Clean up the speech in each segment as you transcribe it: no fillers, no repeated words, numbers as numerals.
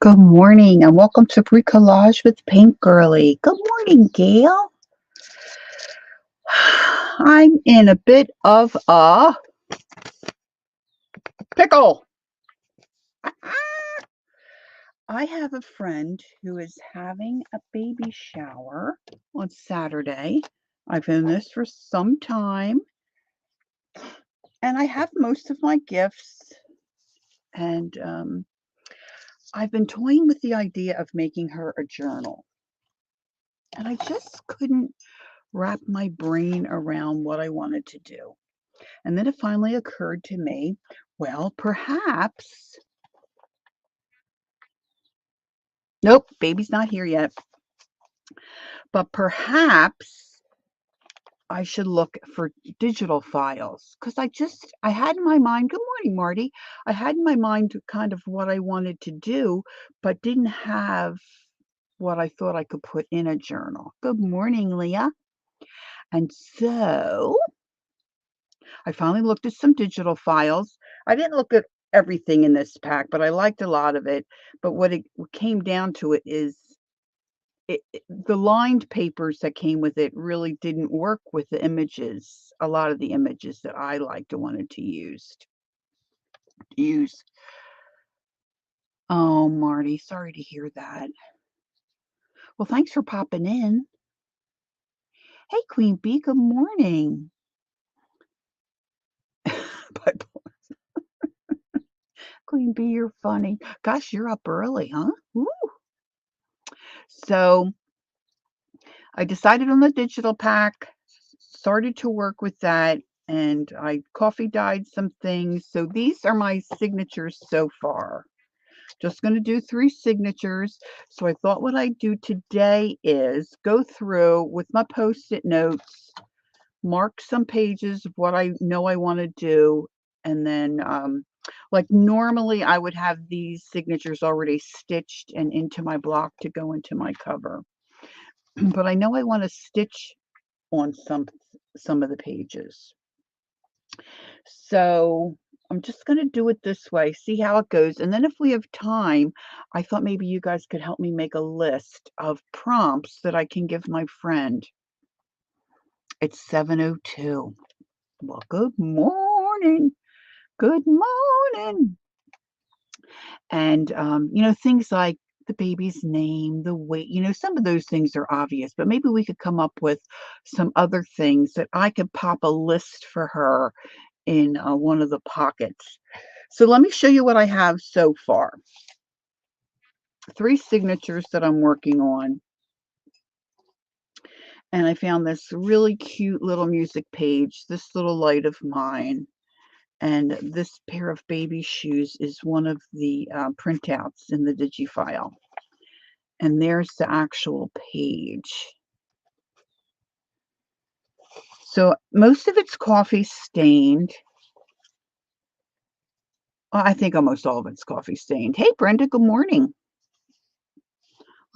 Good morning and welcome to Bricolage with Paint Girly. Good morning, Gail. I'm in a bit of a pickle. I have a friend who is having a baby shower on Saturday. I've been this for some time and I have most of my gifts, and I've been toying with the idea of making her a journal, and I just couldn't wrap my brain around what I wanted to do. And then it finally occurred to me, well, perhaps, nope, baby's not here yet, but perhaps I should look for digital files, because I had in my mind, good morning, Marty. I had in my mind kind of what I wanted to do, but didn't have what I thought I could put in a journal. Good morning, Leah. And so I finally looked at some digital files. I didn't look at everything in this pack, but I liked a lot of it. But what it came down to it is the lined papers that came with it really didn't work with the images, a lot of the images that I liked and wanted to use. Oh, Marty, sorry to hear that. Well, thanks for popping in. Hey, Queen Bee, good morning. Queen Bee, you're funny. Gosh, you're up early, huh? Woo. So I decided on the digital pack, started to work with that, and I coffee dyed some things. So these are my signatures so far. Just going to do 3 signatures. So I thought what I'd do today is go through with my Post-it notes, mark some pages of what I know I want to do, and then like normally I would have these signatures already stitched and into my block to go into my cover. But I know I want to stitch on some of the pages. So I'm just going to do it this way, see how it goes. And then if we have time, I thought maybe you guys could help me make a list of prompts that I can give my friend. It's 7:02. Well, good morning. Good morning. And, things like the baby's name, the weight, some of those things are obvious, but maybe we could come up with some other things that I could pop a list for her in one of the pockets. So let me show you what I have so far. 3 signatures that I'm working on. And I found this really cute little music page, this little light of mine. And this pair of baby shoes is one of the printouts in the digifile. And there's the actual page. So most of it's coffee stained. I think almost all of it's coffee stained. Hey, Brenda, good morning.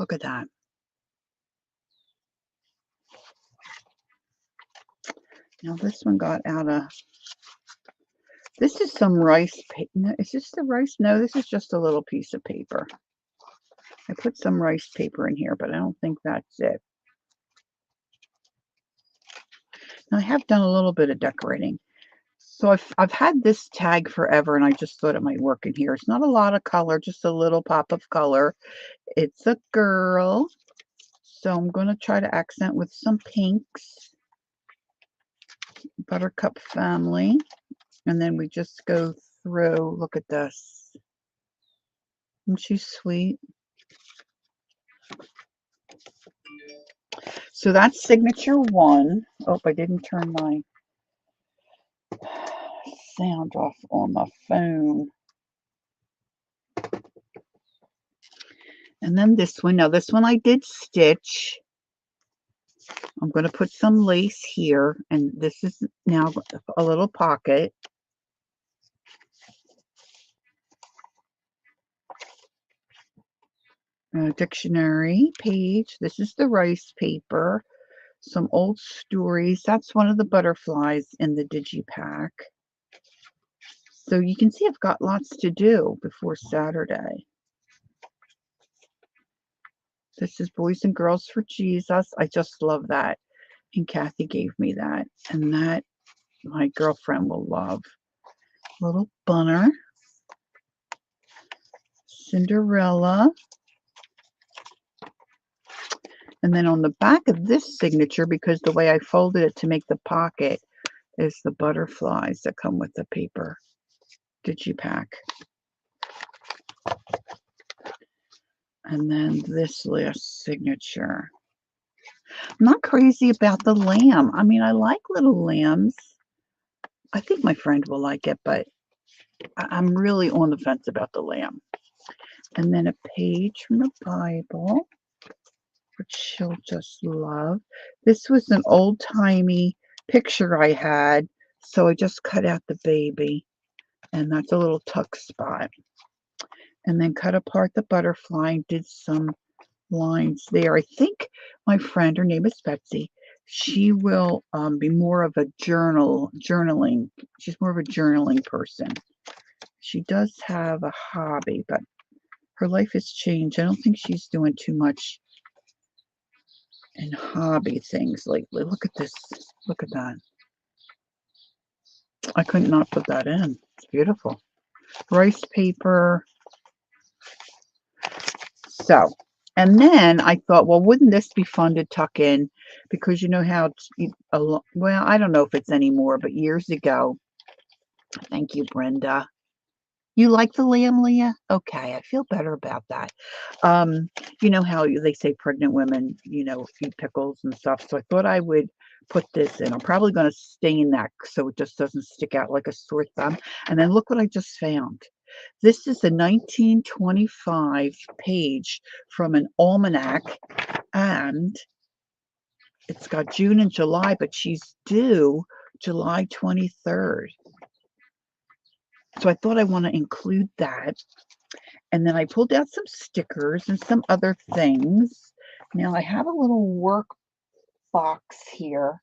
Look at that. Now this one got out of, this is some rice paper. No, is this the rice? No, this is just a little piece of paper. I put some rice paper in here, but I don't think that's it. Now, I have done a little bit of decorating. So I've had this tag forever, and I just thought it might work in here. It's not a lot of color, just a little pop of color. It's a girl. So I'm going to try to accent with some pinks. Buttercup family. And then we just go through. Look at this. Isn't she sweet? So that's signature 1. Oh, I didn't turn my sound off on my phone. And then this one. Now this one I did stitch. I'm going to put some lace here, and this is now a little pocket. Dictionary page. This is the rice paper. Some old stories. That's one of the butterflies in the digipack. So you can see I've got lots to do before Saturday. This is Boys and Girls for Jesus. I just love that. And Kathy gave me that. And that my girlfriend will love. Little Bunner. Cinderella. And then on the back of this signature, because the way I folded it to make the pocket, is the butterflies that come with the paper digipack. And then this last signature. I'm not crazy about the lamb. I mean, I like little lambs. I think my friend will like it, but I'm really on the fence about the lamb. And then a page from the Bible, which she'll just love. This was an old-timey picture I had, so I just cut out the baby, and that's a little tuck spot. And then cut apart the butterfly and did some lines there. I think my friend, her name is Betsy, she will be more of a journaling. She's more of a journaling person. She does have a hobby, but her life has changed. I don't think she's doing too much in hobby things lately. Look at this. Look at that. I could not put that in. It's beautiful. Rice paper. So, and then I thought, well, wouldn't this be fun to tuck in? Because you know how, well, I don't know if it's anymore, but years ago, thank you, Brenda. You like the lamb, Leah? Okay, I feel better about that. You know how they say pregnant women, eat pickles and stuff. So I thought I would put this in. I'm probably going to stain that so it just doesn't stick out like a sore thumb. And then look what I just found. This is a 1925 page from an almanac, and it's got June and July, but she's due July 23rd. So I thought I want to include that. And then I pulled out some stickers and some other things. Now I have a little work box here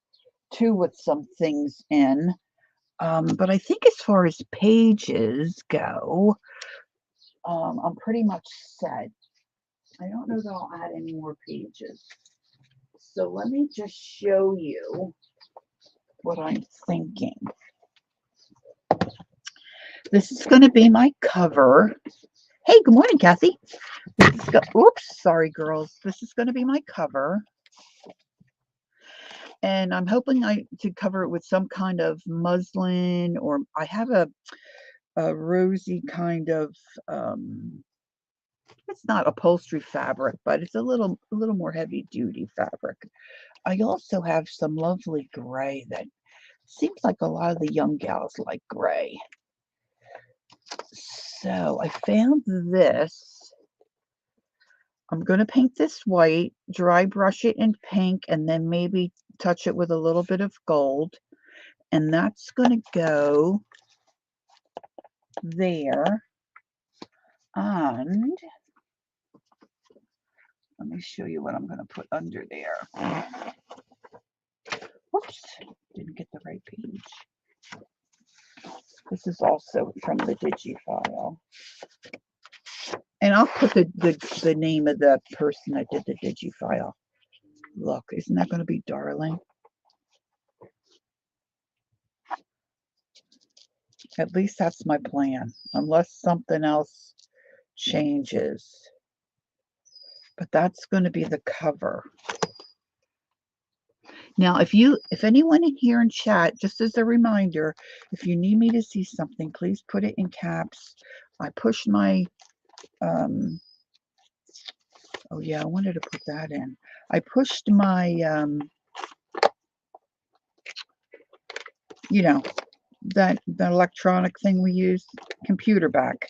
too with some things in. But I think as far as pages go, I'm pretty much set. I don't know that I'll add any more pages. So let me just show you what I'm thinking. This is going to be my cover. Hey, good morning, Kathy. Oops, sorry, girls. This is going to be my cover. And I'm hoping to cover it with some kind of muslin, or I have a rosy kind of, it's not upholstery fabric, but it's a little more heavy duty fabric. I also have some lovely gray that seems like a lot of the young gals like gray. So I found this. I'm going to paint this white, dry brush it in pink, and then maybe touch it with a little bit of gold. And that's going to go there. And let me show you what I'm going to put under there. Whoops, didn't get the right page. This is also from the DigiFile. And I'll put the name of the person that did the DigiFile. Look, isn't that going to be darling? At least that's my plan, unless something else changes. But that's going to be the cover. Now, if anyone in here in chat, just as a reminder, if you need me to see something, please put it in caps. I pushed my, oh yeah, I wanted to put that in. I pushed my, that electronic thing we use, computer back.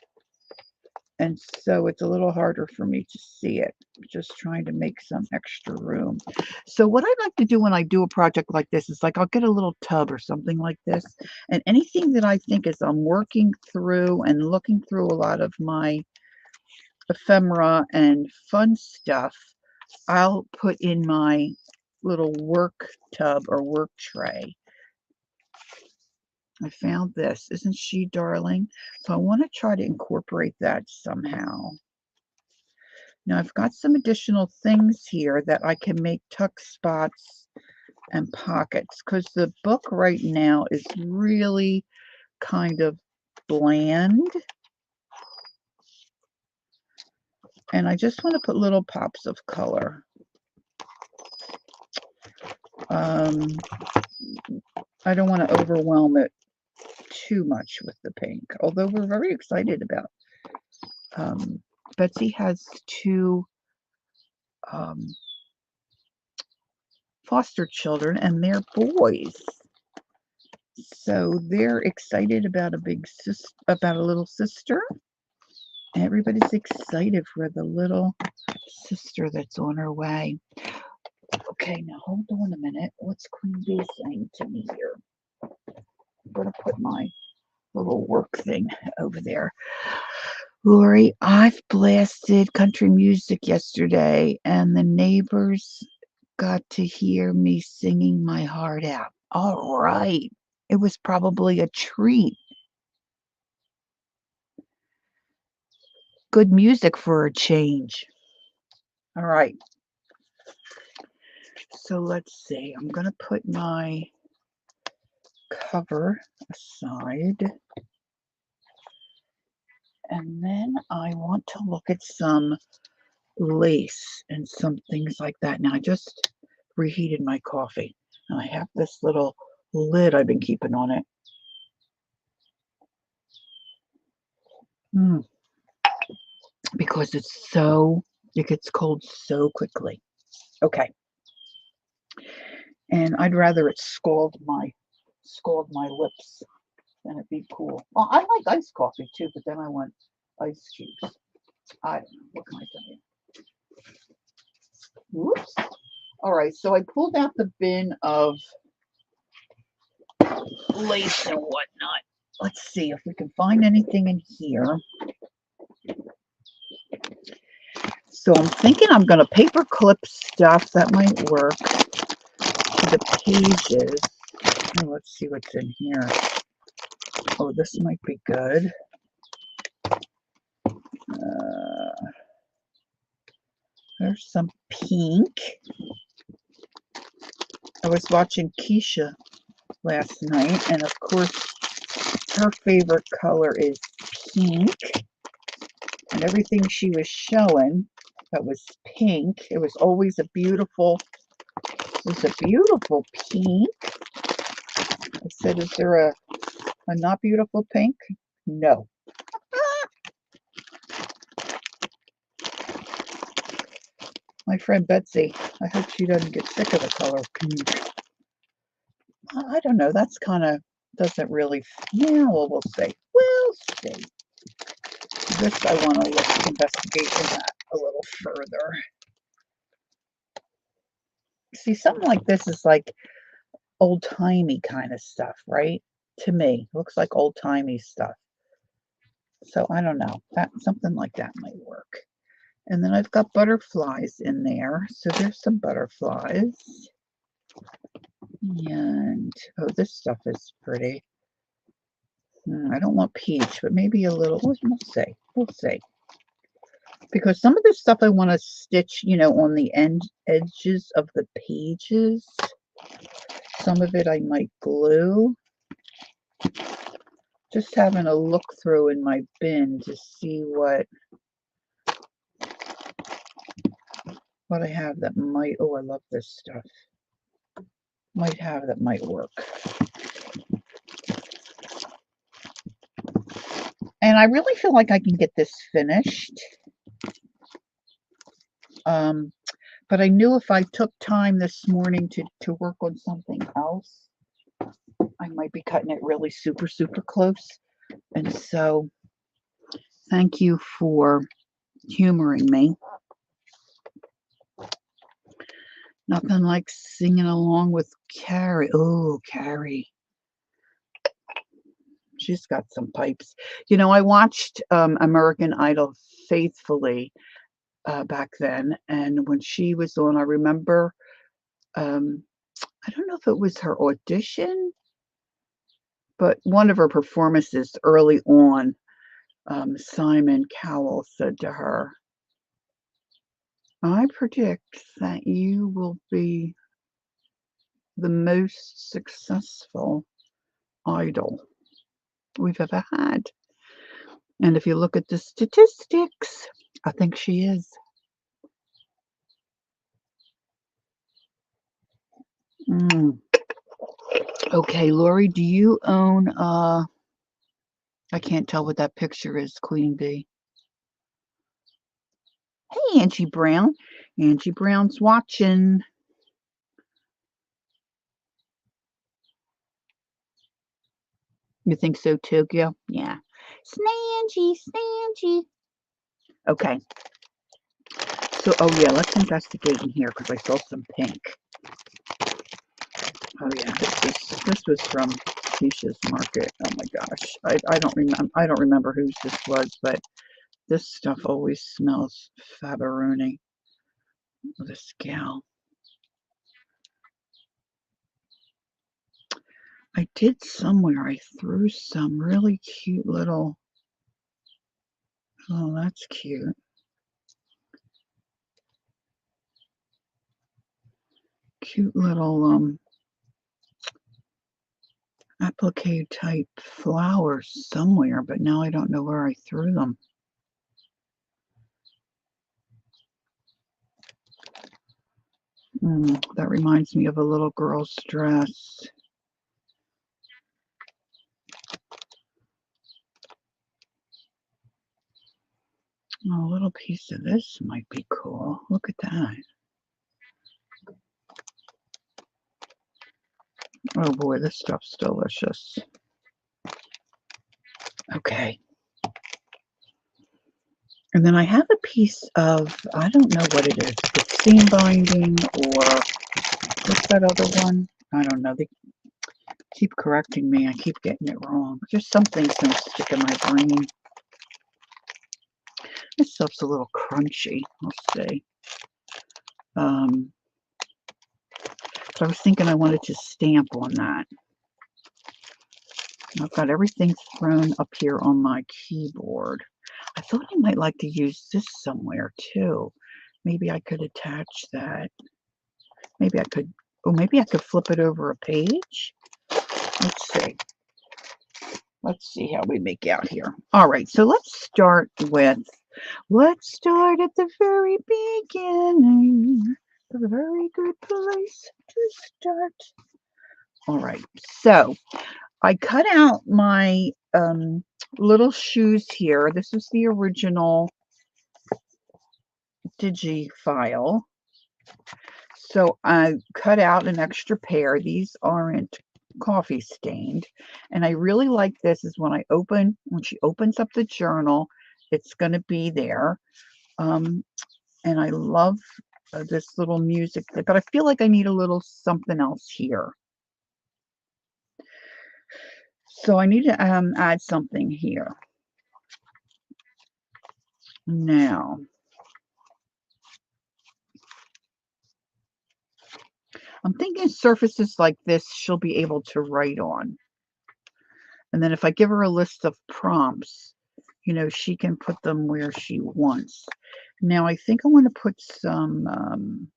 And so it's a little harder for me to see it. Just trying to make some extra room. So what I like to do when I do a project like this is, like, I'll get a little tub or something like this. And anything that I think as I'm working through and looking through a lot of my ephemera and fun stuff, I'll put in my little work tub or work tray. I found this. Isn't she darling? So I want to try to incorporate that somehow. Now I've got some additional things here that I can make tuck spots and pockets, because the book right now is really kind of bland. And I just want to put little pops of color. I don't want to overwhelm it too much with the pink, although we're very excited about. Betsy has two foster children, and they're boys. So they're excited about about a little sister. Everybody's excited for the little sister that's on her way. Okay, now hold on a minute. What's Queen Bee saying to me here? I'm going to put my little work thing over there. Lori, I've blasted country music yesterday, and the neighbors got to hear me singing my heart out. All right. It was probably a treat. Good music for a change. All right. So let's see. I'm going to put my cover aside. And then I want to look at some lace and some things like that. Now I just reheated my coffee, and I have this little lid I've been keeping on it. Because it gets cold so quickly. Okay. And I'd rather it scald my lips than it be cool. Well, I like iced coffee too, but then I want ice cubes. I don't know. What can I tell you? Whoops. All right, so I pulled out the bin of lace and whatnot. Let's see if we can find anything in here. So I'm thinking I'm going to paper clip stuff. That might work. To the pages. Oh, let's see what's in here. Oh, this might be good. There's some pink. I was watching Keisha last night, and of course, her favorite color is pink. And everything she was showing that was pink, it was always a beautiful pink. I said, is there a not beautiful pink? No. My friend Betsy, I hope she doesn't get sick of the color pink. I don't know. That's kind of doesn't really. Yeah, well, we'll see. We'll see. This I want to investigate that a little further. See, something like this is like old-timey kind of stuff, right? To me, looks like old-timey stuff. So I don't know. That something like that might work. And then I've got butterflies in there. So there's some butterflies. And oh, this stuff is pretty. I don't want peach, but maybe a little. We'll see. We'll see. Because some of this stuff I want to stitch, on the edges of the pages. Some of it I might glue. Just having a look through in my bin to see what I have that might. Oh, I love this stuff. Might have that might work. And I really feel like I can get this finished. But I knew if I took time this morning to work on something else, I might be cutting it really super, super close. And so thank you for humoring me. Nothing like singing along with Carrie. Oh, Carrie. She's got some pipes. I watched American Idol faithfully back then. And when she was on, I remember, I don't know if it was her audition, but one of her performances early on, Simon Cowell said to her, I predict that you will be the most successful idol we've ever had. And if you look at the statistics, I think she is. Mm. Okay, Lori, do you own I can't tell what that picture is, Queen Bee. Hey, Angie Brown. Angie Brown's watching. You think so, Tokyo? Yeah. Snangy, Snangy. Okay. So, oh yeah, let's investigate in here because I saw some pink. Oh yeah, this was from Keisha's Market. Oh my gosh, I don't remember whose this was, but this stuff always smells Faberoni. This gal. I did somewhere. I threw some really cute little. Oh, that's cute. Cute little applique type flowers somewhere, but now I don't know where I threw them. That reminds me of a little girl's dress. Oh, a little piece of this might be cool. Look at that. Oh boy, this stuff's delicious. Okay. And then I have a piece of, I don't know what it is. It's seam binding or what's that other one? I don't know. They keep correcting me. I keep getting it wrong. Just something's going to stick in my brain. This stuff's a little crunchy. We'll see. So I was thinking I wanted to stamp on that. I've got everything thrown up here on my keyboard. I thought I might like to use this somewhere too. Maybe I could attach that. Maybe I could, oh, maybe I could flip it over a page. Let's see. Let's see how we make out here. All right, so let's start at the very beginning. A very good place to start. All right, so I cut out my little shoes here. This is the original Digi file. So I cut out an extra pair. These aren't coffee stained. And I really like this is when she opens up the journal, it's going to be there. And I love this little music, but I feel like I need a little something else here. So I need to add something here. Now, I'm thinking surfaces like this she'll be able to write on. And then if I give her a list of prompts, she can put them where she wants. Now I think I want to put some,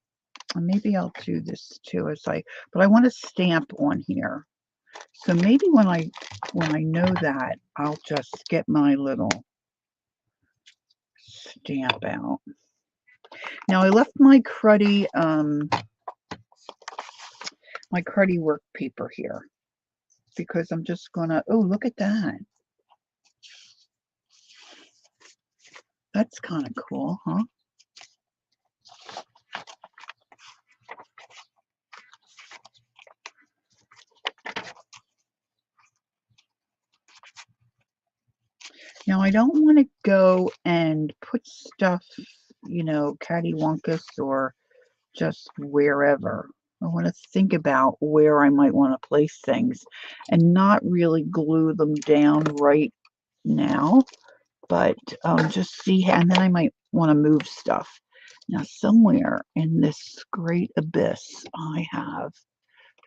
maybe I'll do this too but I want a stamp on here. So maybe when I know that, I'll just get my little stamp out. Now I left my cruddy work paper here because I'm just gonna, oh, look at that. That's kind of cool, huh? Now I don't want to go and put stuff, cattywampus or just wherever. I want to think about where I might want to place things and not really glue them down right now, but just see, and then I might want to move stuff. Now somewhere in this great abyss, I have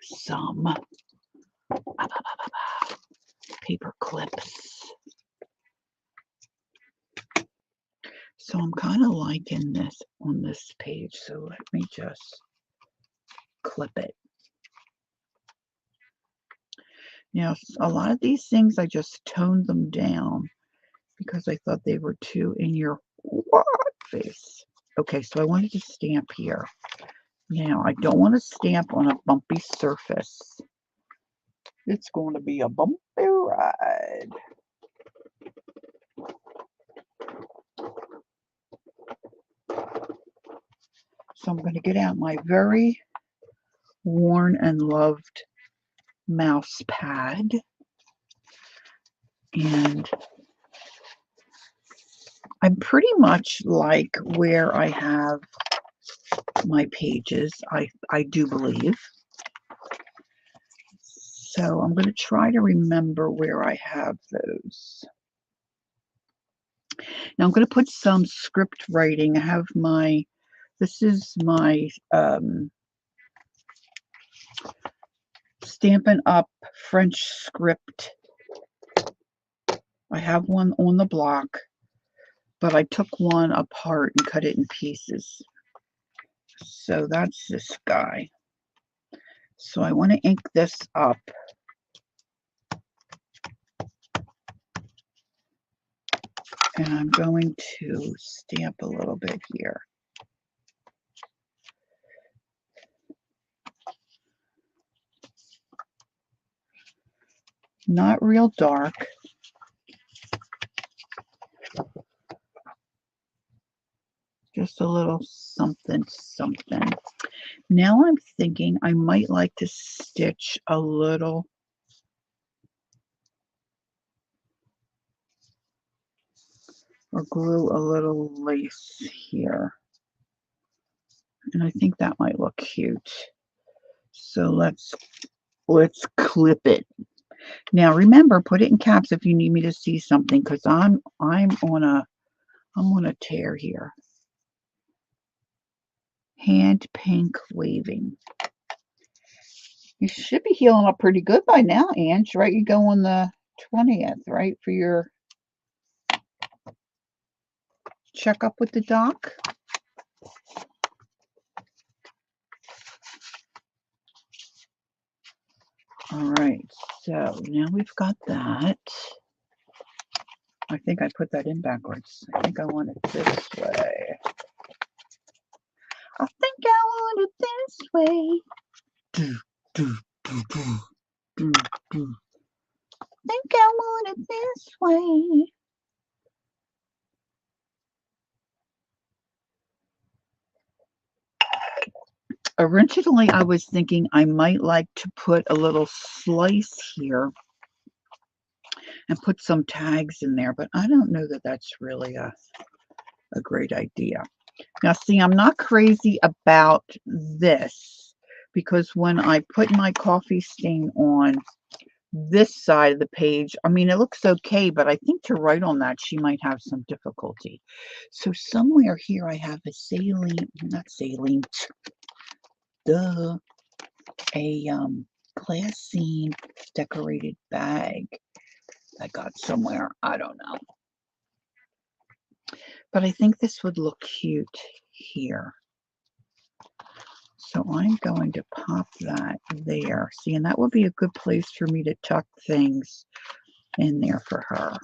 some paper clips. So I'm kind of liking this on this page. So let me just clip it. Now, a lot of these things, I just toned them down because I thought they were too in your face. Okay, so I wanted to stamp here. Now, I don't want to stamp on a bumpy surface. It's going to be a bumpy ride. So I'm going to get out my very worn and loved mouse pad. And I'm pretty much like where I have my pages, I do believe. So I'm going to try to remember where I have those. Now I'm going to put some script writing. I have this is my Stampin' Up! French script. I have one on the block, but I took one apart and cut it in pieces. So that's this guy. So I want to ink this up. And I'm going to stamp a little bit here. Not real dark. Just a little something, something. Now I'm thinking I might like to stitch a little or glue a little lace here. And I think that might look cute. So let's clip it. Now remember, put it in caps if you need me to see something, because I'm on a tear here. Hand pink waving. You should be healing up pretty good by now, Ange, right? You go on the 20th, right, for your checkup with the doc? All right, so now we've got that. I think I put that in backwards. I think I want it this way. I think I want it this way. Do, do, do, do, do, do. Think I want it this way. Originally, I was thinking I might like to put a little slice here and put some tags in there, but I don't know that that's really a great idea. Now, see, I'm not crazy about this because when I put my coffee stain on this side of the page, I mean, it looks okay, but I think to write on that, she might have some difficulty. So somewhere here, I have a glassine decorated bag I got somewhere. I don't know. But I think this would look cute here. So I'm going to pop that there. See, and that would be a good place for me to tuck things in there for her.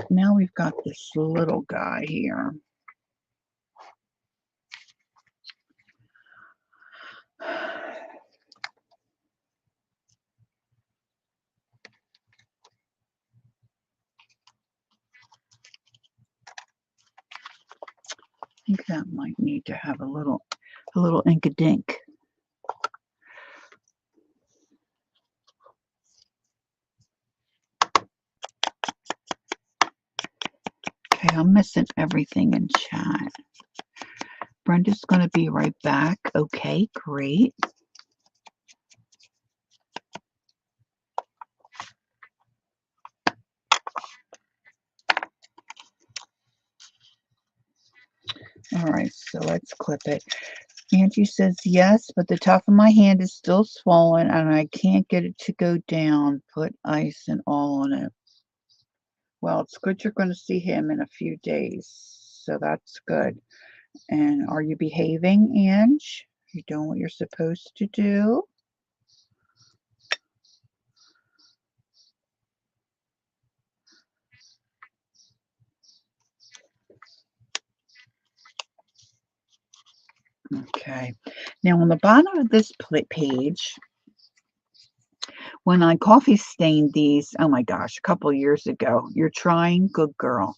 Now we've got this little guy here. I think that might need to have a little ink-a-dink. Okay, I'm missing everything in chat. Brenda's going to be right back. Okay, great. All right, so let's clip it. Angie says yes, but the top of my hand is still swollen and I can't get it to go down. Put ice and all on it. Well, it's good you're going to see him in a few days, so that's good. And are you behaving, Ange? You doing what you're supposed to do? Okay. Now on the bottom of this page, when I coffee stained these, oh my gosh, a couple years ago, you're trying, good girl.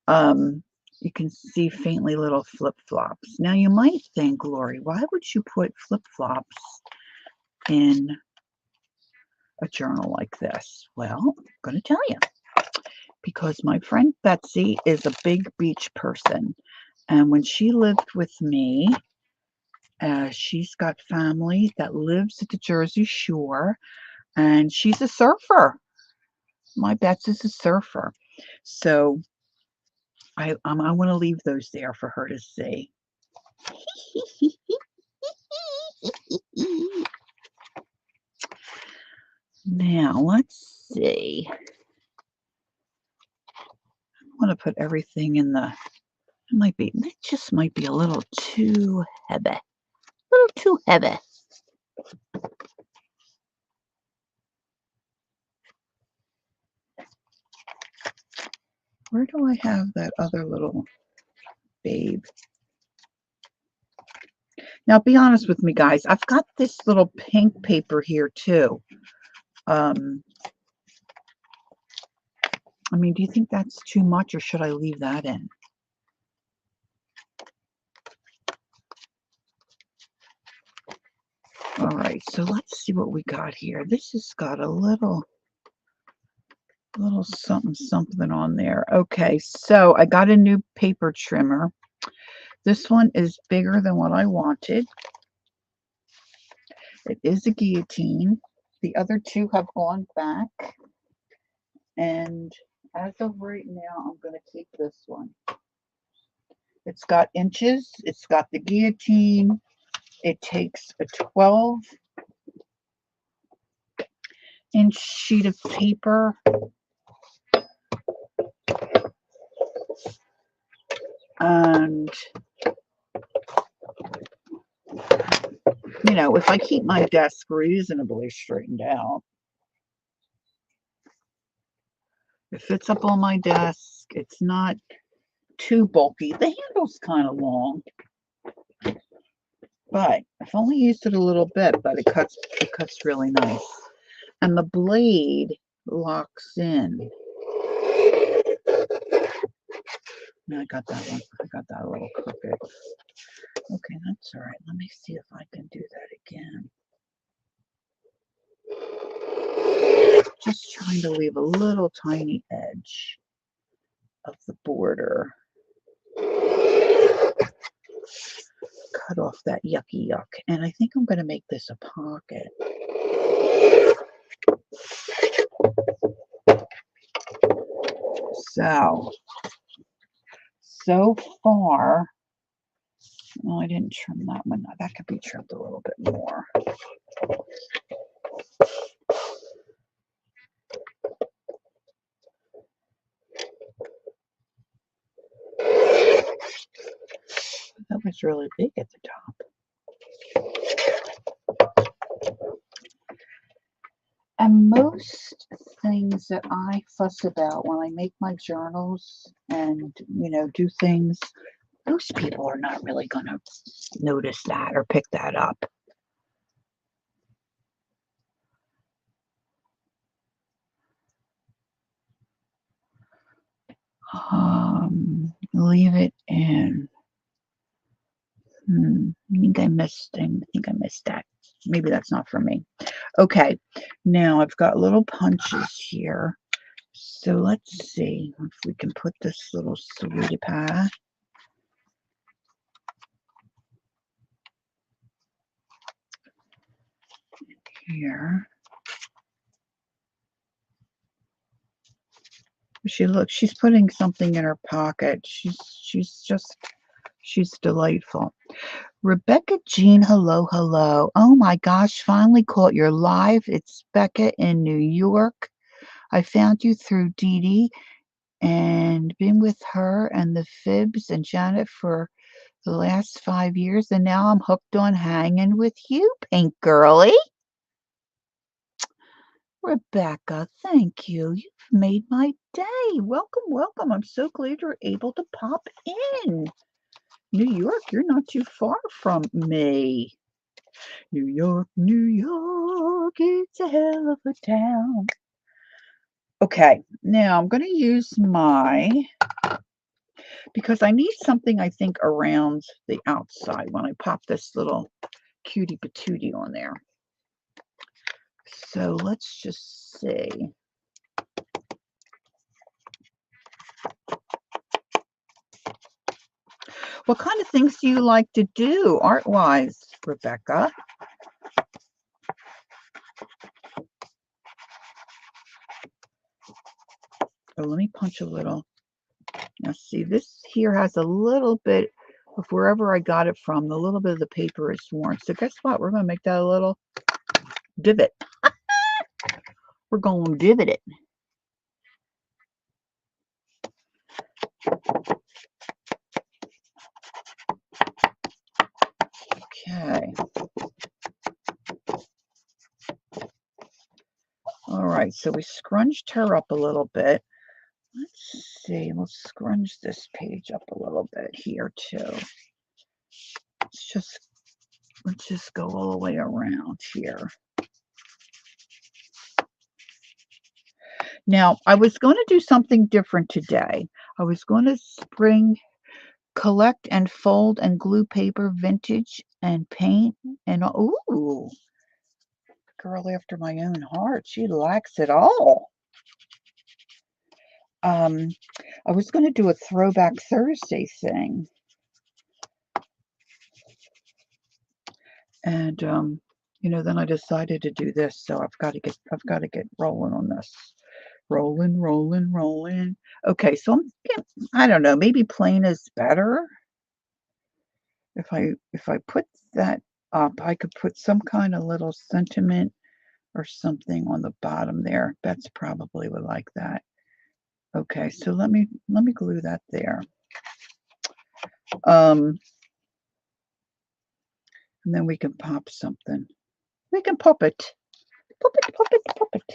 Um, you can see faintly little flip-flops. Now you might think, Lori, why would you put flip-flops in a journal like this? Well, I'm going to tell you. Because my friend Betsy is a big beach person. And when she lived with me, she's got family that lives at the Jersey Shore, and she's a surfer. My Betsy's a surfer. So I want to leave those there for her to see. Now, let's see. I want to put everything in the, that just might be a little too heavy. A little too heavy. Where do I have that other little babe? Now, be honest with me, guys. I've got this little pink paper here, too. I mean, do you think that's too much, or should I leave that in? All right, so let's see what we got here. This has got a little something on there. Okay, so I got a new paper trimmer. This one is bigger than what I wanted. It is a guillotine. The other two have gone back. And as of right now, I'm going to keep this one. It's got inches. It's got the guillotine. It takes a 12-inch sheet of paper. And, you know, if I keep my desk reasonably straightened out, it fits up on my desk. It's not too bulky. The handle's kind of long, but I've only used it a little bit, but it cuts really nice. And the blade locks in. No, I got that one. I got that a little crooked. Okay, that's all right. Let me see if I can do that again. Just trying to leave a little tiny edge of the border. Cut off that yucky yuck. And I think I'm going to make this a pocket. So far, well, I didn't trim that one. That could be trimmed a little bit more. That was really big at the top. And most things that I fuss about when I make my journals and, you know, do things, most people are not really going to notice that or pick that up. Leave it in. I think I missed that. Maybe that's not for me. Okay, now I've got little punches here. So let's see if we can put this little sweetie pie here. She's putting something in her pocket. She's delightful. Rebecca Jean, hello. Oh my gosh, finally caught your live. It's Becca in New York. I found you through Dee Dee and been with her and the Fibs and Janet for the last 5 years, and now I'm hooked on hanging with you, Pink Girly. Rebecca, thank you. You've made my day. Welcome, welcome. I'm so glad you're able to pop in. New York, you're not too far from me. New York, New York, it's a hell of a town. Okay, now I'm going to use because I need something, I think, around the outside when I pop this little cutie patootie on there. So let's just see. What kind of things do you like to do art-wise, Rebecca? Oh, let me punch a little. Now see, this here has a little bit of wherever I got it from. A little bit of the paper is worn. So guess what? We're going to make that a little divot. We're going to divot it. Okay. All right, so we scrunched her up a little bit. Let's see, we'll scrunch this page up a little bit here too. Let's just go all the way around here. Now, I was going to do something different today. I was going to collect and fold and glue paper, vintage and paint, and ooh, girl after my own heart. She likes it all. I was going to do a throwback Thursday thing. And then I decided to do this, so I've got to get rolling on this. Rolling. Okay, so I don't know, maybe plain is better. If I put that up, I could put some kind of little sentiment or something on the bottom there. Bets probably would like that. Okay, so let me glue that there. And then we can pop something. We can pop it. Pop it.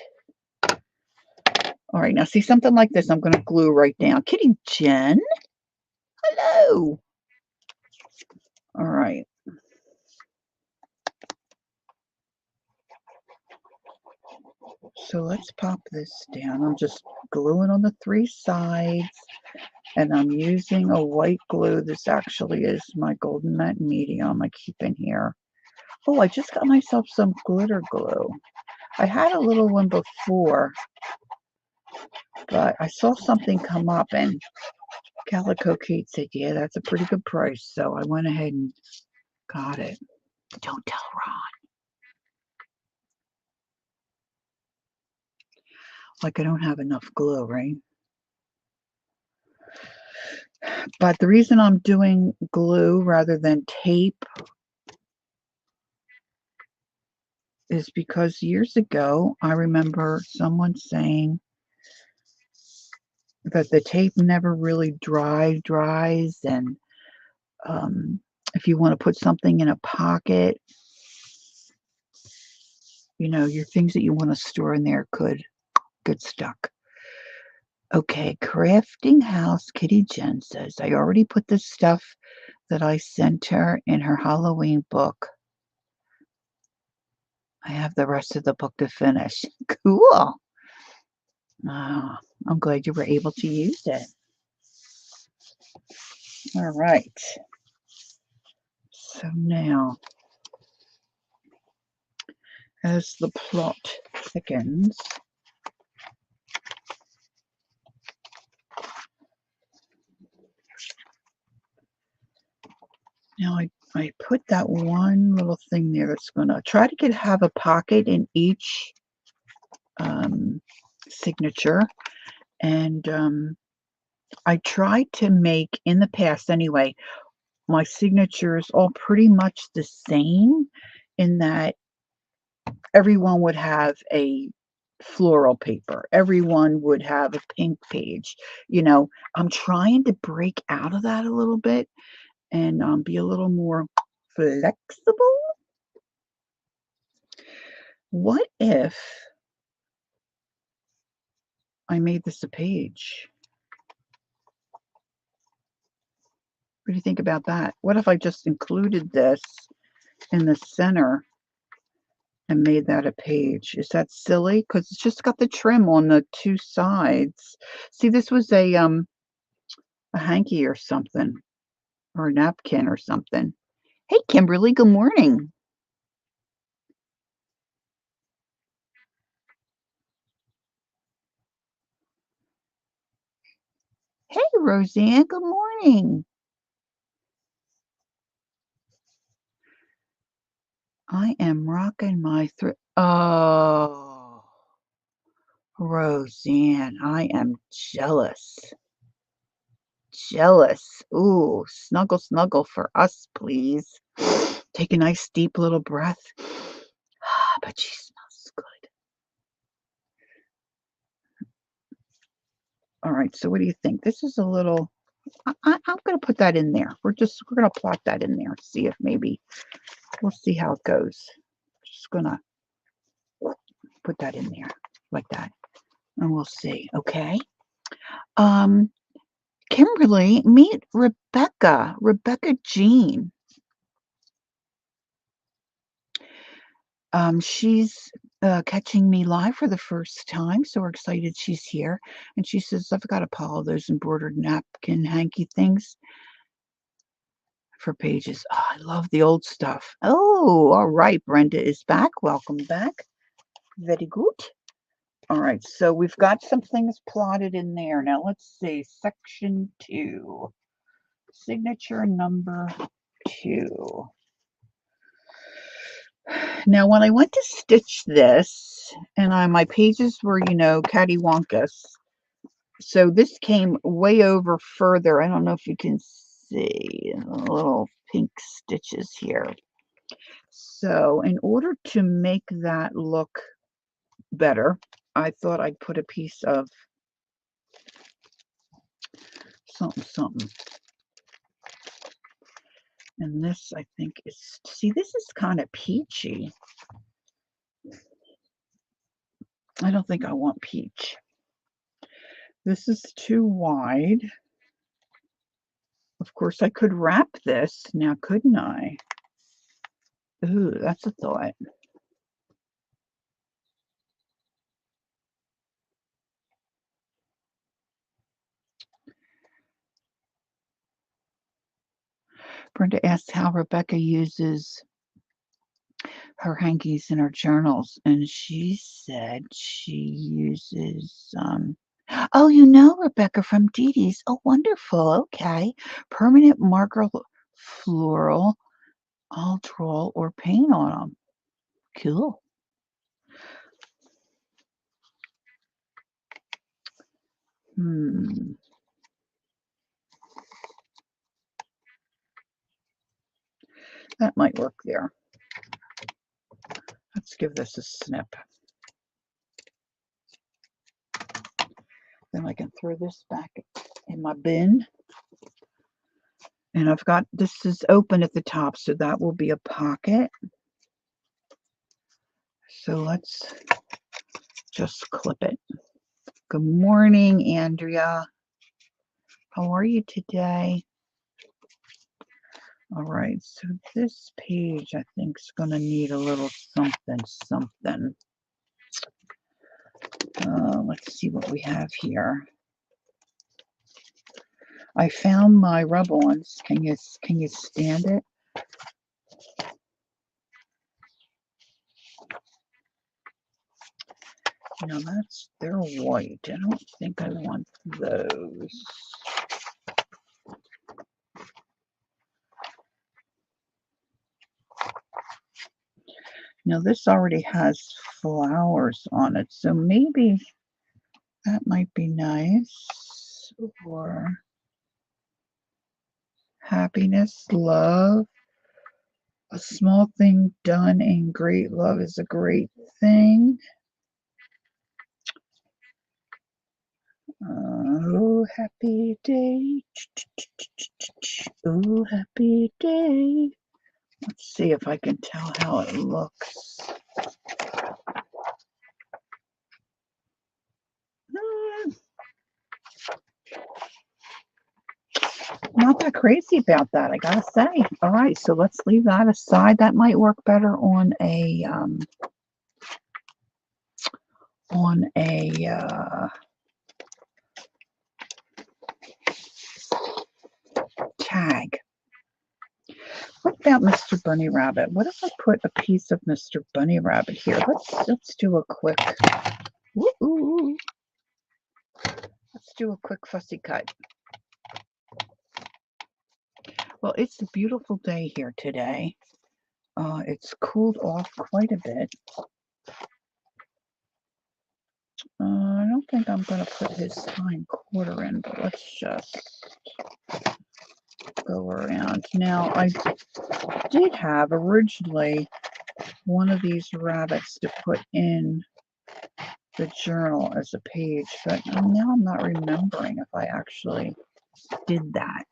All right, now see something like this, I'm going to glue right down. Kitty Jen, hello. All right. So let's pop this down. I'm just gluing on the 3 sides, and I'm using a white glue. This actually is my Golden Matte Medium I keep in here. Oh, I just got myself some glitter glue. I had a little one before, but I saw something come up, and Calico Kate said, yeah, that's a pretty good price. So I went ahead and got it. Don't tell Ron. Like I don't have enough glue, right? But the reason I'm doing glue rather than tape is because years ago, I remember someone saying that the tape never really dries, and if you want to put something in a pocket, your things that you want to store in there could get stuck. Okay, Crafting House, Kitty Jen says, I already put the stuff that I sent her in her Halloween book. I have the rest of the book to finish. Cool. Oh, I'm glad you were able to use it. All right. So now, as the plot thickens, now I put that one little thing there that's going to try to have a pocket in each signature. And I tried to make, in the past anyway, my signatures all pretty much the same, in that everyone would have a floral paper. Everyone would have a pink page. You know, I'm trying to break out of that a little bit and be a little more flexible. What if I made this a page? What do you think about that? What if I just included this in the center and made that a page? Is that silly? Because it's just got the trim on the two sides. See, this was a hanky or something, or a napkin or something. Hey, Kimberly, good morning. Hey, Roseanne, good morning. I am rocking my throat. Oh, Roseanne, I am jealous. Jealous. Ooh, snuggle, snuggle for us, please. Take a nice deep little breath. But she smells good. All right, so what do you think? This is a little, I'm going to put that in there. We're going to plot that in there. See if maybe, we'll see how it goes. Just going to put that in there like that. And we'll see, okay? Um, Kimberly, meet Rebecca. Rebecca Jean. She's catching me live for the first time, so we're excited she's here. And she says, I've got a pile of those embroidered napkin hanky things for pages. Oh, I love the old stuff. Oh, all right. Brenda is back. Welcome back. Very good. All right, so we've got some things plotted in there. Now let's see. Section 2. Signature number 2. Now, when I went to stitch this, and my pages were, cattywampus, so this came way over further. I don't know if you can see the little pink stitches here. So in order to make that look better, I thought I'd put a piece of something. And this, I think, is, see, this is kind of peachy. I don't think I want peach. This is too wide. Of course, I could wrap this now, couldn't I? Ooh, that's a thought. Brenda asked how Rebecca uses her hankies in her journals, and she said she uses oh, Rebecca from Dee Dee's. Oh, wonderful. Okay. Permanent marker floral, all or paint on them. Cool. That might work there. Let's give this a snip. Then I can throw this back in my bin. And I've got, this is open at the top, so that will be a pocket. So let's just clip it. Good morning, Andrea. How are you today? All right, so this page, I think, is going to need a little something. Let's see what we have here. I found my rub-ons. Can you stand it? They're white. I don't think I want those. Now this already has flowers on it, so maybe that might be nice. Or happiness, love. A small thing done in great love is a great thing. Oh, happy day. Oh, happy day. Let's see if I can tell how it looks. Not that crazy about that, I gotta say. All right, so let's leave that aside. That might work better on a tag. What about Mr. Bunny Rabbit? What if I put a piece of Mr. Bunny Rabbit here? Let's do a quick. Woo-oo. Let's do a quick fussy cut. Well, it's a beautiful day here today. It's cooled off quite a bit. I don't think I'm going to put his hind quarter in, but let's just go around. Now, I did have originally one of these rabbits to put in the journal as a page, but now I'm not remembering if I actually did that.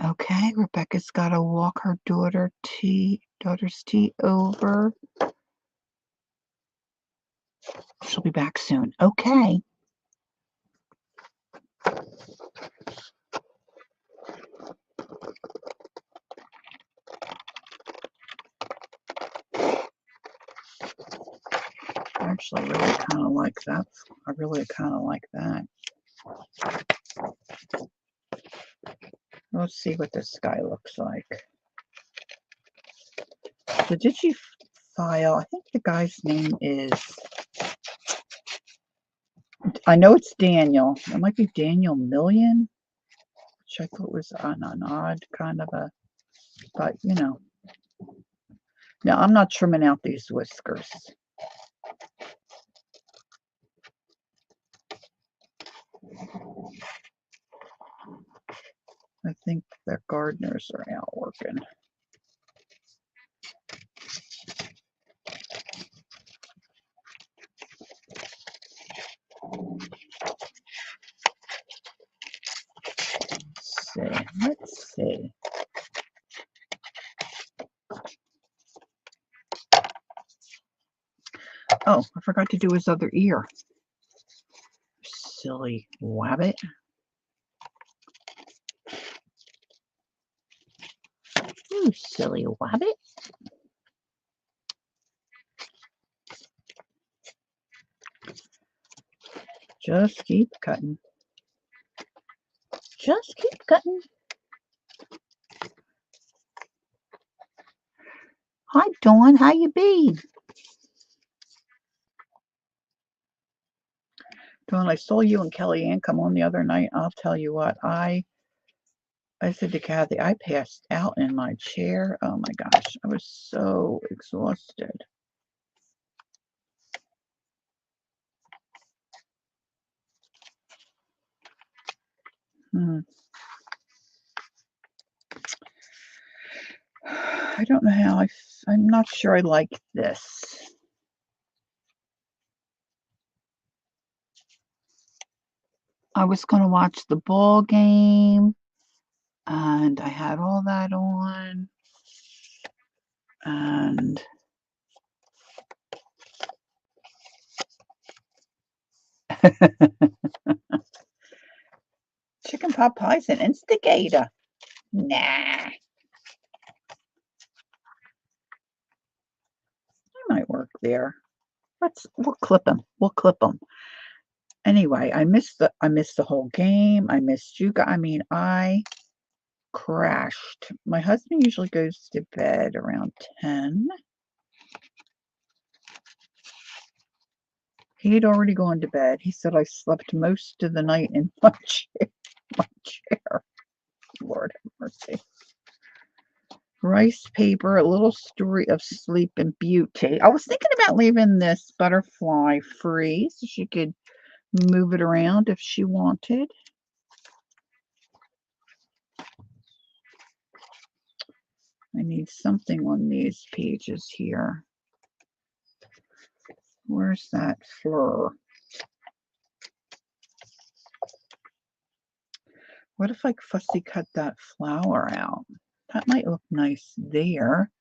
Okay, Rebecca's got to walk her daughter's tea over. She'll be back soon. Okay. I actually really kind of like that. I really kind of like that. Let's see what this guy looks like. The Digi file, I think the guy's name is, I know it's Daniel. It might be Daniel Million, which I thought was an odd kind of a, but you know. Now, I'm not trimming out these whiskers. I think the gardeners are out working. Let's see. Oh, I forgot to do his other ear. Silly wabbit. You silly wabbit. Just keep cutting. Just keep cutting. Hi, Dawn. How you be? Dawn, I saw you and Kellyanne come on the other night. I'll tell you what. I said to Kathy, I passed out in my chair. Oh my gosh, I was so exhausted. I don't know how I'm not sure I like this. I was going to watch the ball game, and I had all that on, and chicken pot pie's an instigator. Nah. Might work there. We'll clip them. We'll clip them. Anyway, I missed the whole game. I missed you guys. I mean, I crashed. My husband usually goes to bed around 10. He'd already gone to bed. He said I slept most of the night in my chair. Lord have mercy. Rice paper, a little story of sleep and beauty. I was thinking about leaving this butterfly free so she could move it around if she wanted. I need something on these pages here. Where's that fleur? What if I fussy cut that flower out? That might look nice there.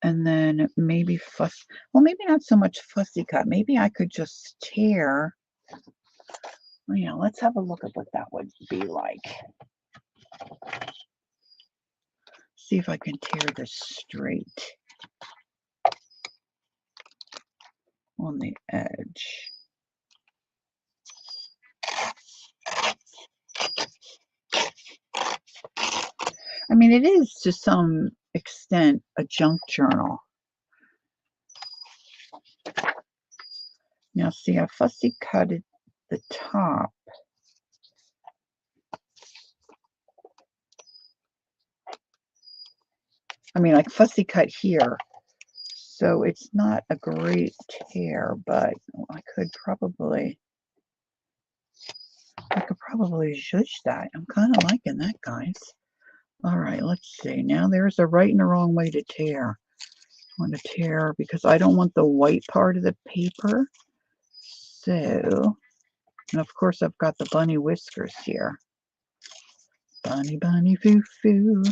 And then maybe well, maybe not so much fussy cut. Maybe I could just tear. Yeah, let's have a look at what that would be like. See if I can tear this straight on the edge. I mean, it is to some extent a junk journal. Now, see, I fussy cutted the top. I mean, like fussy cut here. So it's not a great tear, but I could probably zhuzh that. I'm kind of liking that, guys. All right, let's see. Now there's a right and a wrong way to tear. I want to tear because I don't want the white part of the paper. So, and of course I've got the bunny whiskers here. Bunny, bunny, foo, foo.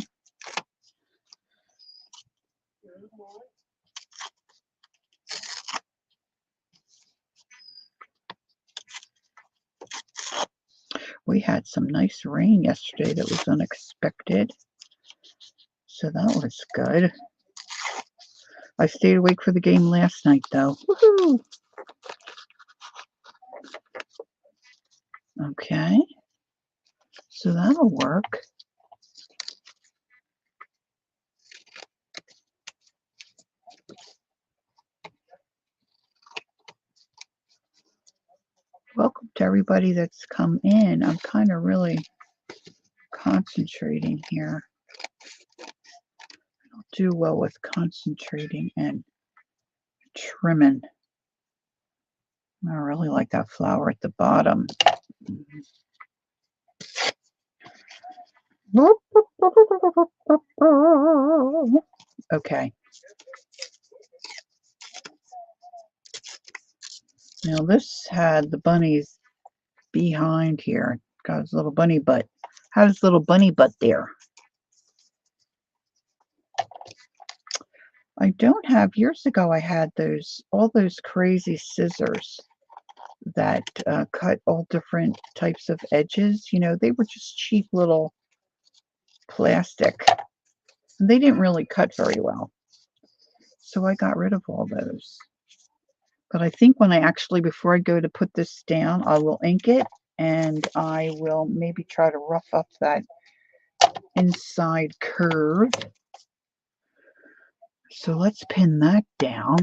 We had some nice rain yesterday that was unexpected. So that was good. I stayed awake for the game last night, though. Woohoo! Okay. So that'll work. Welcome to everybody that's come in. I'm kind of really concentrating here. I don't do well with concentrating and trimming. I really like that flower at the bottom. Okay. Now this had the bunnies behind here. Got his little bunny butt. Had his little bunny butt there. I don't have, years ago I had all those crazy scissors that cut all different types of edges. You know, they were just cheap little plastic. They didn't really cut very well. So I got rid of all those. But I think when I actually, before I go to put this down, I will ink it and I will maybe try to rough up that inside curve. So let's pin that down.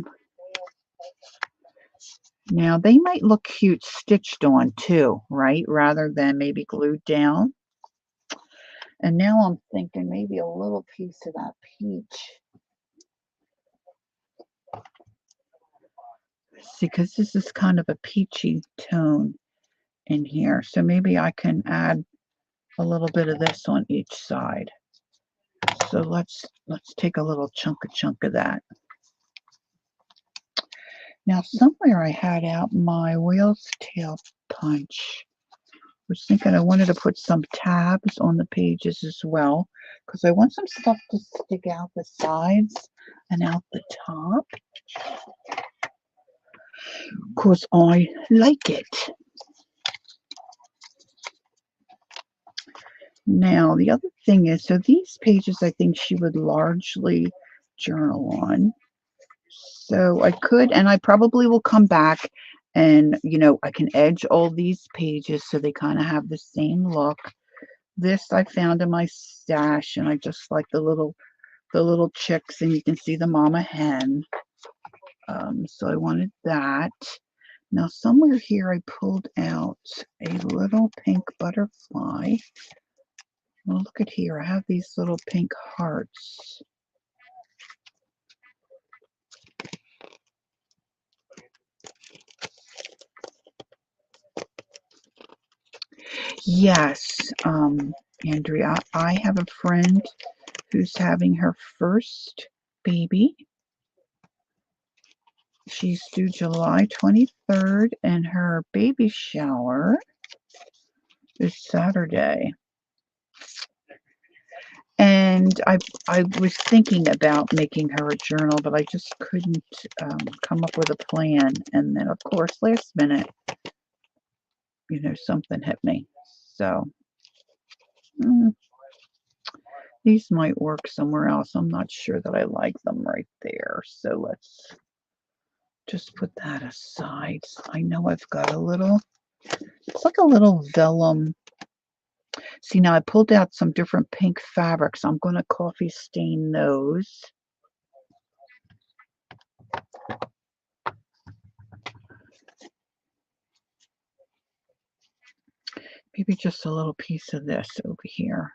Now they might look cute stitched on too, right? Rather than maybe glued down. And now I'm thinking maybe a little piece of that peach. See, because this is kind of a peachy tone in here. So maybe I can add a little bit of this on each side. So let's take a little chunk of that. Now somewhere I had out my whale's tail punch. I was thinking I wanted to put some tabs on the pages as well because I want some stuff to stick out the sides and out the top because I like it. Now the other thing is, so these pages I think she would largely journal on. So I could, and I probably will come back and, you know, I can edge all these pages so they kind of have the same look. This I found in my stash, and I just like the little chicks, and you can see the mama hen. So I wanted that. Now somewhere here I pulled out a little pink butterfly. Well, look at here. I have these little pink hearts. Yes, Andrea, I have a friend who's having her first baby. She's due July 23rd, and her baby shower is Saturday. And I was thinking about making her a journal, but I just couldn't come up with a plan. And then, of course, last minute, something hit me. So these might work somewhere else. I'm not sure that I like them right there. So let's just put that aside. I know I've got a little, it's like a little vellum. See, now I pulled out some different pink fabrics. I'm going to coffee stain those. Maybe just a little piece of this over here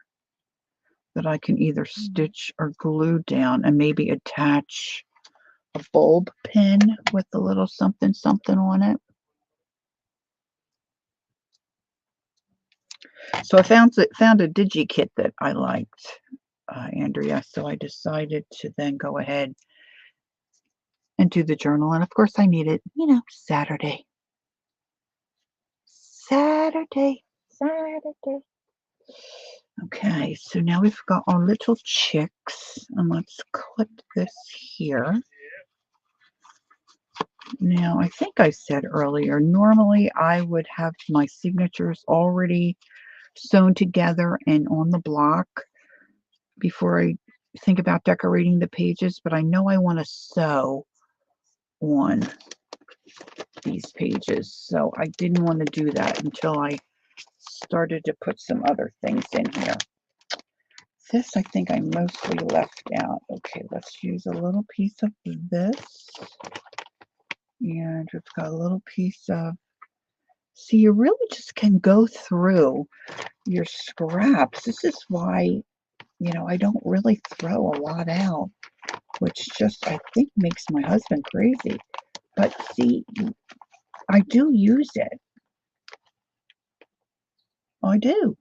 that I can either stitch or glue down, and maybe attach a bulb pin with a little something something on it. So I found a digi kit that I liked, Andrea. So I decided to then go ahead and do the journal. And of course I need it, Saturday. Saturday. Okay, so now we've got our little chicks, and let's clip this here. Now, I think I said earlier, normally I would have my signatures already sewn together and on the block before I think about decorating the pages, but I know I want to sew on these pages, so I didn't want to do that until I started to put some other things in here. This I think I mostly left out. Okay, let's use a little piece of this. And we've got a little piece of, see, you really just can go through your scraps. This is why, I don't really throw a lot out, which just, I think, makes my husband crazy. But see, I do use it. I do.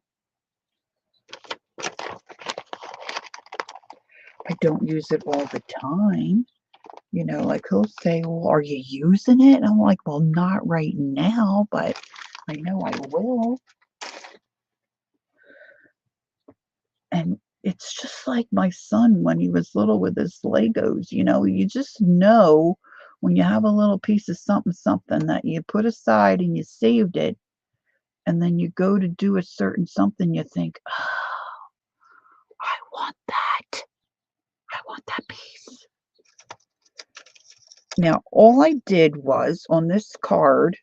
I don't use it all the time. Like he'll say, well, are you using it? And I'm like, well, not right now, but I know I will. And it's just like my son when he was little with his Legos, you just know when you have a little piece of something, something that you put aside and you saved it, and then you go to do a certain something, you think, oh, I want that. I want that piece. Now, all I did was on this card,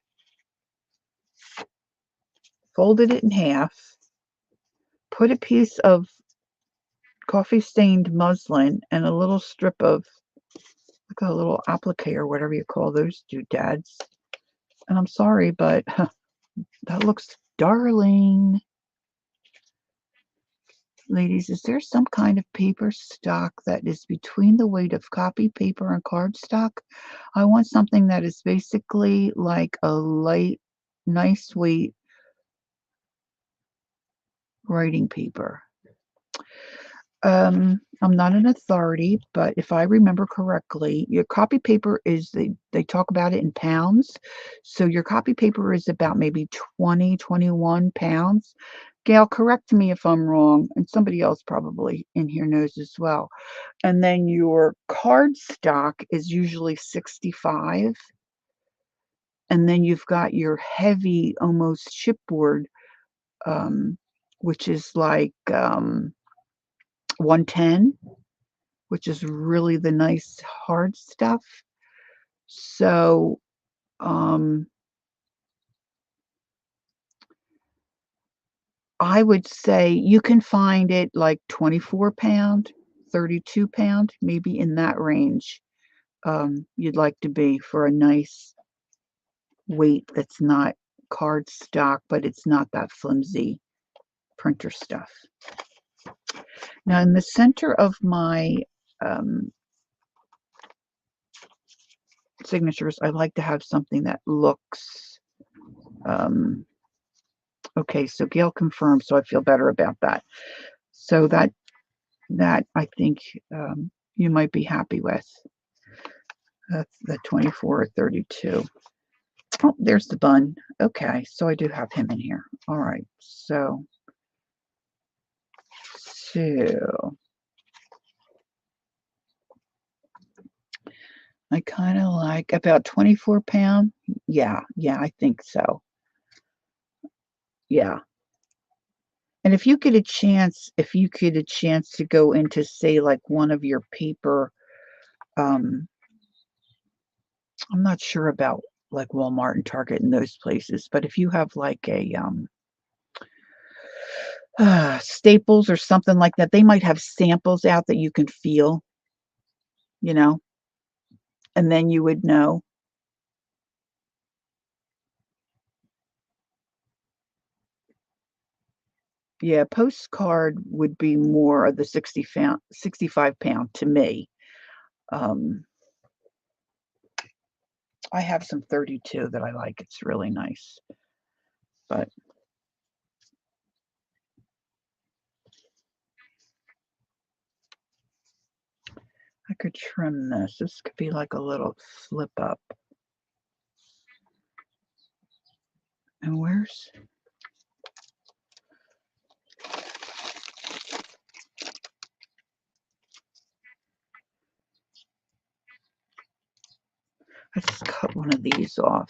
folded it in half, put a piece of coffee stained muslin and a little strip of, like a little applique or whatever you call those doodads. And I'm sorry, but that looks darling. Ladies, is there some kind of paper stock that is between the weight of copy paper and cardstock? I want something that is basically like a light, nice weight writing paper. I'm not an authority, but if I remember correctly, your copy paper is, they talk about it in pounds. So your copy paper is about maybe 20, 21 pounds. Gail, correct me if I'm wrong, and somebody else probably in here knows as well. And then your cardstock is usually 65. And then you've got your heavy, almost chipboard, which is like 110, which is really the nice hard stuff. So I would say you can find it like 24 pound, 32 pound, maybe in that range. You'd like to be for a nice weight that's not cardstock, but it's not that flimsy printer stuff. Now in the center of my signatures, I like to have something that looks okay. So Gail confirmed, so I feel better about that. So that I think you might be happy with. That's the 24 or 32. Oh, there's the bun. Okay, so I do have him in here. All right, so I kind of like about 24 pound. Yeah, I think so. Yeah. And if you get a chance, to go into, say, like one of your paper, um, I'm not sure about like Walmart and Target and those places, but if you have like a Staples or something like that, they might have samples out that you can feel, you know, and then you would know. Yeah, postcard would be more of the 65 pound to me. Um, I have some 32 that I like. It's really nice, but I could trim this. This could be like a little flip up. And where's let's cut one of these off.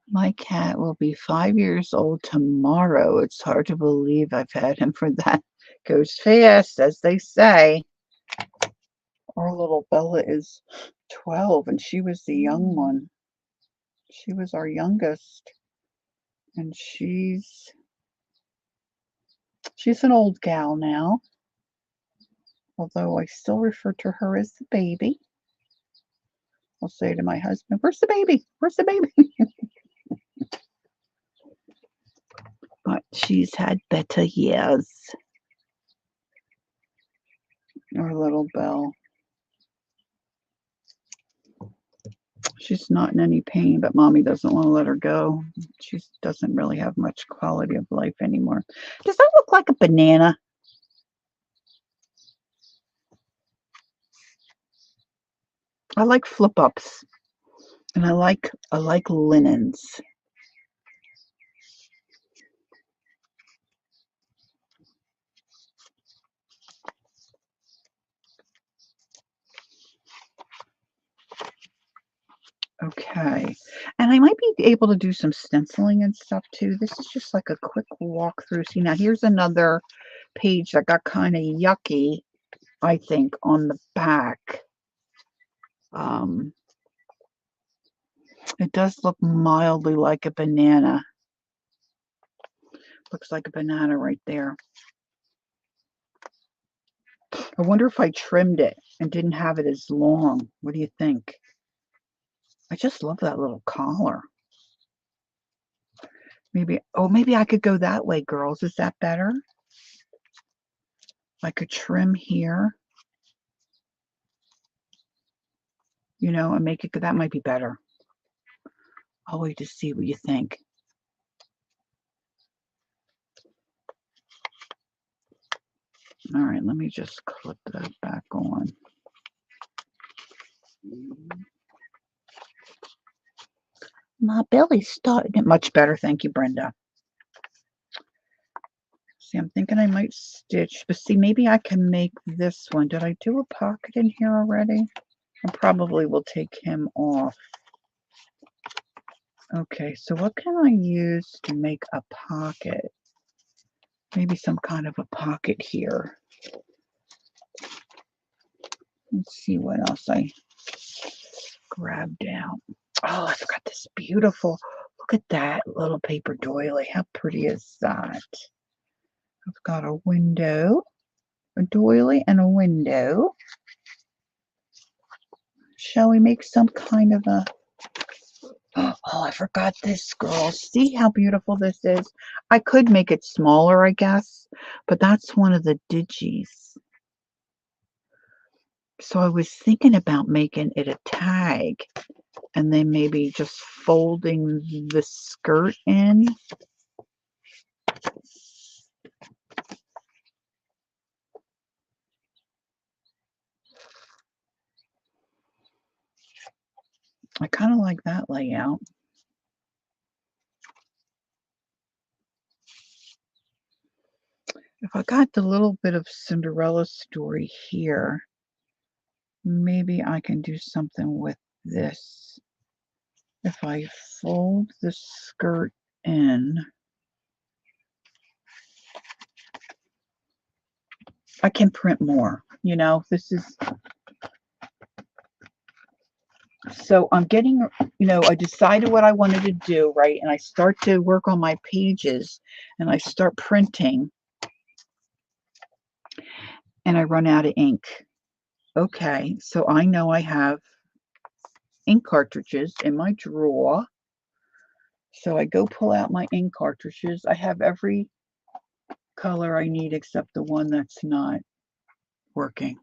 My cat will be 5 years old tomorrow. It's hard to believe I've had him for that. Goes fast, as they say. Our little Bella is 12, and she was the young one. She was our youngest, and she's an old gal now, although I still refer to her as the baby. I'll say to my husband, "Where's the baby? Where's the baby?" But she's had better years. Our little Belle. She's not in any pain, but mommy doesn't want to let her go. She doesn't really have much quality of life anymore. Does that look like a banana? I like flip ups, and I like linens. Okay. And I might be able to do some stenciling and stuff too. This is just like a quick walkthrough. See, now here's another page that got kind of yucky, I think, on the back. Um, it does look mildly like a banana. Looks like a banana right there. I wonder if I trimmed it and didn't have it as long. What do you think? I just love that little collar. Maybe I could go that way, girls. Is that better? I could trim here, and make it, that might be better. I'll wait to see what you think. All right, let me just clip that back on. My belly's starting it much better. Thank you, Brenda. See, I'm thinking I might stitch, but see, maybe I can make this one. Did I do a pocket in here already? I probably will take him off. Okay, so what can I use to make a pocket? Maybe some kind of a pocket here. Let's see what else I grabbed out. Oh, I forgot this beautiful. Look at that little paper doily. How pretty is that? I've got a window, a doily, and a window. Shall we make some kind of a... Oh, I forgot this, girls. See how beautiful this is? I could make it smaller, I guess, but that's one of the digis. So I was thinking about making it a tag and then maybe just folding the skirt in. I kind of like that layout. If I got the little bit of Cinderella story here, maybe I can do something with this. If I fold the skirt in, I can print more. You know, this is, so I'm getting, I decided what I wanted to do, right? And I start to work on my pages and I start printing and I run out of ink. Okay, so I know I have ink cartridges in my drawer. So I go pull out my ink cartridges. I have every color I need except the one that's not working.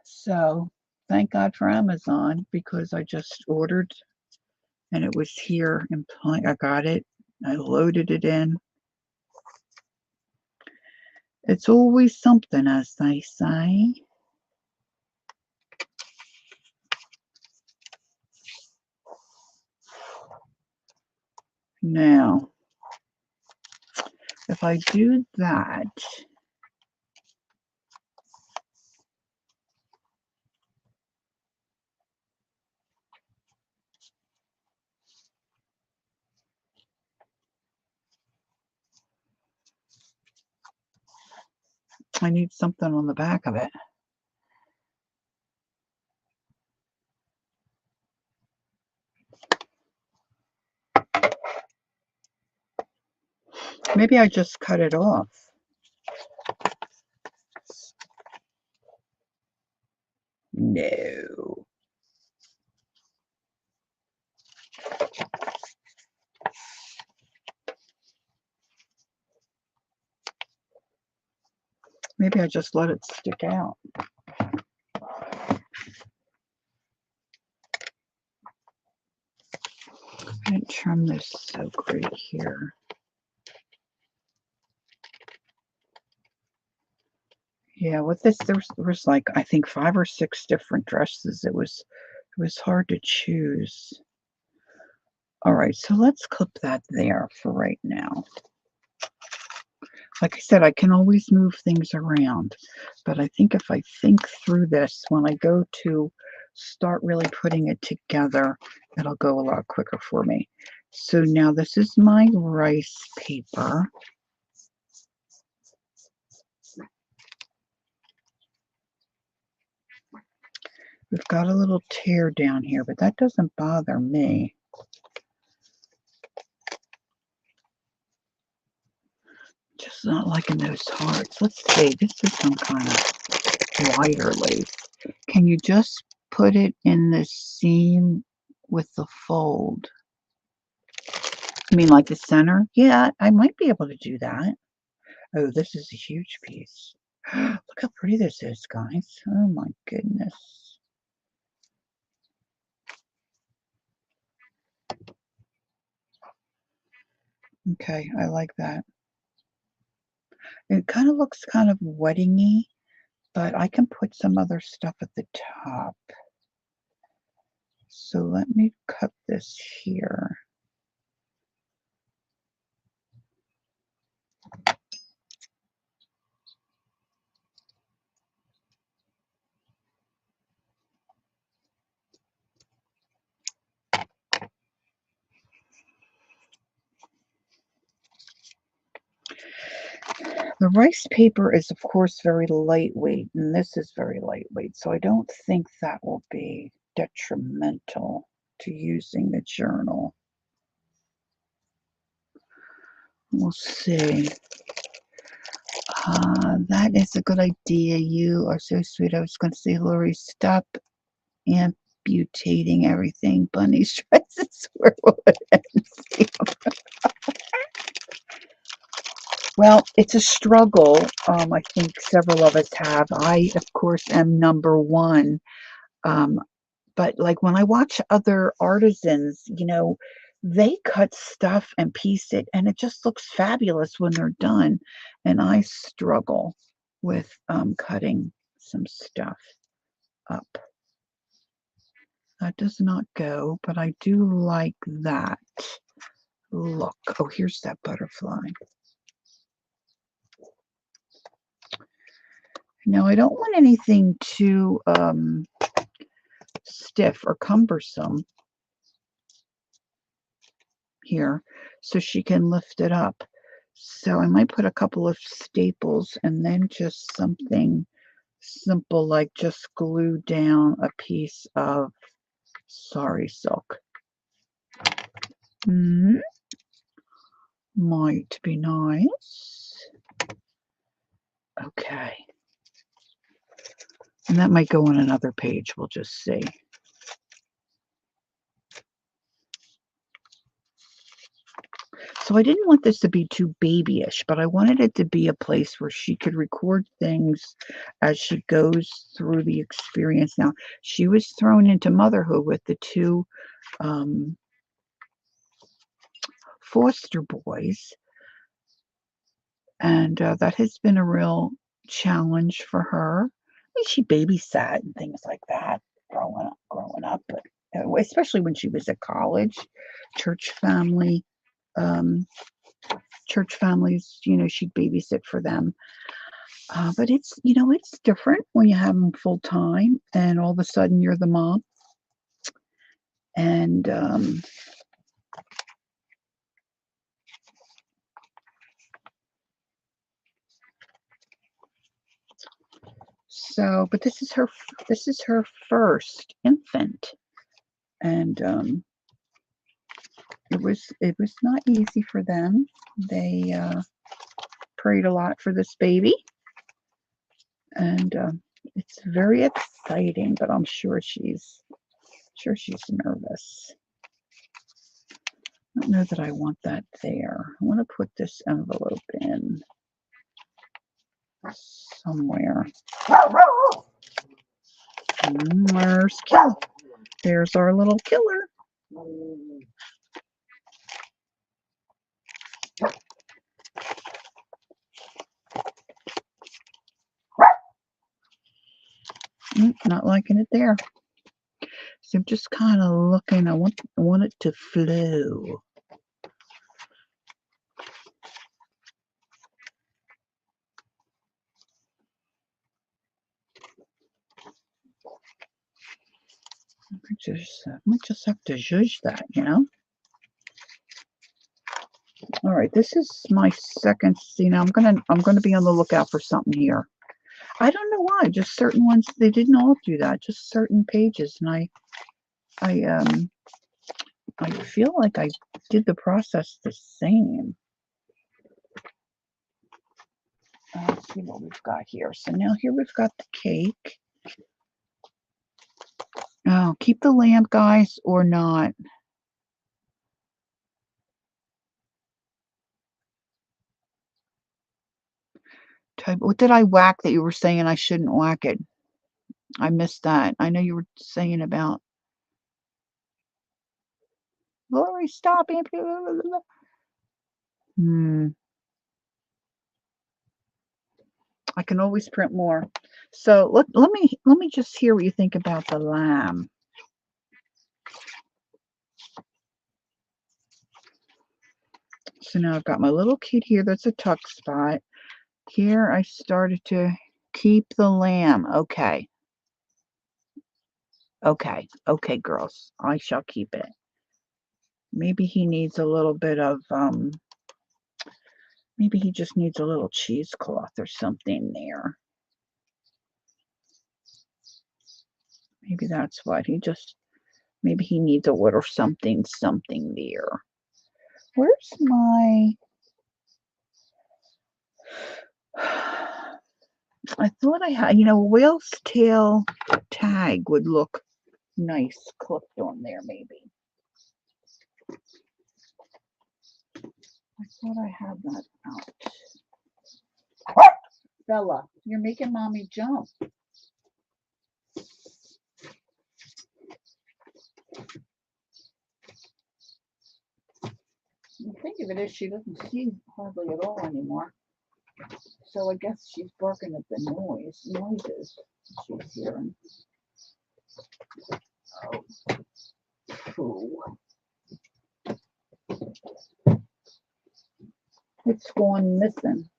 So thank God for Amazon, because I just ordered and it was here in plenty. I got it. I loaded it in. It's always something, as they say. Now, if I do that, I need something on the back of it. Maybe I just cut it off. No. Maybe I just let it stick out. I didn't trim this so great here. Yeah, with this, there was like, I think 5 or 6 different dresses. It was hard to choose. All right, so let's clip that there for right now. Like I said, I can always move things around, but I think if I think through this, when I go to start really putting it together, it'll go a lot quicker for me. So now this is my rice paper. We've got a little tear down here, but that doesn't bother me. Just not liking those hearts. Let's see, this is some kind of wider lace. Can you just put it in the seam with the fold? I mean, like the center? Yeah, I might be able to do that. Oh, this is a huge piece. Look how pretty this is, guys. Oh my goodness. Okay, I like that. It kind of looks kind of wedding-y, but I can put some other stuff at the top. So let me cut this here. The rice paper is, of course, very lightweight, and this is very lightweight, so I don't think that will be detrimental to using the journal. We'll see. That is a good idea. You are so sweet. I was going to say, Lori, stop amputating everything. Bunny's dresses. Where will it end? Well, it's a struggle. I think several of us have. I, of course, am number one. Um, but like when I watch other artisans, they cut stuff and piece it, and it just looks fabulous when they're done. And I struggle with cutting some stuff up. That does not go, but I do like that. Look. Oh, here's that butterfly. Now, I don't want anything too stiff or cumbersome here, so she can lift it up. So I might put a couple of staples and then just something simple like just glue down a piece of sari silk. Might be nice. Okay. And that might go on another page. We'll just see. So I didn't want this to be too babyish, but I wanted it to be a place where she could record things as she goes through the experience. Now, she was thrown into motherhood with the two foster boys, and that has been a real challenge for her. I mean, she babysat and things like that growing up, but especially when she was at college, church family. Church families, she'd babysit for them. But it's different when you have them full time and all of a sudden you're the mom. And so, but this is her first infant, and it was not easy for them. They prayed a lot for this baby, and it's very exciting. But I'm sure she's nervous. I don't know that I want that there. I want to put this envelope in somewhere. Where's Kill? There's our little killer. Not liking it there. So I'm just kind of looking. I want it to flow. I might just have to judge that, All right, this is my second scene. I'm gonna be on the lookout for something here. I don't know why. Just certain ones. They didn't all do that. Just certain pages, and I feel like I did the process the same. Let's see what we've got here. So now here we've got the cake. Oh, keep the lamp, guys, or not. What did I whack that you were saying I shouldn't whack it? I missed that. I know you were saying about Lori, stop it. I can always print more. So let me just hear what you think about the lamb. So now I've got my little kid here. That's a tuck spot. Here I started to keep the lamb. Okay. Okay. Okay, girls. I shall keep it. Maybe he needs a little bit of maybe he just needs a little cheesecloth or something there. Maybe that's what maybe he needs a little something there. Where's my I thought I had, a whale's tail tag would look nice clipped on there, maybe. I thought I had that out. Bella, you're making mommy jump. The thing of it is, she doesn't see hardly at all anymore. So I guess she's barking at the noises she's hearing. Oh, it's gone missing.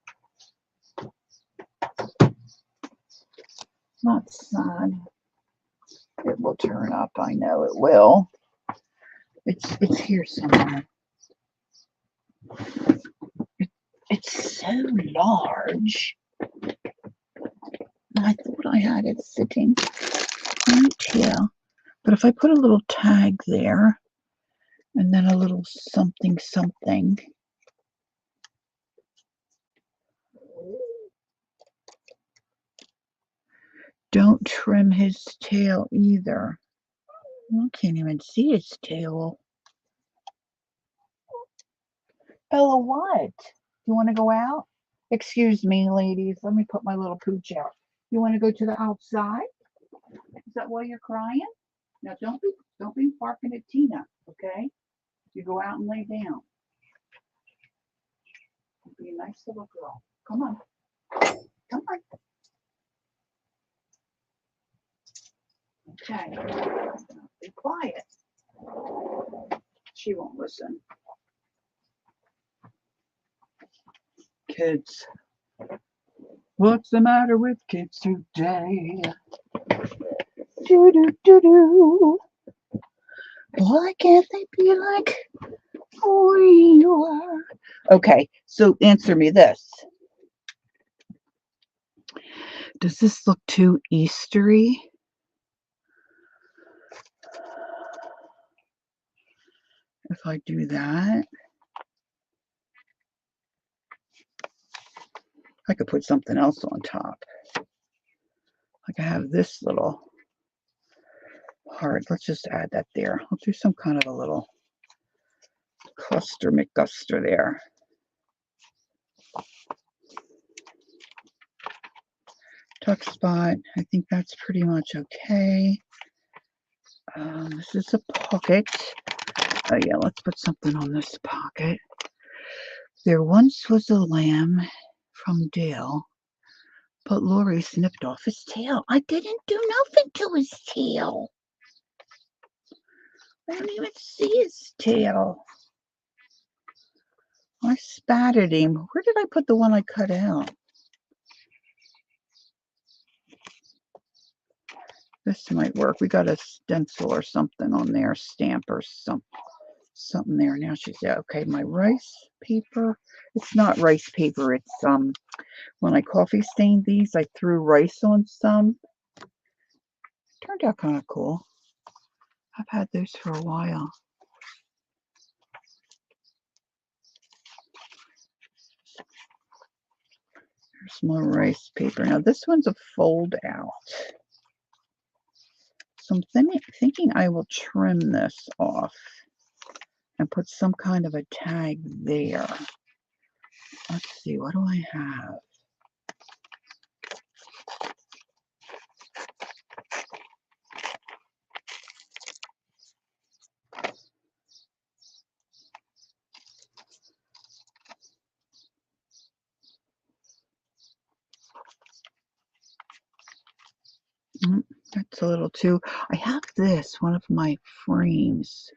Not sad. It will turn up. I know it will. It's here somewhere. It's so large. I thought I had it sitting right here. But if I put a little tag there and then a little something something. Don't trim his tail either. I can't even see his tail. Bella, what? You want to go out? Excuse me, ladies. Let me put my little pooch out. You want to go to the outside? Is that why you're crying? Now don't be barking at Tina, okay? You go out and lay down. Be a nice little girl. Come on. Come on. Okay. Be quiet. She won't listen. Kids. What's the matter with kids today? Do do do do. Why can't they be like we are? Okay, so answer me this. Does this look too Eastery? If I do that, I could put something else on top. Like I have this little heart. Let's just add that there. I'll do some kind of a little cluster McGuster there. Tuck spot. I think that's pretty much okay. This is a pocket. Oh yeah, let's put something on this pocket. There once was a lamb from Dale, but Lori snipped off his tail. I didn't do nothing to his tail. I don't even see his tail. I spat at him. Where did I put the one I cut out? This might work. We got a stencil or something on there, stamp or something there. Now she's okay. My rice paper. It's not rice paper. It's when I coffee stained these, I threw rice on some. Turned out kind of cool. I've had those for a while. There's more rice paper. Now this one's a fold out. So I'm thinking I will trim this off and put some kind of a tag there. Let's see, what do I have? That's a little too. I have this, one of my frames.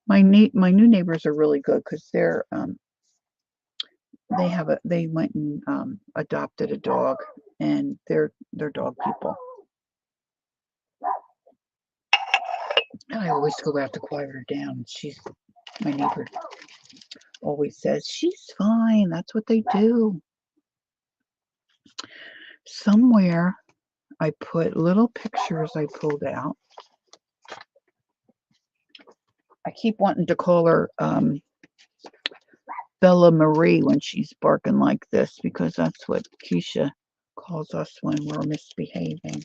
My new neighbors are really good because they went and adopted a dog, and they're dog people. And I always go out to quiet her down. My neighbor always says she's fine. That's what they do. Somewhere I put little pictures I pulled out. I keep wanting to call her Bella Marie when she's barking like this, because that's what Keisha calls us when we're misbehaving.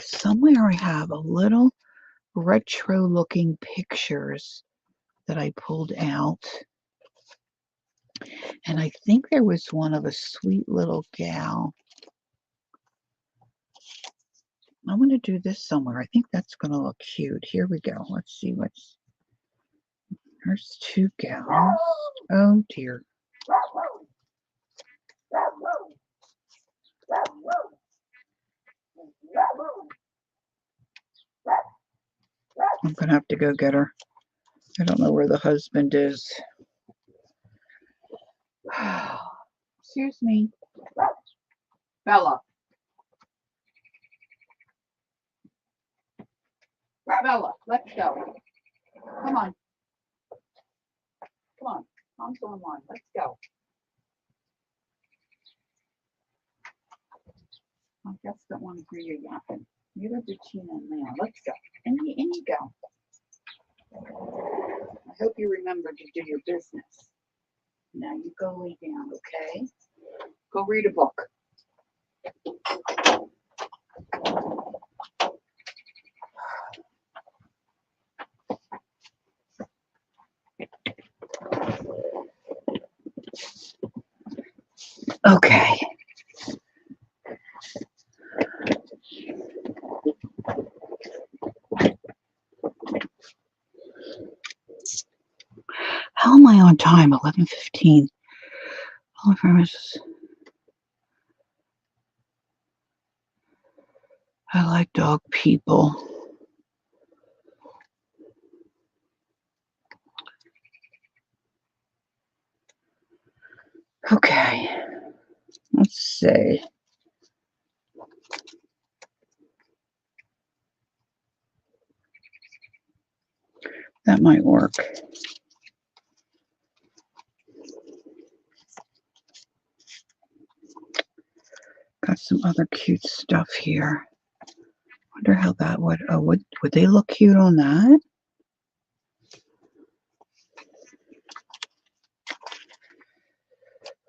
Somewhere I have a little retro looking pictures that I pulled out, and I think there was one of a sweet little gal. I'm going to do this somewhere. I think that's going to look cute. Here we go. Let's see There's 2 gallons. Oh dear. I'm going to have to go get her. I don't know where the husband is. Excuse me. Bella. Bella, let's go. Come on. Come on. Mom's online. Let's go. I just don't want to hear you yapping. Neither did Tina and Leon. Let's go. In you go. I hope you remember to do your business. Now you go lay down, okay? Go read a book. Okay. How am I on time? 11:15. All information. I like dog people. Okay. Let's see. That might work. Got some other cute stuff here. Wonder how that would. Oh, would they look cute on that?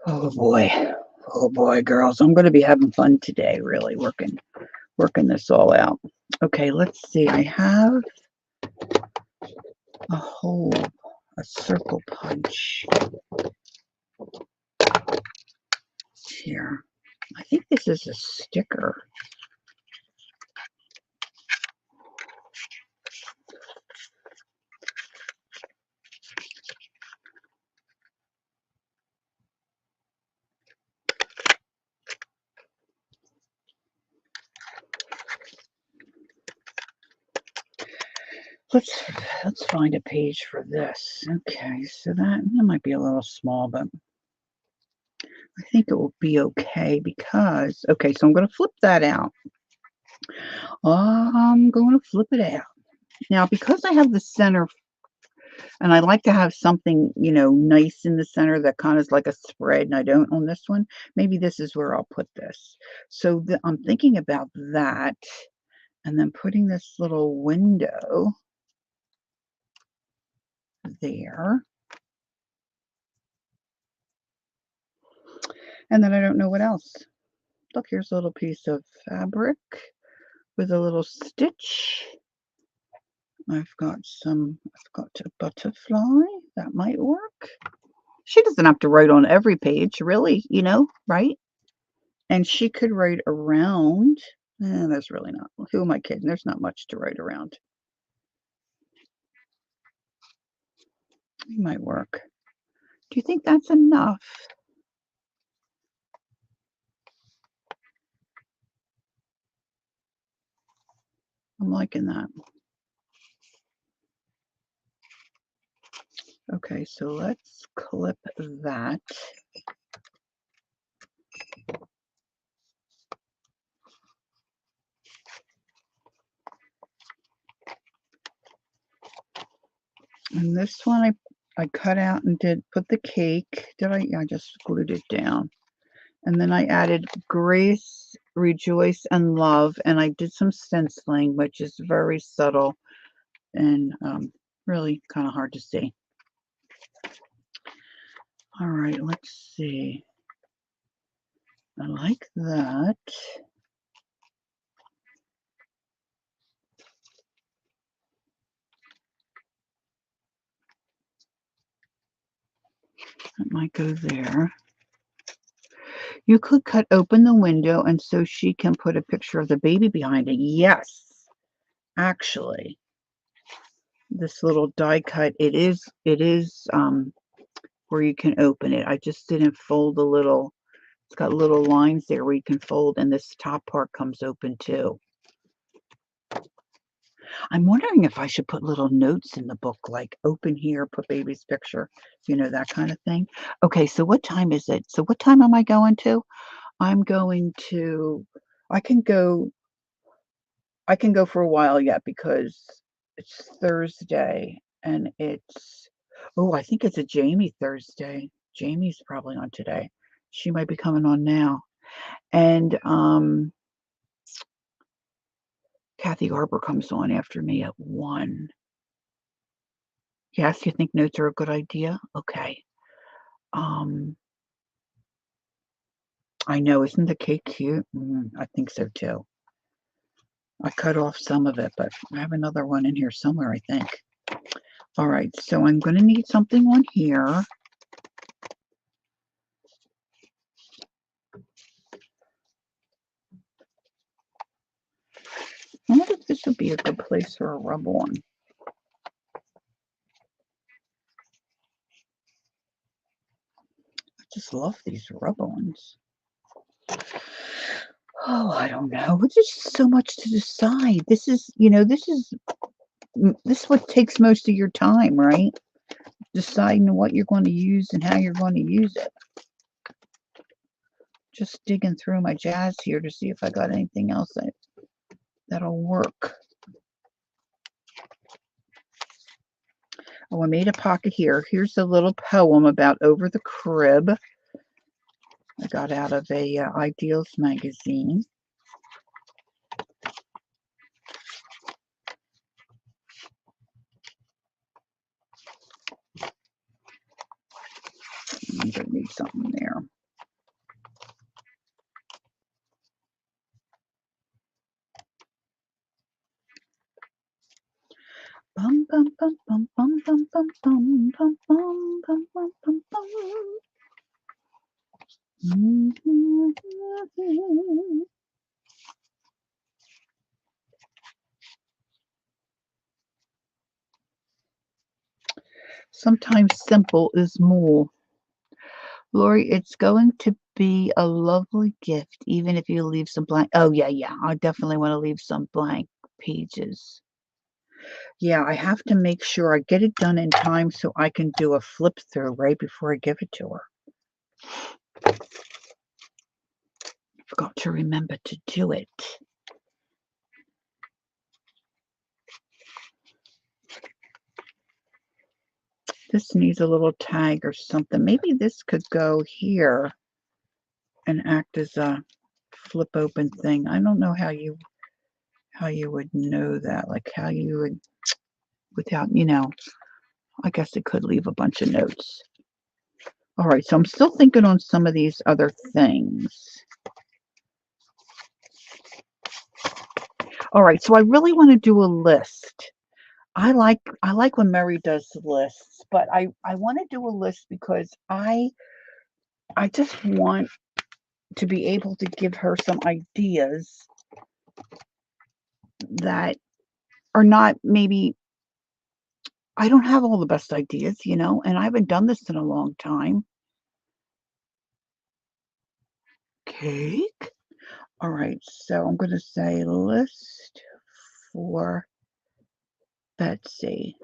Oh boy, girls! I'm going to be having fun today. Really working this all out. Okay, let's see. I have a hole, a circle punch here. I think this is a sticker. Let's find a page for this. Okay, so that might be a little small, but I think it will be okay because, okay, so I'm going to flip that out. I'm going to flip it out. Now, because I have the center, and I like to have something, nice in the center that kind of is like a spread, and I don't on this one, maybe this is where I'll put this. So I'm thinking about that, and then putting this little window there. And then I don't know what else. Look, here's a little piece of fabric with a little stitch. I've got a butterfly. That might work. She doesn't have to write on every page, really, right? And she could write around. There's really not. Who am I kidding? There's not much to write around. It might work. Do you think that's enough? I'm liking that. Okay, so let's clip that. And this one I cut out and put the cake. I just glued it down. And then I added grace, rejoice, and love. And I did some stenciling, which is very subtle and really kind of hard to see. All right, let's see. I like that. That might go there. You could cut open the window and so she can put a picture of the baby behind it. Yes, actually. this little die cut. It is where you can open it. I just didn't fold the little, it's got little lines there where you can fold, and this top part comes open too. I'm wondering if I should put little notes in the book, like open here, put baby's picture, that kind of thing. Okay, so what time is it? So what time am I going to? I'm going to, I can go, I can go for a while yet because it's Thursday and oh, I think it's a Jamie Thursday. Jamie's probably on today. She might be coming on now. And Kathy Arbor comes on after me at 1. Yes, you think notes are a good idea? Okay. Um, I know, isn't the cake cute? I think so too. I cut off some of it, but I have another one in here somewhere, I think. All right, so I'm going to need something on here. I wonder if this would be a good place for a rub-on. I just love these rub-ons. Oh, I don't know. It's just so much to decide. This is what takes most of your time, right? Deciding what you're going to use and how you're going to use it. Just digging through my jazz here to see if I got anything else that'll work. Oh, I made a pocket here. Here's a little poem about over the crib. I got out of a Ideals magazine. I'm going to need something there. Bum bum bum bum bum bum bum bum bum bum bum bum bum bum. Sometimes simple is more. Lori, it's going to be a lovely gift, even if you leave some blank. Oh, yeah. I definitely want to leave some blank pages. Yeah, I have to make sure I get it done in time so I can do a flip through right before I give it to her. Forgot to remember to do it. This needs a little tag or something. Maybe this could go here and act as a flip open thing. I don't know how you would know that, like how you would, without, I guess it could leave a bunch of notes. All right, so I'm still thinking on some of these other things. All right, so I really want to do a list. I like when Mary does lists, but I want to do a list because I just want to be able to give her some ideas that are not, maybe I don't have all the best ideas, and I haven't done this in a long time. Cake. All right, so I'm going to say list for Betsy.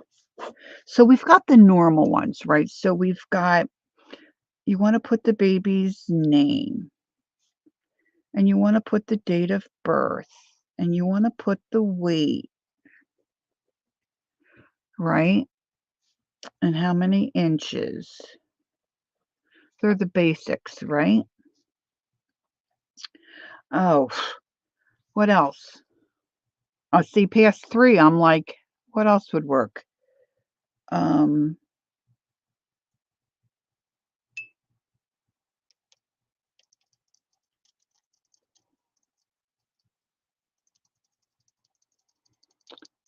So we've got the normal ones, right? So we've got, you want to put the baby's name, and you want to put the date of birth, and you want to put the weight, right? And how many inches. They're the basics, right? Oh, what else? I see past 3. I'm like, what else would work?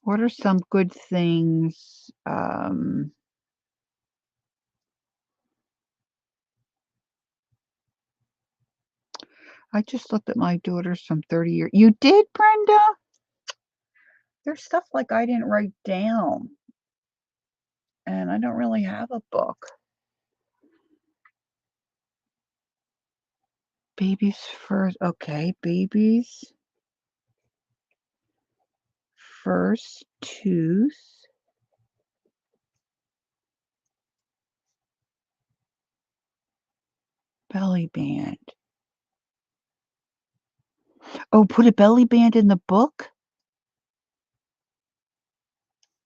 What are some good things? I just looked at my daughters from 30 years. You did, Brenda? There's stuff like I didn't write down. and I don't really have a book. Baby's first, okay, baby's first tooth, belly band. Oh, put a belly band in the book?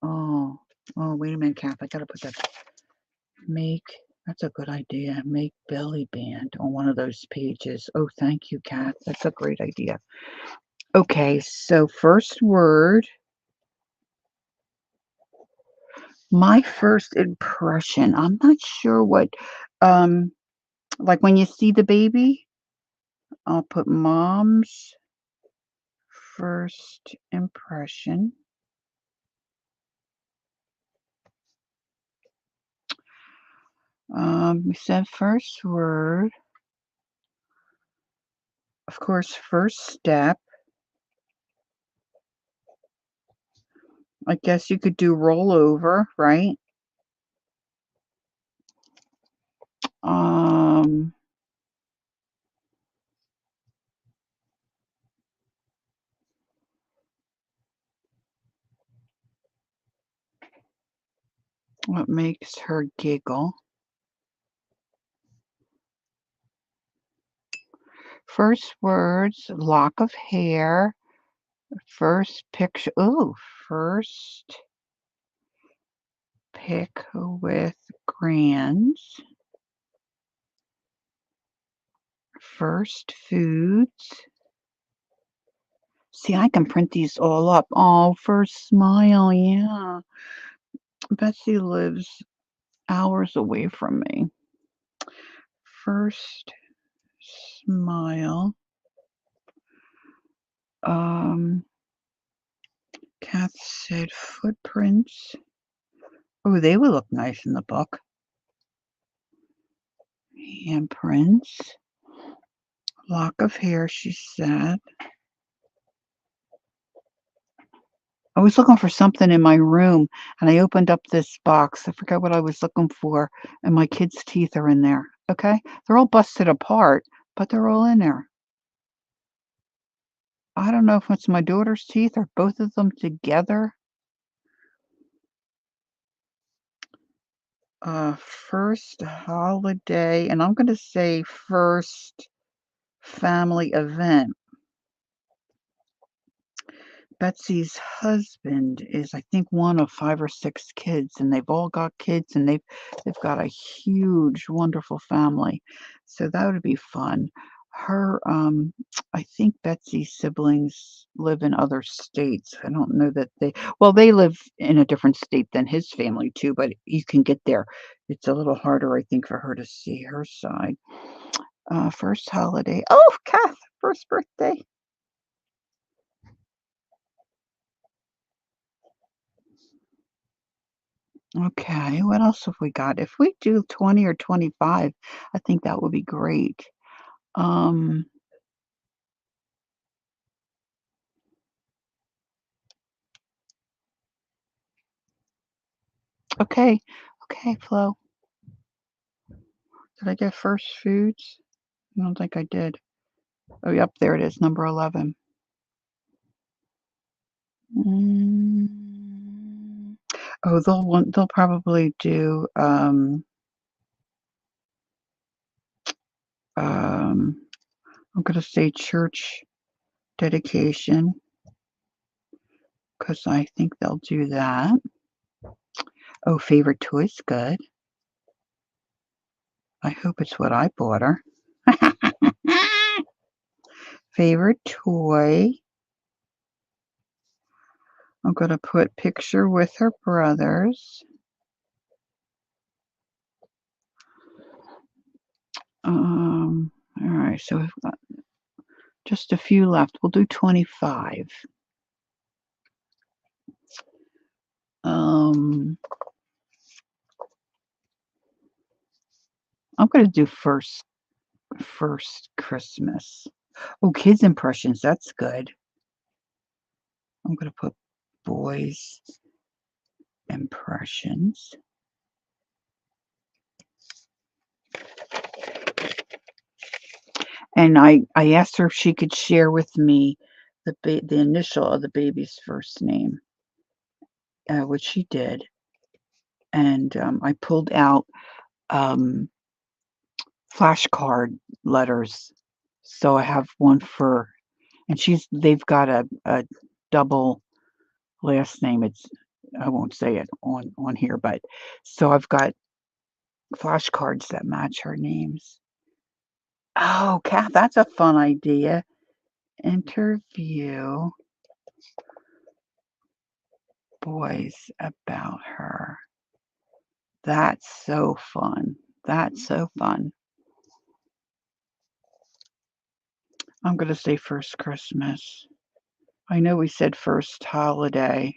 Oh, oh, wait a minute, Kath. I gotta put that. Make, that's a good idea. Make belly band on one of those pages. Oh, thank you, Kath. That's a great idea. Okay, so first word, my first impression. I'm not sure what, um, like when you see the baby, I'll put mom's first impression. We said first word, of course, first step. I guess you could do rollover, right? Um, what makes her giggle? First words, lock of hair. First picture. Ooh, first pick with grands. First foods. See, I can print these all up. Oh, first smile, yeah. Betsy lives hours away from me. First smile. Um, Kath said footprints. Oh, they would look nice in the book. Handprints. Lock of hair, she said. I was looking for something in my room, and I opened up this box. I forgot what I was looking for, and my kids' teeth are in there. Okay? They're all busted apart, but they're all in there. I don't know if it's my daughter's teeth or both of them together. First holiday, and I'm gonna say first family event. Betsy's husband is, I think, one of 5 or 6 kids, and they've all got kids, and they've got a huge, wonderful family. So that would be fun. Her, I think Betsy's siblings live in other states. I don't know that they live in a different state than his family too, but you can get there. It's a little harder, I think, for her to see her side. First holiday. Oh, Kath, first birthday. Okay, what else have we got? If we do 20 or 25, I think that would be great. Um, okay, okay, Flo. Did I get first foods? I don't think I did. Oh, yep, there it is, number 11. Mm. Oh, they'll probably do um I'm gonna say church dedication because I think they'll do that. Oh, favorite toy's good. I hope it's what I bought her. Favorite toy. I'm gonna put picture with her brothers. All right, so we've got just a few left. We'll do 25. Um, I'm gonna do first Christmas. Oh, kids impressions. That's good. I'm gonna put boys impressions. And I asked her if she could share with me the initial of the baby's first name, which she did. And I pulled out um, flashcard letters. So I have one for, and they've got a double last name. I won't say it on here, but so I've got flashcards that match her names. Oh, Kath, that's a fun idea. Interview boys about her. That's so fun. That's so fun. I'm going to say first Christmas. I know we said first holiday,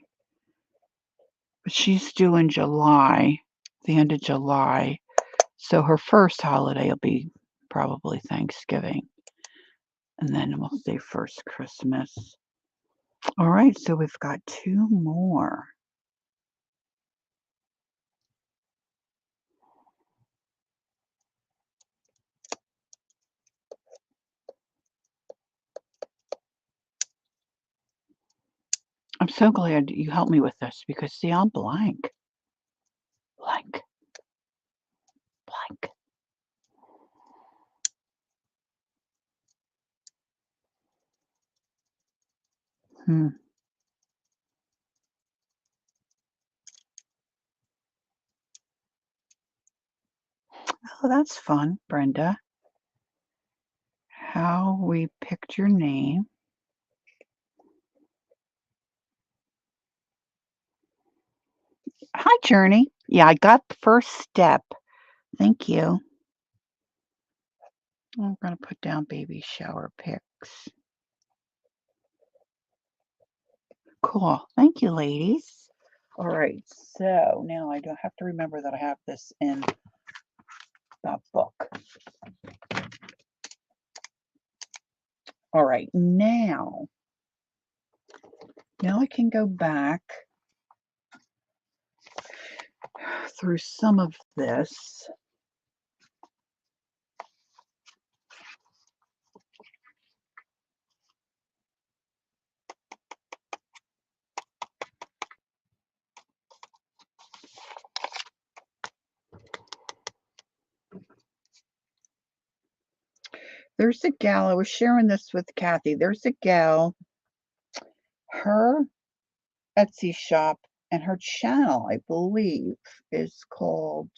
but she's due in July, the end of July. So her first holiday will be probably Thanksgiving. And then we'll say first Christmas. All right, so we've got two more. I'm so glad you helped me with this because, see, I'm blank. Blank. Blank. Hmm. Oh, that's fun, Brenda. How we picked your name. Hi, Journey. Yeah, I got the first step. Thank you. I'm going to put down baby shower pics. Cool. Thank you, ladies. All right, so now I don't have to remember that I have this in that book. All right, now I can go back through some of this. There's a gal, I was sharing this with Kathy. There's a gal, her Etsy shop and her channel, I believe, is called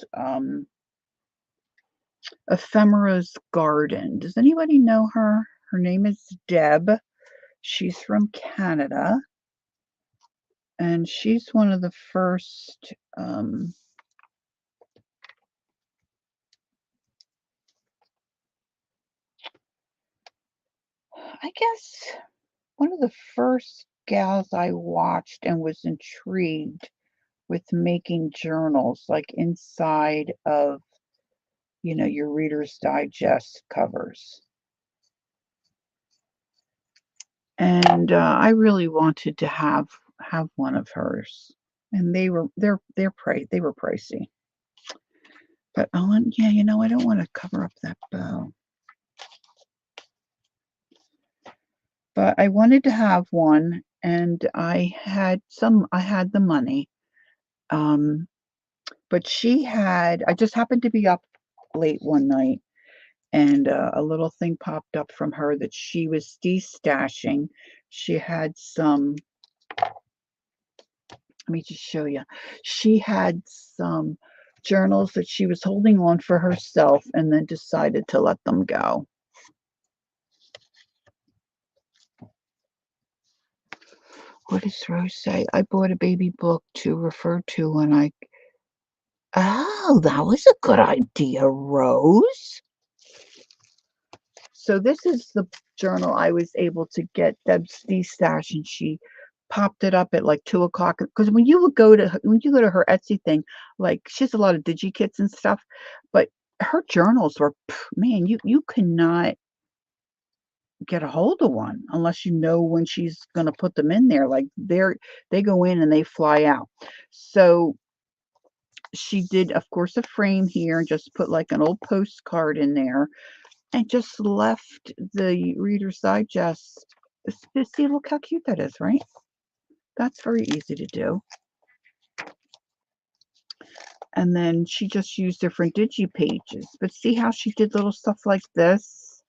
Ephemera's Garden. Does anybody know her? Her name is Deb. She's from Canada. And she's one of the first I guess one of the first gals I watched and was intrigued with making journals like inside of, your Reader's Digest covers. And I really wanted to have one of hers. And they were pricey. But yeah, I don't want to cover up that bow. But I wanted to have one, and I had the money. But I just happened to be up late one night, and a little thing popped up from her that she was destashing. She had some, let me just show you. She had some journals that she was holding on for herself and then decided to let them go. What does Rose say? I bought a baby book to refer to when I... Oh, that was a good idea, Rose. So this is the journal I was able to get Deb's stash, and she popped it up at like 2:00. Because when you go to her Etsy thing, like she has a lot of DigiKits and stuff, but her journals were, man, you cannot get a hold of one unless you know when she's going to put them in there. Like they go in and they fly out. So she did, of course, a frame here and just put like an old postcard in there. and just left the Reader's Digest. See, look how cute that is, right? That's very easy to do. And then she just used different digi pages. But see how she did little stuff like this?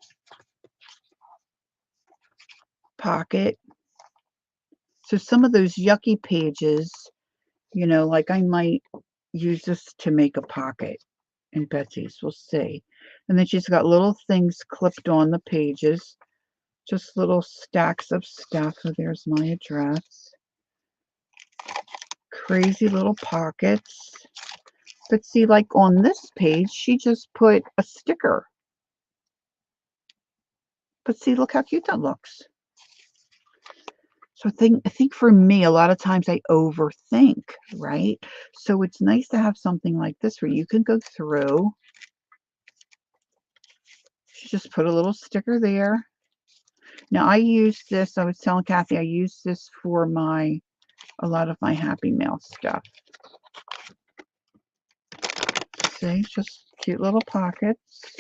Pocket. So some of those yucky pages, you know, like I might use this to make a pocket in Betsy's. We'll see. And then she's got little things clipped on the pages. Just little stacks of stuff. So there's my address. Crazy little pockets. But see, like on this page, she just put a sticker. But see, look how cute that looks. So I think for me, a lot of times I overthink, right? So it's nice to have something like this where you can go through. She just put a little sticker there. Now I use this, I was telling Kathy, I use this for a lot of my Happy Mail stuff. See, just cute little pockets.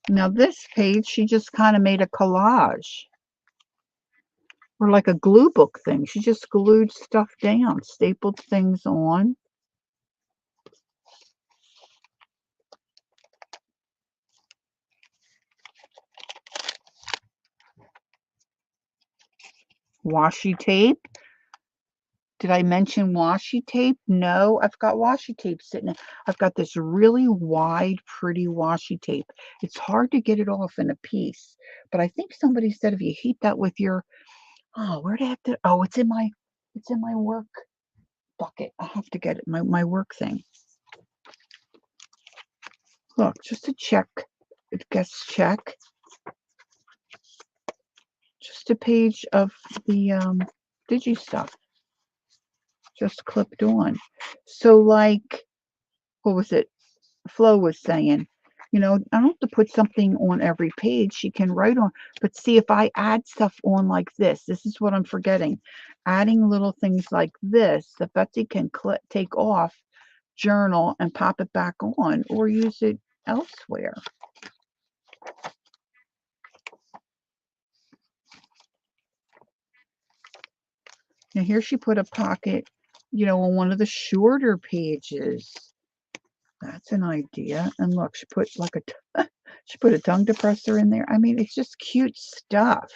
Now this page, she just kind of made a collage. Or like a glue book thing. She just glued stuff down, stapled things on. Washi tape. Did I mention washi tape? No, I've got washi tape sitting. I've got this really wide, pretty washi tape. It's hard to get it off in a piece, but I think somebody said if you heat that with your, oh, where'd I have to? Oh, it's in my work bucket. I have to get it. My work thing. Look, just to check. It gets check. Just a page of the digi stuff. Just clipped on. So like, what was it? Flo was saying, you know, I don't have to put something on every page. She can write on, but see if I add stuff on like this is what I'm forgetting. Adding little things like this that Betsy can take off, journal, and pop it back on or use it elsewhere. Now here she put a pocket, you know, on one of the shorter pages. That's an idea. And look, she put like she put a tongue depressor in there. I mean, it's just cute stuff.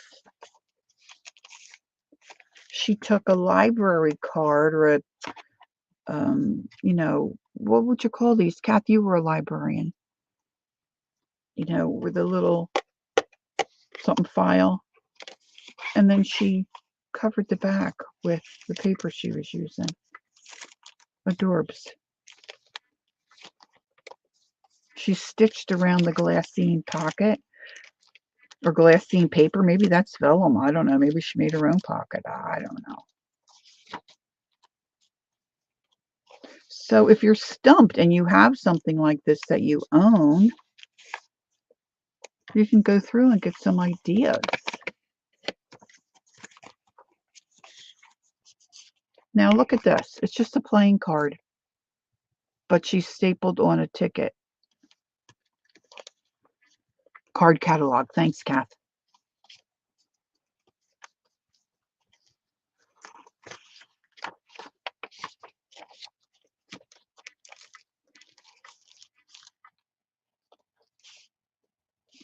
She took a library card or a, you know, what would you call these? Kath, you were a librarian. You know, with a little something file. And then she covered the back with the paper she was using. Adorbs. She stitched around the glassine pocket. Or glassine paper. Maybe that's vellum. I don't know. Maybe she made her own pocket. I don't know. So if you're stumped and you have something like this that you own, you can go through and get some ideas. Now look at this. It's just a playing card, but she's stapled on a ticket. Card catalog. Thanks, Kath.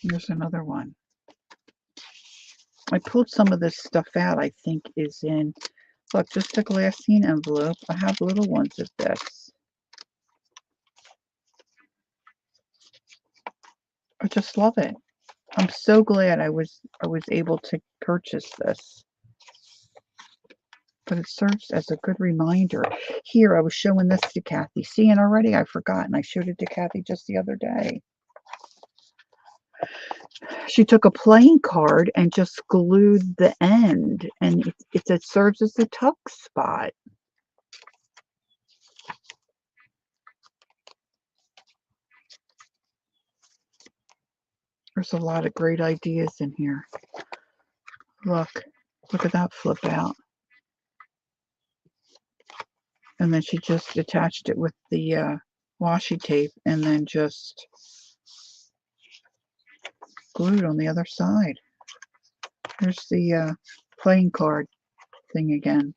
Here's another one. I pulled some of this stuff out, I think is in, look, just a glassine envelope. I have little ones of this. I just love it. I'm so glad I was able to purchase this. But it serves as a good reminder. Here, I was showing this to Kathy. See, and already I forgot, and I showed it to Kathy just the other day. She took a playing card and just glued the end, and it serves as a tuck spot. There's a lot of great ideas in here. Look at that flip out. And then she just attached it with the washi tape and then just glue it on the other side. Here's the playing card thing again.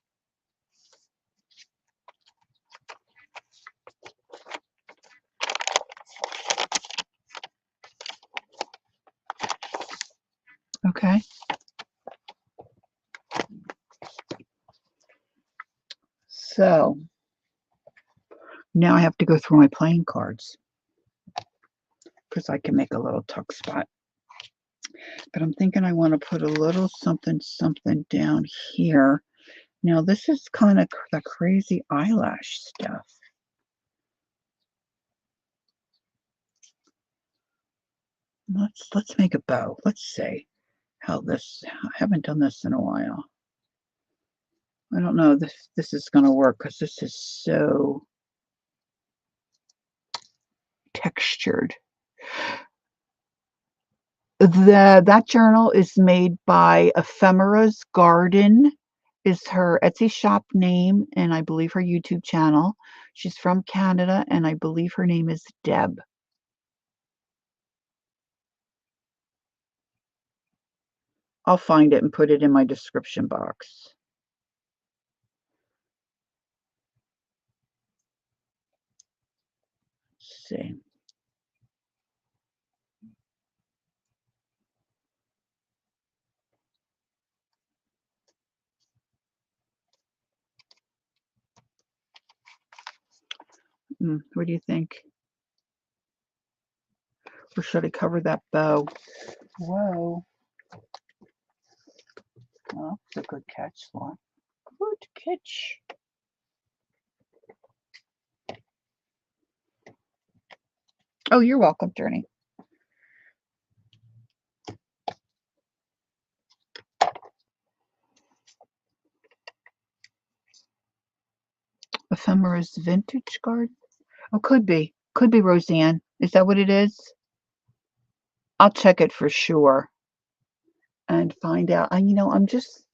Okay. So now I have to go through my playing cards because I can make a little tuck spot. But I'm thinking I want to put a little something down here. Now this is kind of the crazy eyelash stuff. Let's make a bow. Let's see how this. I haven't done this in a while. I don't know if this is going to work because this is so textured. That journal is made by Ephemera's Garden is her Etsy shop name, and I believe her YouTube channel. She's from Canada, and I believe her name is Deb. I'll find it and put it in my description box. Let's see. What do you think? Or should I cover that bow? Whoa. Well, that's a good catch, Lauren. Good catch. Oh, you're welcome, Journey. Ephemera's Vintage Garden? Oh, could be. Could be Roseanne. Is that what it is? I'll check it for sure and find out. And I'm just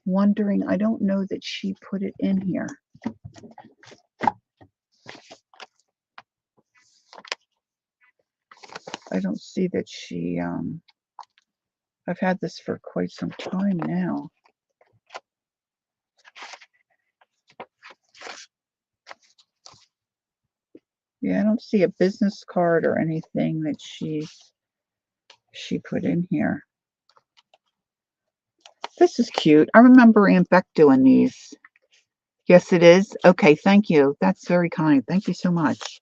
wondering, I don't know that she put it in here. I don't see that she, I've had this for quite some time now. Yeah, I don't see a business card or anything that she put in here. This is cute. I remember Aunt Beck doing these. Yes, it is. Okay, thank you. That's very kind. Thank you so much.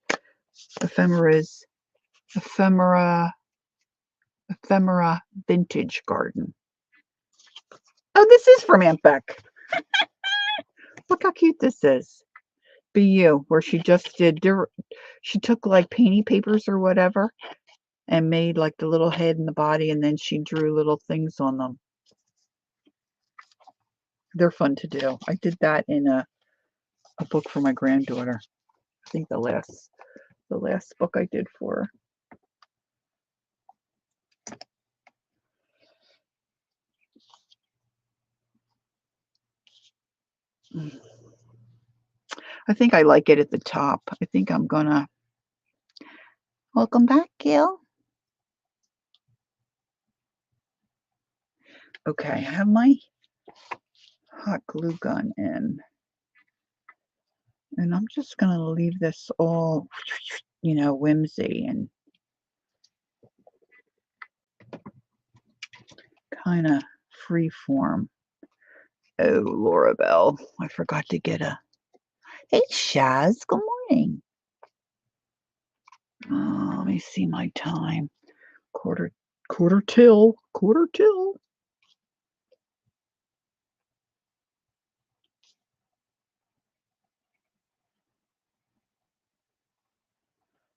Ephemera Vintage Garden. Oh, this is from Aunt Beck. Look how cute this is. Be You, where she just she took like painting papers or whatever and made like the little head and the body, and then she drew little things on them. They're fun to do. I did that in a book for my granddaughter. I think the last book I did for her. I think I like it at the top. I think I'm gonna. Welcome back, Gail. Okay, I have my hot glue gun in. And I'm just gonna leave this all, whimsy and kind of free form. Oh, Laura Bell, I forgot to get a. Hey, Shaz, good morning. Oh, let me see my time. Quarter till.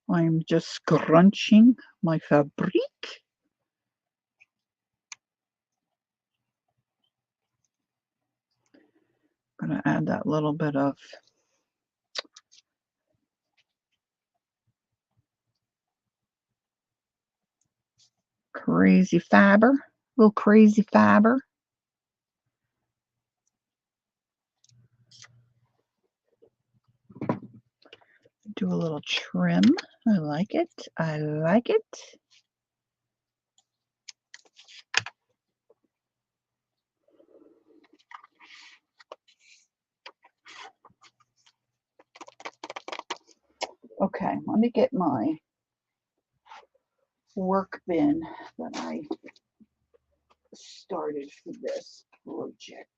I'm just scrunching my fabric. I'm gonna add that little bit of crazy fiber, little crazy fiber. Do a little trim. I like it. I like it. Okay, let me get my work bin that I started for this project.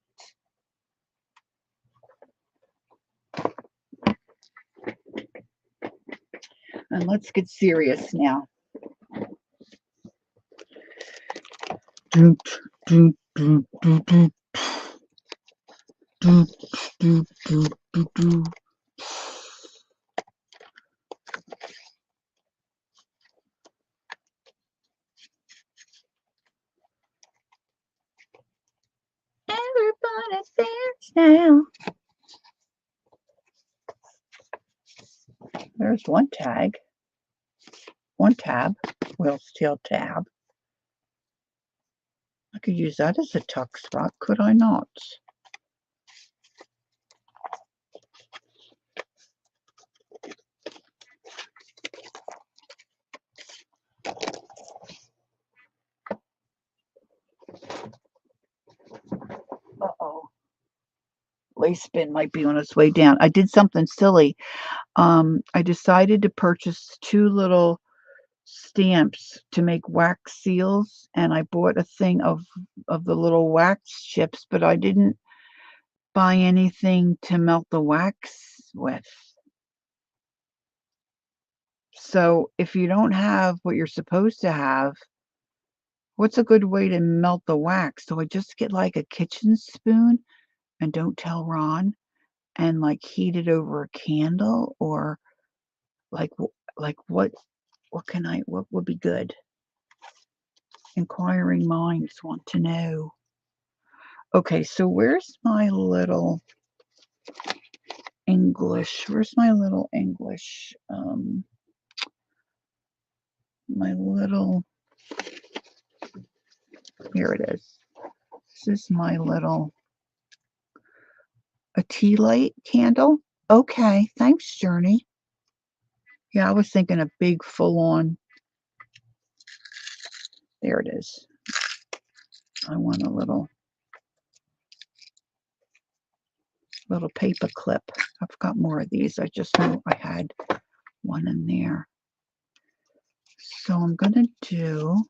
And let's get serious now. Do, do, do, do, do. Do, do, do, do, do. Everybody's dance now. There's one tab. Wheels tail tab. I could use that as a tuck spot, could I not? Uh-oh. Lace bin might be on its way down. I did something silly. I decided to purchase 2 little stamps to make wax seals, and I bought a thing of the little wax chips, but I didn't buy anything to melt the wax with. So if you don't have what you're supposed to have, what's a good way to melt the wax? So I just get like a kitchen spoon and don't tell Ron, and like heat it over a candle, or like what would be good? Inquiring minds want to know. Okay, so where's my little English? Where's my little English? My little, here it is. This is my little, a tea light candle. Okay, thanks, Journey. Yeah, I was thinking a big full-on. There it is. I want a little paper clip. I've got more of these. I just knew I had one in there. So I'm going to do,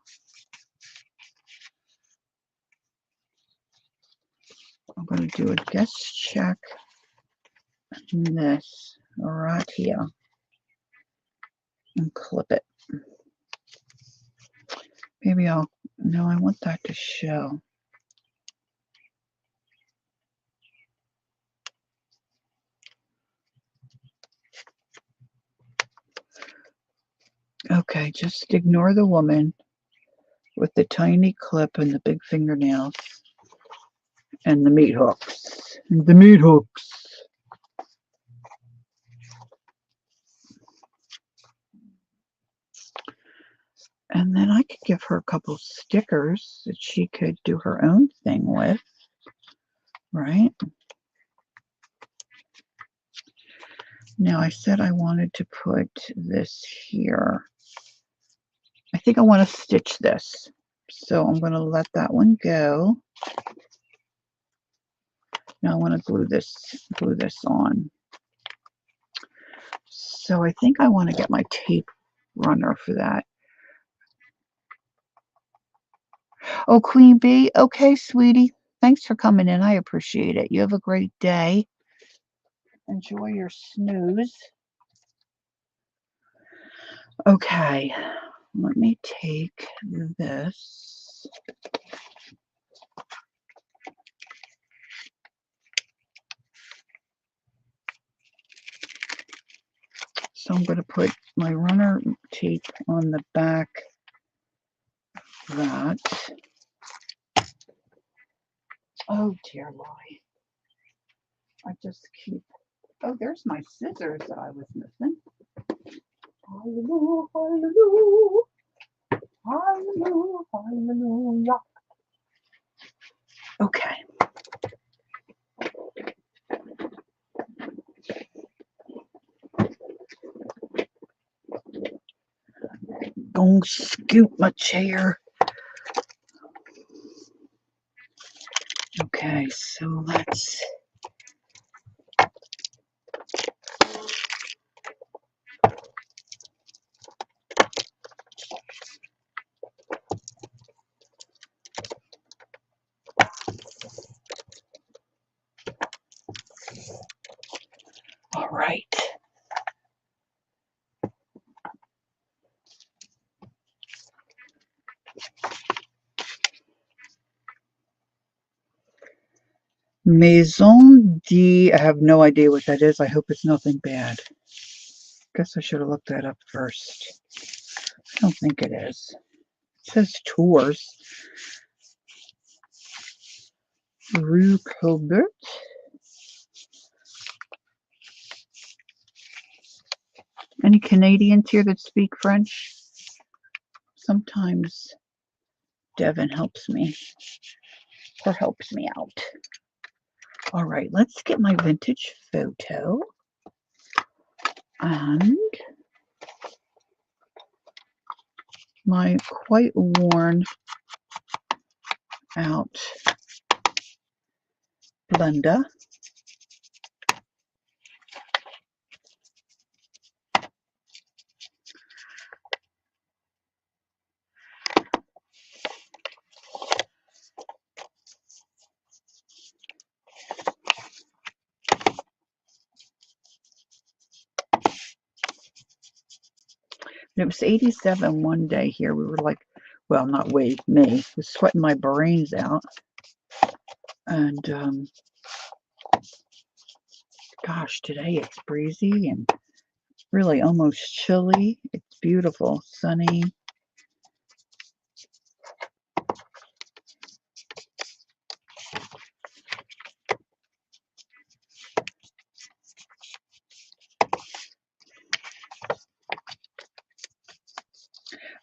a guest check in this right here and clip it. Maybe no, I want that to show. Okay, just ignore the woman with the tiny clip and the big fingernails and the meat hooks. The meat hooks. And then I could give her a couple stickers that she could do her own thing with, right? Now I said I wanted to put this here. I think I want to stitch this. So I'm going to let that one go. Now I want to glue this on. So I think I want to get my tape runner for that. Oh, Queen Bee. Okay, sweetie. Thanks for coming in. I appreciate it. You have a great day. Enjoy your snooze. Okay, let me take this. So I'm going to put my runner tape on the back of that. Oh, dear Lord. I just keep... Oh, there's my scissors that I was missing. Hallelujah, hallelujah, hallelujah, hallelujah. Okay. Gonna scoot my chair. Okay, so let's. All right. Maison de, I have no idea what that is. I hope it's nothing bad. Guess I should have looked that up first. I don't think it is. It says tours. Rue Colbert. Any Canadians here that speak French? Sometimes Devin helps me or helps me out. All right, let's get my vintage photo and my quite worn out blender. And it was 87 one day here. We were like, well, not we, me, was sweating my brains out. And gosh, today it's breezy and really almost chilly. It's beautiful, sunny.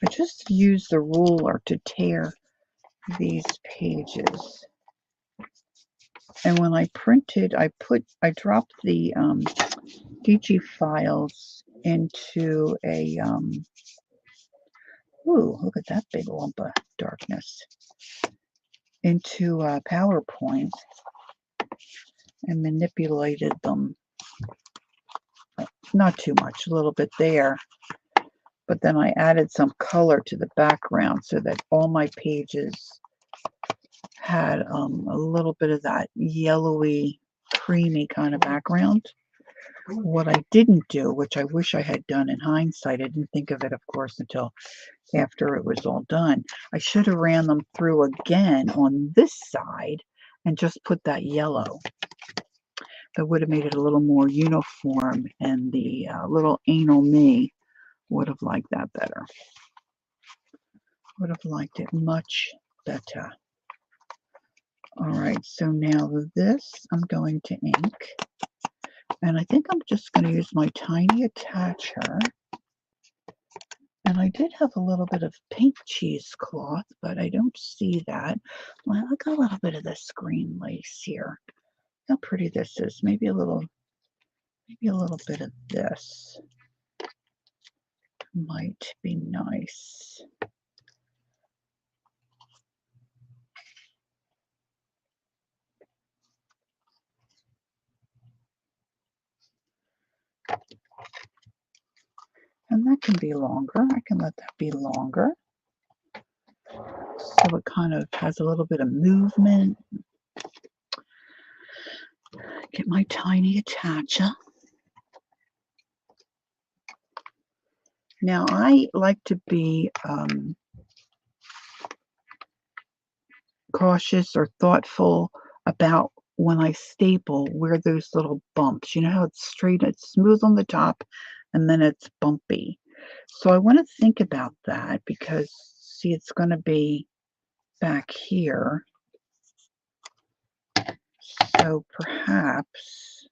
I just used the ruler to tear these pages. And when I printed, I dropped the DG files into a, ooh, look at that big lump of darkness, into a PowerPoint and manipulated them. Not too much, a little bit there. But then I added some color to the background so that all my pages had a little bit of that yellowy, creamy kind of background. What I didn't do, which I wish I had done in hindsight, I didn't think of it, of course, until after it was all done. I should have ran them through again on this side and just put that yellow. That would have made it a little more uniform, and the little anal me would have liked that better. Would have liked it much better. All right, so now this I'm going to ink. And I think I'm just going to use my tiny attacher. And I did have a little bit of pink cheesecloth, but I don't see that. Well, I got a little bit of this green lace here. How pretty this is. Maybe a little bit of this might be nice. And that can be longer. I can let that be longer. So it kind of has a little bit of movement. Get my tiny attacher. Now I like to be cautious or thoughtful about when I staple where those little bumps. You know how it's straight, it's smooth on the top, and then it's bumpy. So I want to think about that because, see, it's going to be back here. So perhaps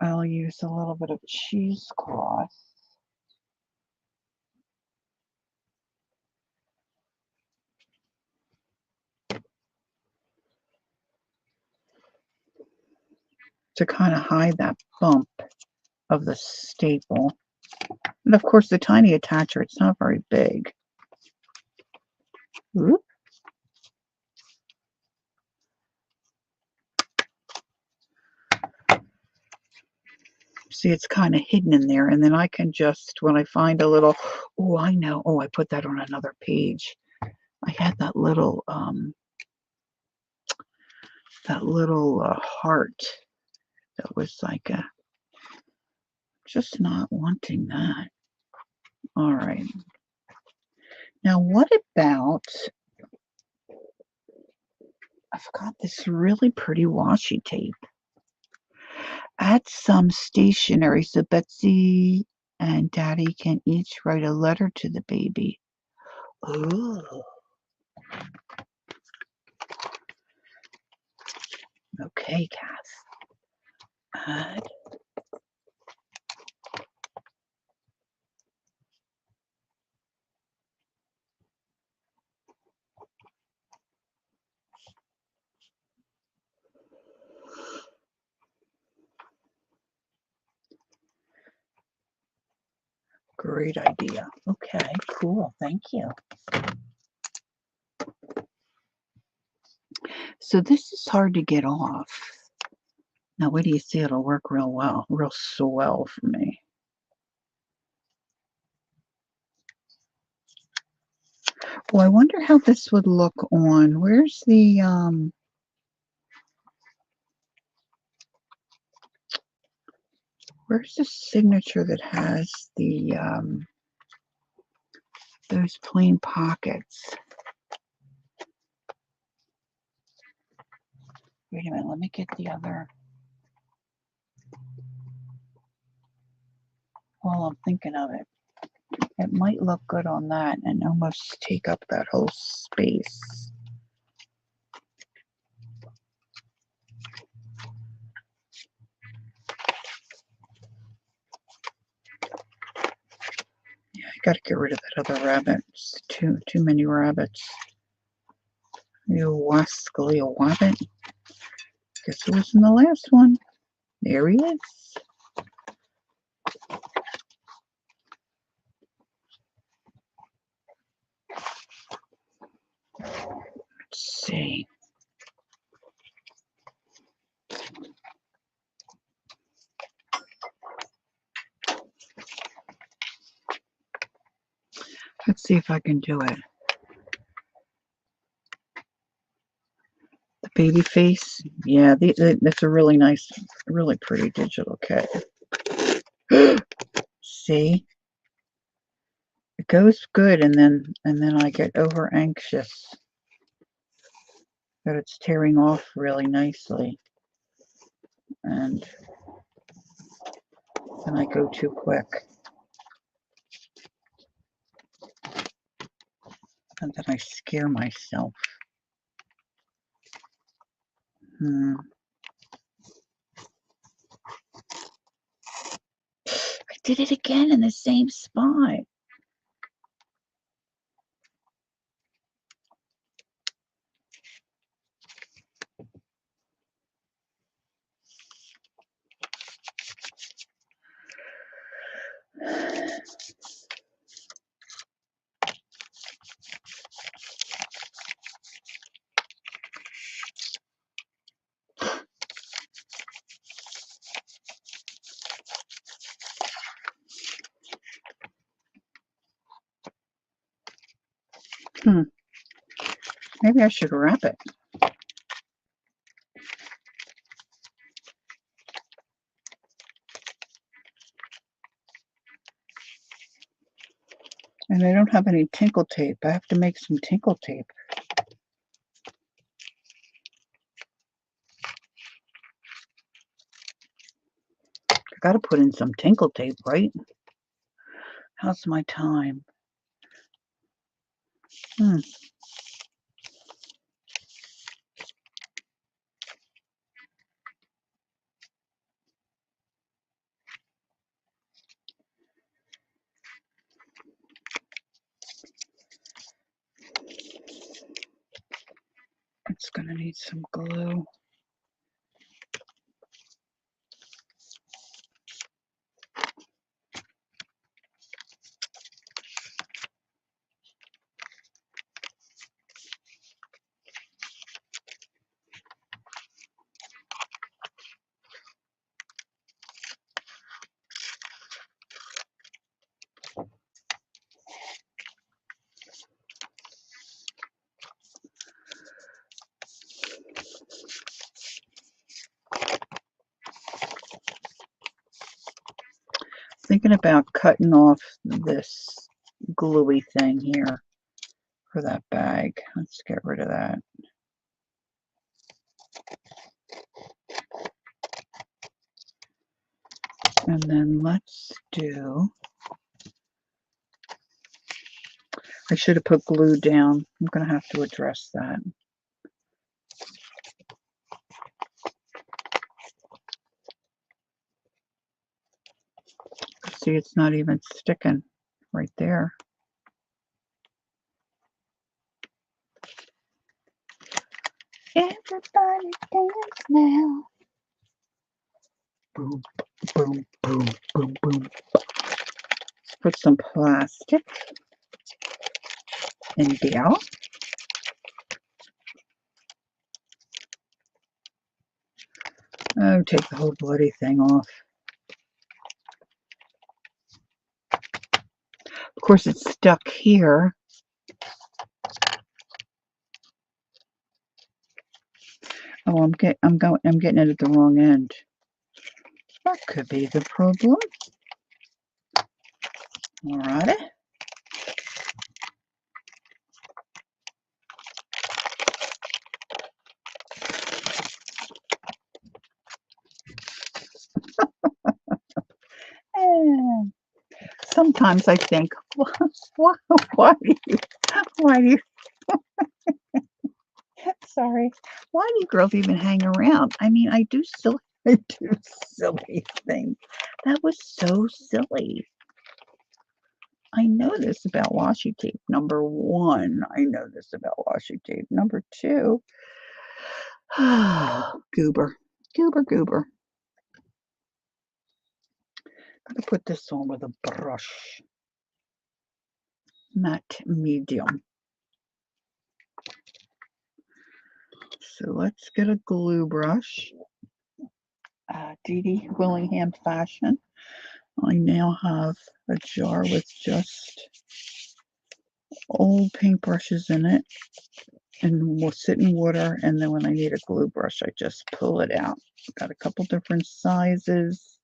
I'll use a little bit of cheesecloth. To kind of hide that bump of the staple. And of course, the tiny attacher, it's not very big. Oop. See, it's kind of hidden in there. And then I can just, when I find a little, oh, I know. Oh, I put that on another page. I had that little heart that was like a, just not wanting that. All right. Now, what about, I've got this really pretty washi tape. Add some stationery so Betsy and Daddy can each write a letter to the baby. Ooh. Okay, Kath. Add. Great idea. Okay, cool. Thank you. So this is hard to get off. Now, wait till you see it'll work real well, real swell for me. Well, I wonder how this would look on, where's the signature that has the those plain pockets? Wait a minute, let me get the other. While I'm thinking of it, it might look good on that and almost take up that whole space. Yeah, I gotta get rid of that other rabbit. It's too many rabbits. You wascally wabbit. Guess who was in the last one? There he is. Let's see. Let's see if I can do it. The baby face. Yeah, that's a really nice, really pretty digital kit. See? It goes good, and then I get over anxious that it's tearing off really nicely, and then I go too quick, and then I scare myself. I did it again in the same spot. Maybe I should wrap it. And I don't have any tinkle tape. I have to make some tinkle tape. I gotta put in some tinkle tape, right? How's my time? It's gonna need some glue. thinking about cutting off this gluey thing here for that bag. Let's get rid of that. And then let's do, I should have put glue down. I'm going to have to address that. See, it's not even sticking right there. Everybody dance now. Boom, boom, boom, boom, boom. Let's put some plastic in there. Oh, take the whole bloody thing off. Of course, it's stuck here. Oh, I'm getting it at the wrong end. That could be the problem. Alrighty. Sometimes I think, why do you, sorry, why do girls even hang around? I mean, I do silly things. That was so silly. I know this about washi tape. Number one, I know this about washi tape. Number two, goober. Gotta put this on with a brush. Matte medium. So let's get a glue brush. Dee Dee Willingham fashion. I now have a jar with just old paintbrushes in it, and will sit in water, and then when I need a glue brush, I just pull it out. Got a couple different sizes.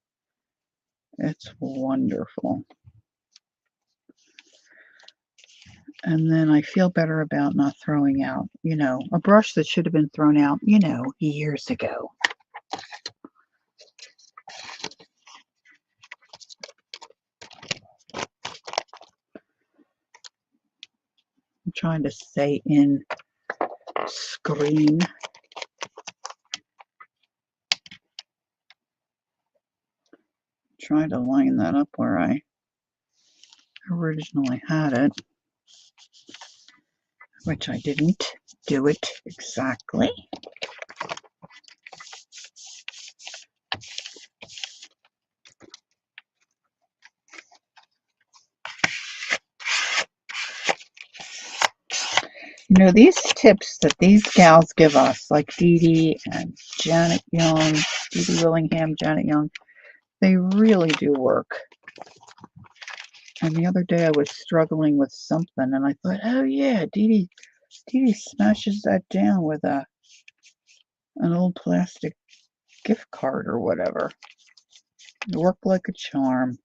It's wonderful. And then I feel better about not throwing out, a brush that should have been thrown out, years ago. I'm trying to say in screen. Try to line that up where I originally had it, which I didn't do it exactly. These tips that these gals give us, like Dee Dee and Janet Young, Dee Dee Willingham, Janet Young, they really do work. And the other day I was struggling with something, and I thought, oh yeah, Dee Dee smashes that down with an old plastic gift card or whatever. It worked like a charm.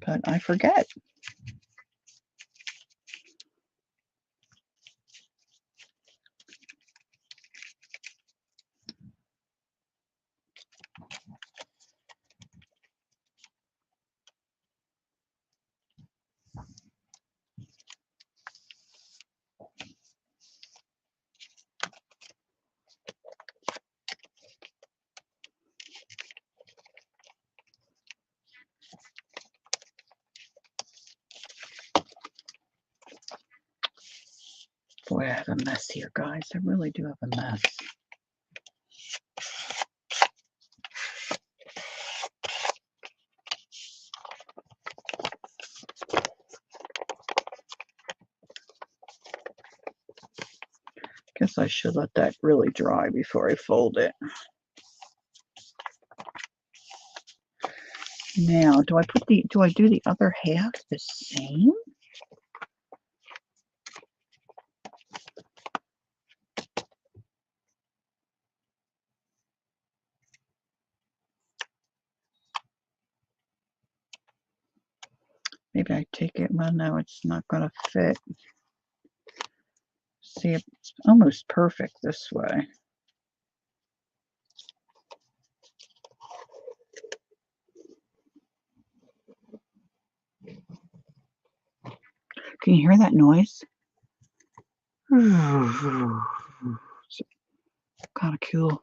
But I forget. Boy, I have a mess here, guys. I really do have a mess. Guess I should let that really dry before I fold it. Now, do I do the other half the same? Maybe I take it, well, no, it's not going to fit. See, it's almost perfect this way. Can you hear that noise? Kind of cool.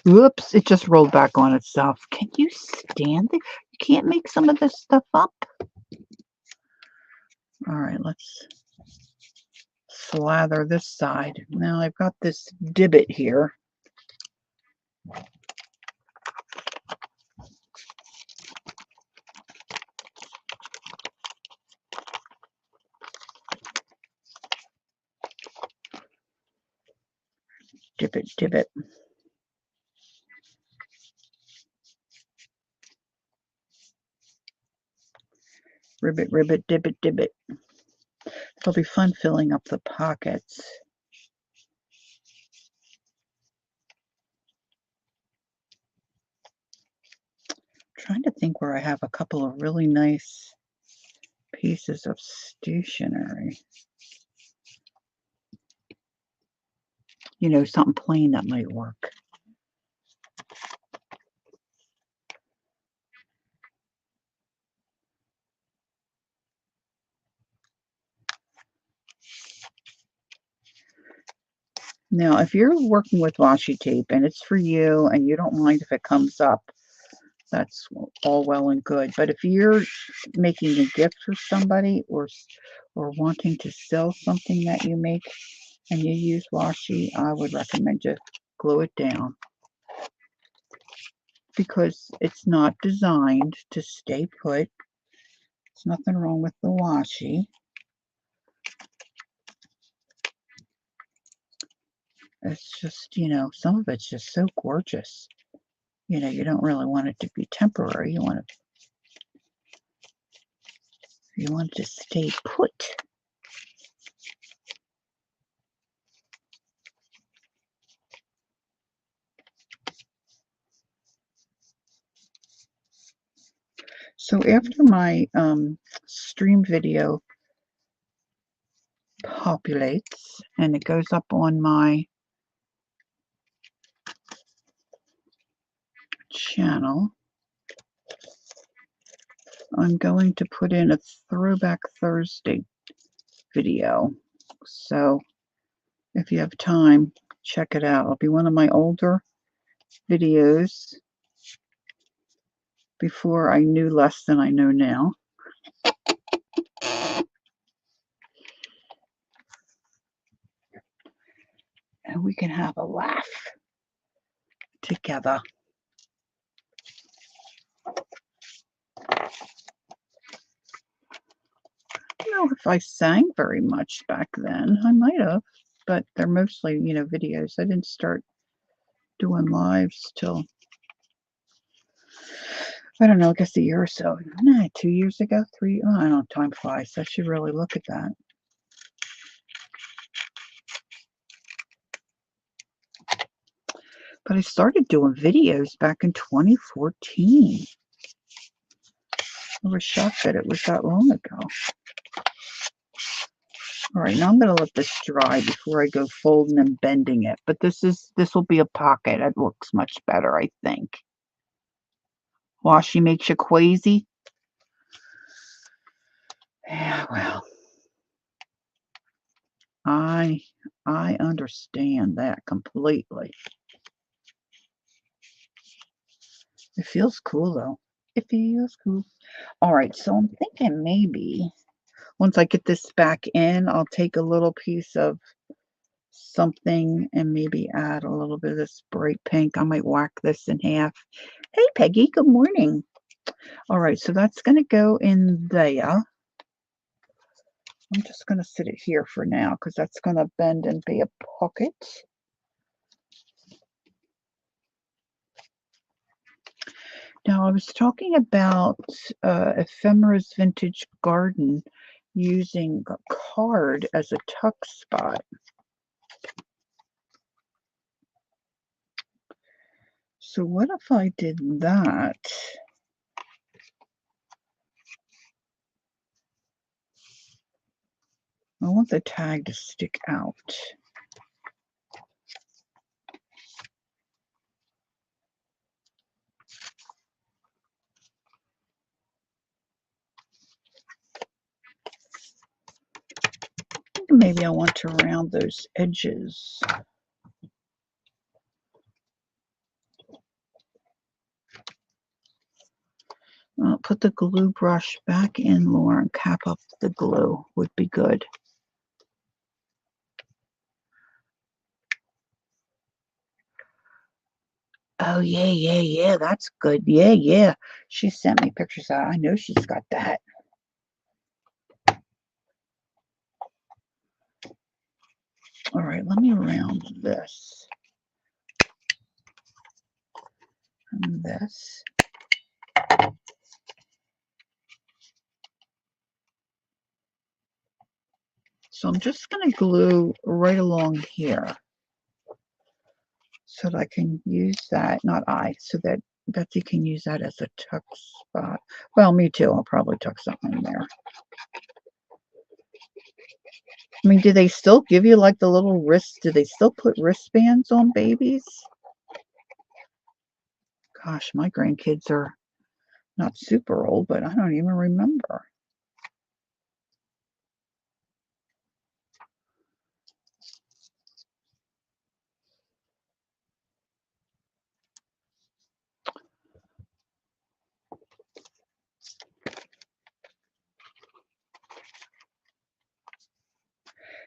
Whoops, it just rolled back on itself. Can you stand it? You can't make some of this stuff up? All right, let's slather this side. Now I've got this divot here. Divot, divot. Ribbit, ribbit, divot, divot. It'll be fun filling up the pockets. I'm trying to think where I have a couple of really nice pieces of stationery. You know, something plain that might work. Now, if you're working with washi tape and it's for you and you don't mind if it comes up, that's all well and good. But if you're making a gift for somebody or wanting to sell something that you make and you use washi, I would recommend you glue it down, because it's not designed to stay put. There's nothing wrong with the washi. It's just, you know, some of it's just so gorgeous. You know, you don't really want it to be temporary. You want it to stay put. So after my stream video populates and it goes up on my channel, I'm going to put in a Throwback Thursday video. So if you have time, check it out. It'll be one of my older videos before I knew less than I know now. And we can have a laugh together. I don't know if I sang very much back then. I might have, but they're mostly, you know, videos. I didn't start doing lives till, I don't know, I guess a year or so. Nah, 2 years ago, 3. Oh, I don't know, time flies. I should really look at that. But I started doing videos back in 2014. I was shocked that it was that long ago. All right, now I'm going to let this dry before I go folding and bending it. But this will be a pocket. It looks much better, I think. Washi makes you queasy. Yeah, well, I understand that completely. It feels cool though. It feels cool. All right, so I'm thinking maybe once I get this back in, I'll take a little piece of something and maybe add a little bit of this bright pink. I might whack this in half. Hey, Peggy, good morning. All right, so that's going to go in there. I'm just going to sit it here for now because that's going to bend and be a pocket. Now, I was talking about Ephemera's Vintage Garden using a card as a tuck spot. So what if I did that? I want the tag to stick out. Maybe I want to round those edges. I'll put the glue brush back in, Lauren. Cap up the glue would be good. Oh, yeah. That's good. Yeah. She sent me pictures of that. I know she's got that. All right, let me round this. And this. So I'm just going to glue right along here so that I can use that, so that Betsy can use that as a tuck spot. Well, me too. I'll probably tuck something in there. I mean, do they still give you like the little wrists? Do they still put wristbands on babies? Gosh, my grandkids are not super old, but I don't even remember.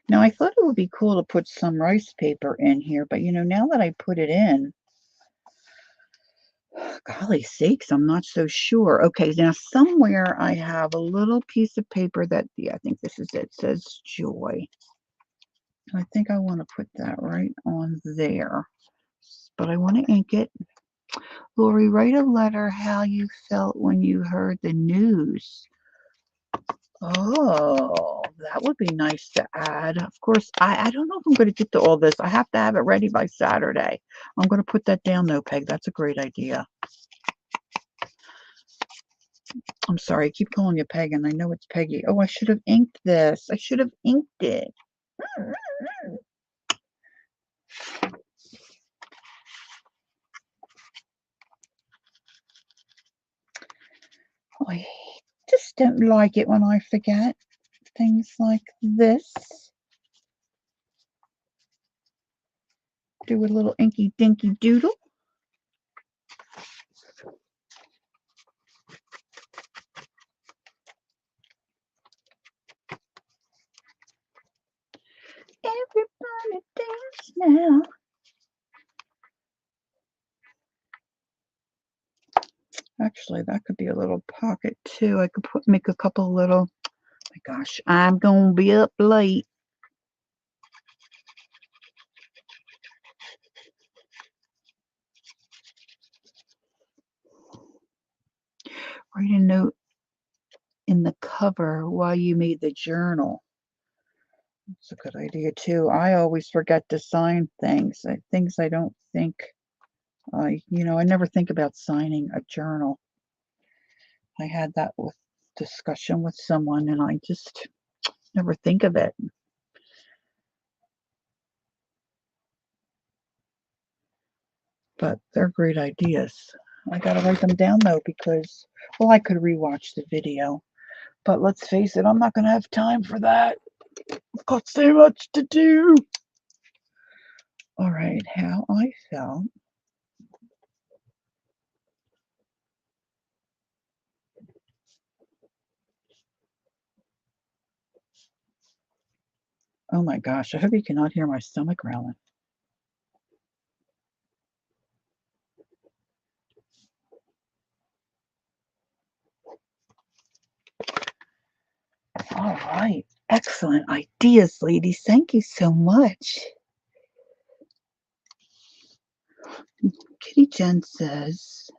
Now, I thought it would be cool to put some rice paper in here, but now that I put it in, golly sakes, I'm not so sure. Okay, now somewhere I have a little piece of paper that, yeah, I think this is it, says Joy. I think I want to put that right on there, but I want to ink it. Lori, write a letter how you felt when you heard the news. Oh, that would be nice to add. Of course, I don't know if I'm going to get to all this. I have to have it ready by Saturday. I'm going to put that down though, Peg. That's a great idea. I'm sorry, I keep calling you Peg, and I know it's Peggy. Oh, I should have inked this. I should have inked it. I just don't like it when I forget things like this. Do a little inky dinky doodle. Everybody dance now. Actually, that could be a little pocket too. I could make a couple little. My gosh, I'm gonna be up late. Write a note in the cover while you made the journal. That's a good idea too. I always forget to sign things. Things I don't think. I never think about signing a journal. I had that with discussion with someone, and I just never think of it. But they're great ideas. I gotta write them down though because, well, I could rewatch the video. But let's face it, I'm not gonna have time for that. I've got so much to do. All right, how I felt. Oh my gosh, I hope you cannot hear my stomach growling. All right, excellent ideas, ladies. Thank you so much. Kitty Jen says,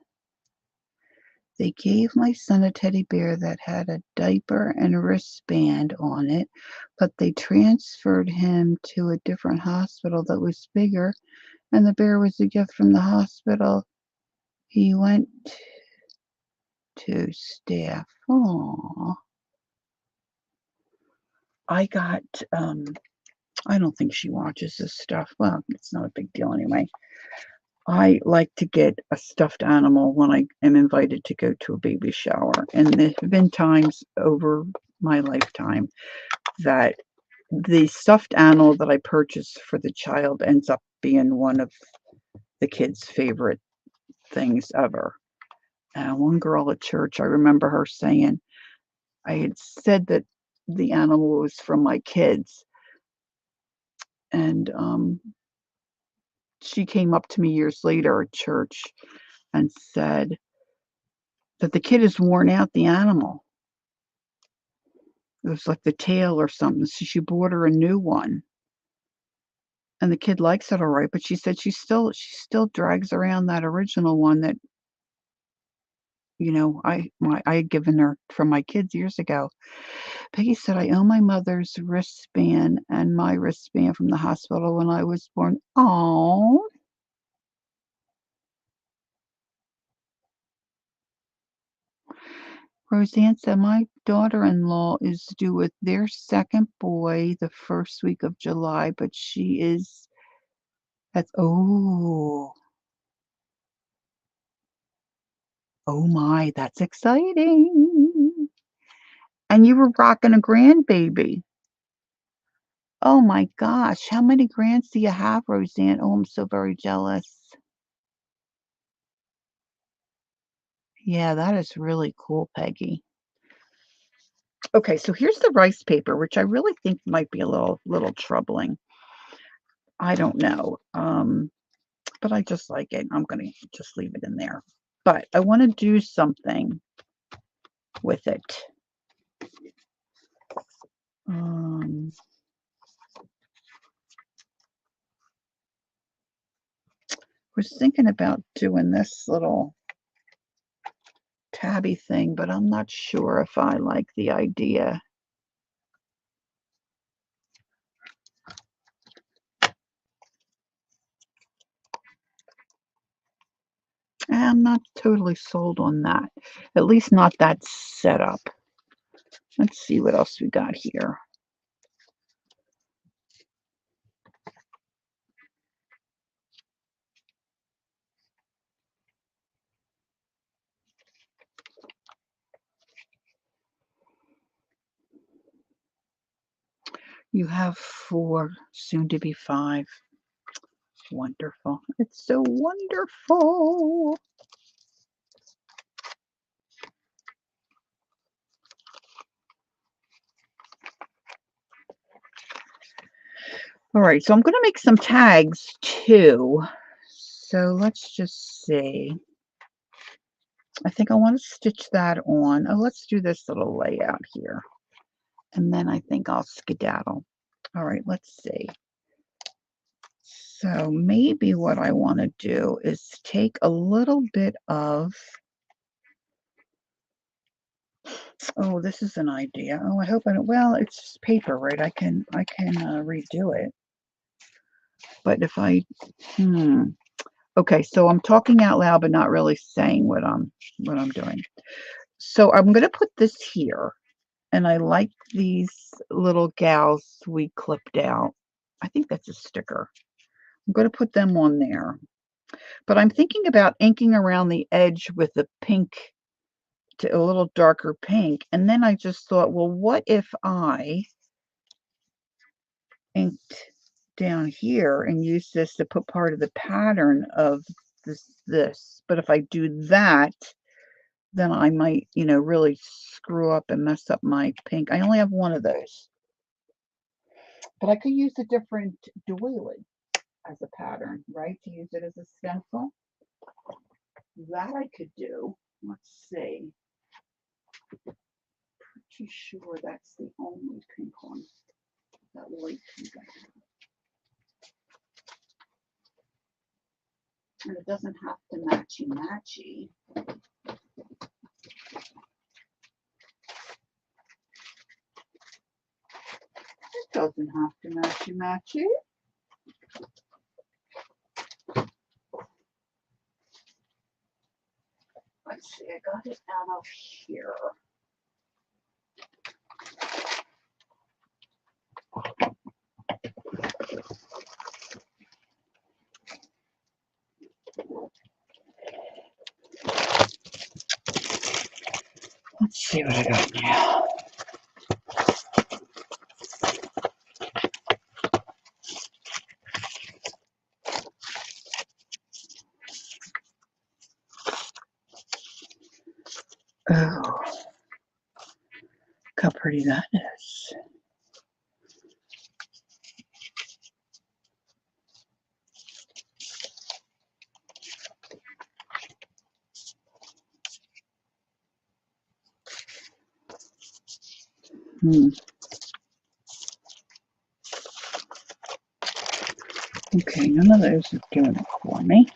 they gave my son a teddy bear that had a diaper and a wristband on it, but they transferred him to a different hospital that was bigger, and the bear was a gift from the hospital he went to staff. Aww. I got, I don't think she watches this stuff. Well, it's not a big deal anyway. I like to get a stuffed animal when I am invited to go to a baby shower. And there have been times over my lifetime that the stuffed animal that I purchased for the child ends up being one of the kids' favorite things ever. One girl at church, I remember her saying, I had said that the animal was from my kids, and she came up to me years later at church and said that the kid has worn out the animal. It was like the tail or something, so she bought her a new one, and the kid likes it all right, but she said she still drags around that original one that, I had given her from my kids years ago. Peggy said, "I owe my mother's wristband and my wristband from the hospital when I was born." Oh, Roseanne said, "My daughter-in-law is due with their second boy the first week of July, but she is oh, oh my, that's exciting. And you were rocking a grandbaby. Oh my gosh, how many grands do you have, Roseanne? Oh, I'm so very jealous." Yeah, that is really cool, Peggy. Okay, so here's the rice paper, which I really think might be a little troubling. I don't know. But I just like it. I'm gonna just leave it in there. But I want to do something with it. Was thinking about doing this little tabby thing, but I'm not sure if I like the idea. I'm not totally sold on that. At least not that setup. Let's see what else we got here. You have 4, soon to be 5. Wonderful. It's so wonderful. All right, so I'm going to make some tags too. So let's just see. I think I want to stitch that on. Oh, let's do this little layout here. And then I think I'll skedaddle. All right, let's see. So maybe what I want to do is take a little bit of, oh, this is an idea. Oh, I hope I don't, well, it's just paper, right? I can redo it. But if I, okay, so I'm talking out loud, but not really saying what I'm doing. So I'm going to put this here, and I like these little gals we clipped out. I think that's a sticker. I'm going to put them on there. But I'm thinking about inking around the edge with the pink to a little darker pink. And then I just thought, well, what if I inked down here and use this to put part of the pattern of this. But if I do that, then I might, really screw up and mess up my pink. I only have one of those. But I could use a different doily as a pattern, right? To use it as a stencil. That I could do. Let's see. Pretty sure that's the only pink one. That light pink I have. And it doesn't have to matchy-matchy. It doesn't have to matchy-matchy. Let's see, I got it out of here. see what I got now. Oh, look how pretty that is. Okay, none of those are doing it for me.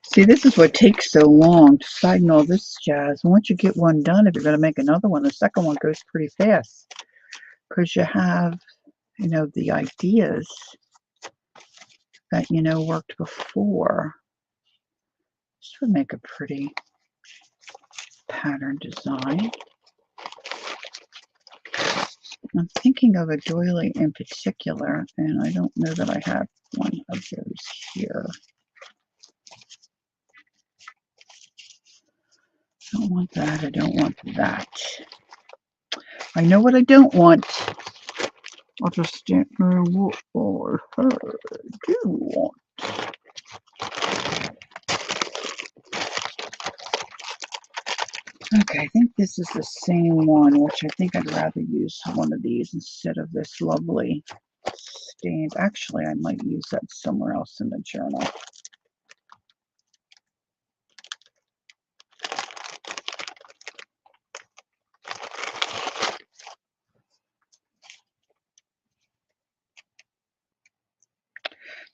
See, this is what takes so long, deciding all this jazz. Once you get one done, if you're going to make another one, the second one goes pretty fast. Because you have, the ideas that, worked before. This would make a pretty pattern design. I'm thinking of a doily in particular, and I don't know that I have one of those here. I don't want that. I don't want that. I know what I don't want. I'll just stand there. What I do want. Okay, I think this is the same one, which I think I'd rather use one of these instead of this lovely stamp. Actually, I might use that somewhere else in the journal.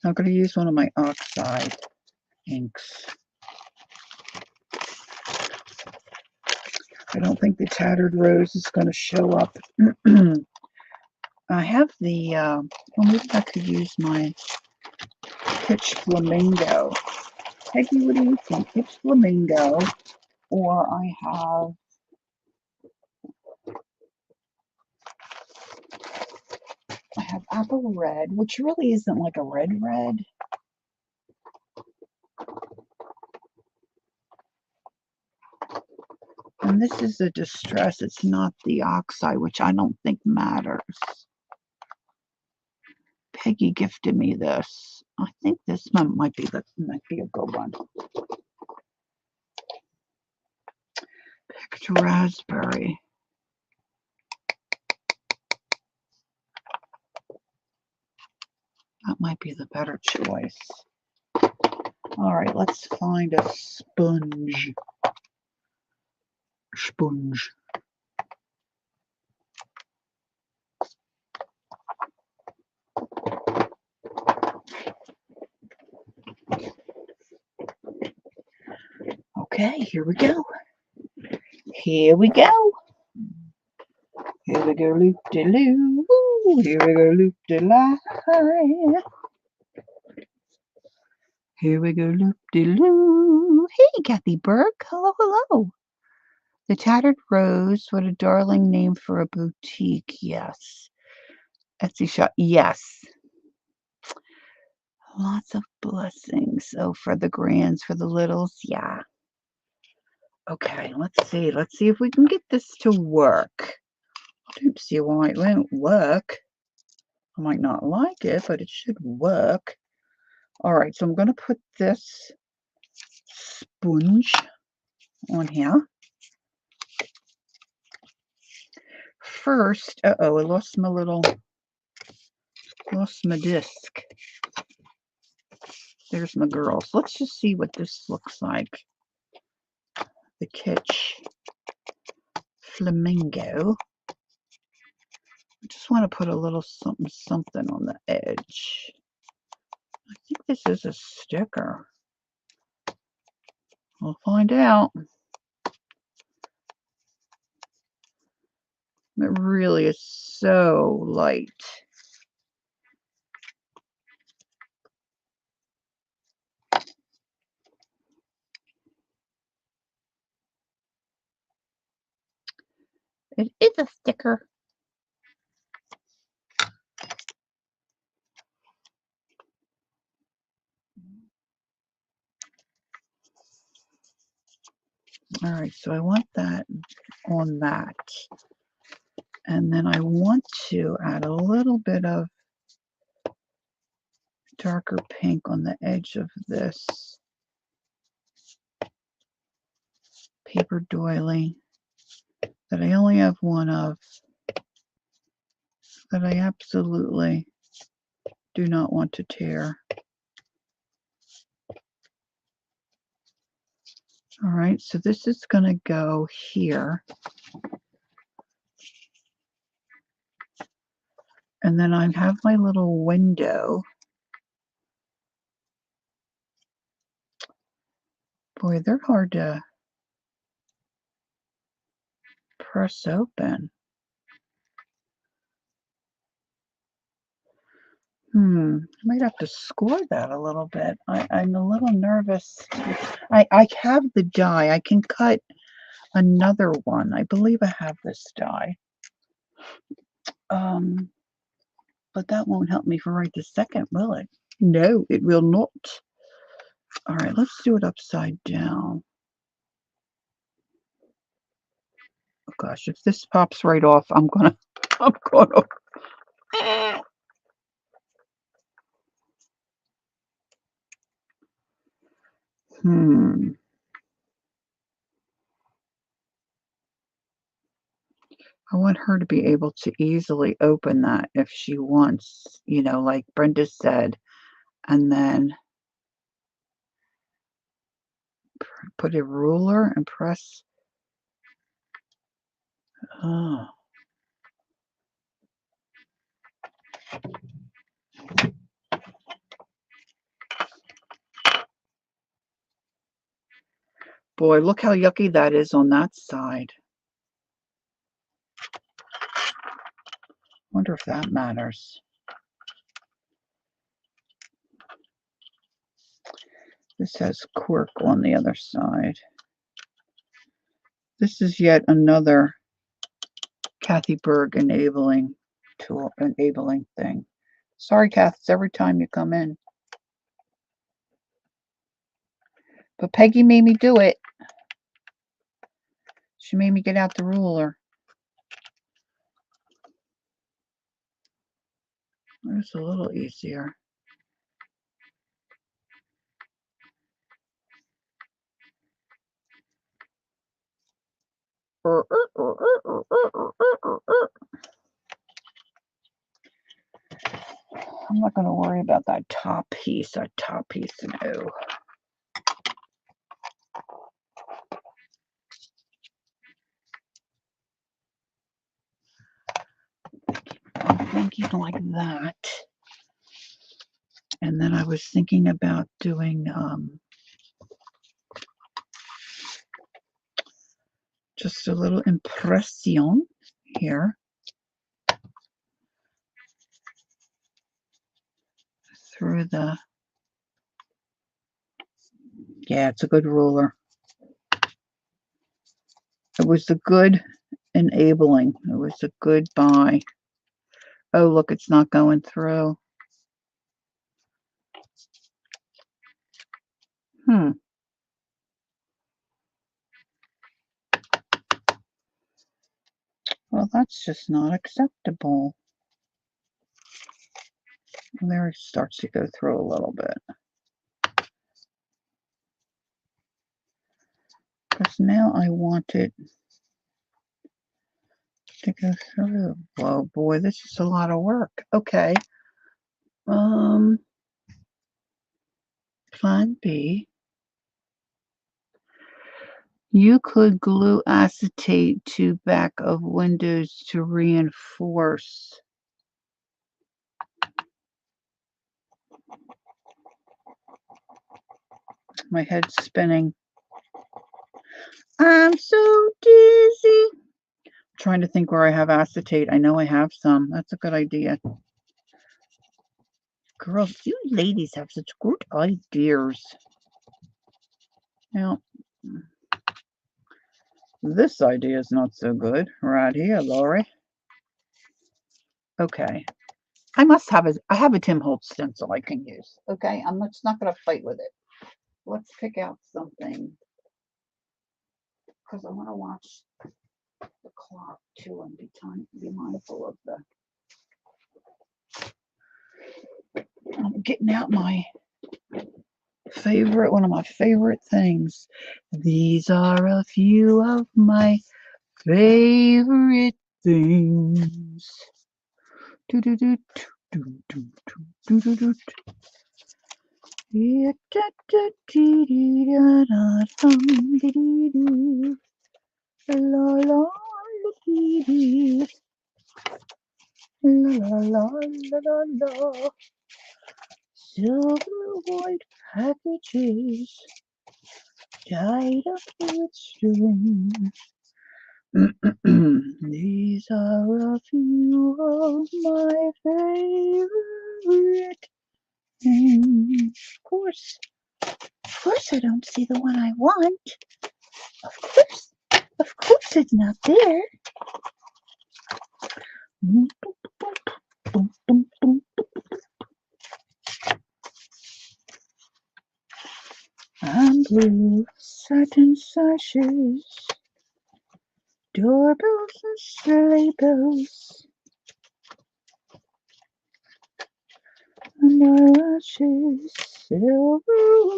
I'm going to use one of my oxide inks. I don't think the Tattered Rose is going to show up. I have the, well, maybe I could use my Pitch Flamingo. Peggy, what do you think? Pitch Flamingo, or I have Apple Red, which really isn't like a red. And this is a Distress. It's not the oxide, which I don't think matters. Peggy gifted me this. I think this one might be a good one. Picked Raspberry. That might be the better choice. All right, let's find a sponge. Sponge. Okay, here we go. Here we go. Here we go, loop-de-loo. Here we go, loop-de-lie. Here we go, loop-de-loo. Hey, Kathy Burke. Hello, hello. The Tattered Rose, what a darling name for a boutique. Yes. Etsy shop. Yes. Lots of blessings. Oh, for the grands, for the littles. Yeah. Okay, let's see. Let's see if we can get this to work. I don't see why it won't work. I might not like it, but it should work. All right, so I'm going to put this sponge on here. First, I lost my disc. There's my girls. Let's just see what this looks like. The Kitsch Flamingo. I just want to put a little something on the edge. I think this is a sticker. We'll find out. It really is so light. It is a sticker. All right, so I want that on that. And then I want to add a little bit of darker pink on the edge of this paper doily that I only have one of, that I absolutely do not want to tear. All right, so this is going to go here. And then I have my little window. Boy, they're hard to press open. I might have to score that a little bit. I'm a little nervous. I have the die. I can cut another one. I believe I have this die. But that won't help me for right this second, will it? No, it will not. All right, let's do it upside down. Oh gosh, if this pops right off, I'm gonna. I want her to be able to easily open that if she wants, like Brenda said, and then put a ruler and press. Oh. Boy, look how yucky that is on that side. Wonder if that matters. This has cork on the other side. This is yet another Kathy Berg enabling thing. Sorry, Kath, it's every time you come in. But Peggy made me do it. She made me get out the ruler. It's a little easier. I'm not going to worry about that top piece. No. I'm thinking like that. And then I was thinking about doing just a little impression here through the, yeah, it's a good ruler. It was a good enabling. It was a good buy. Oh, look, it's not going through. Well, that's just not acceptable. And there it starts to go through a little bit. Because now I want it to go through. Whoa, boy, this is a lot of work. Okay. Plan B. You could glue acetate to back of windows to reinforce. My head's spinning. I'm so dizzy. I'm trying to think where I have acetate. I know I have some. That's a good idea. Girls, you ladies have such good ideas. Now, This idea is not so good. Right here, Lori. Okay. I have a Tim Holtz stencil I can use. Okay, I'm just not going to fight with it. Let's pick out something because I want to watch the clock too and be mindful of the. I'm getting out my one of my favorite things. These are a few of my favorite things. Do do do do do do do do. La la la la. Silver white packages tied up with string. These are a few of my favorite things. Of course, I don't see the one I want. Of course, it's not there. And blue satin sashes, doorbells and sleigh bells, and eyelashes, silver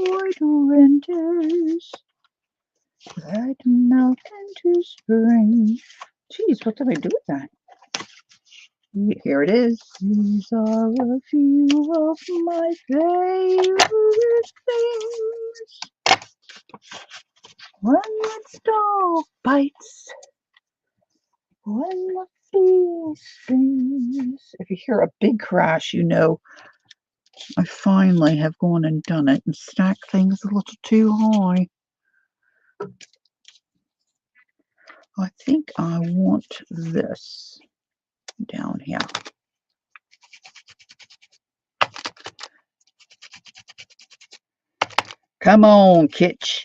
white renters that melt into spring. Geez, what did I do with that? Here it is. These are a few of my favorite things. When the dog bites, when the bee stings. If you hear a big crash, you know I finally have gone and done it and stacked things a little too high. I think I want this down here. Come on, Kitch.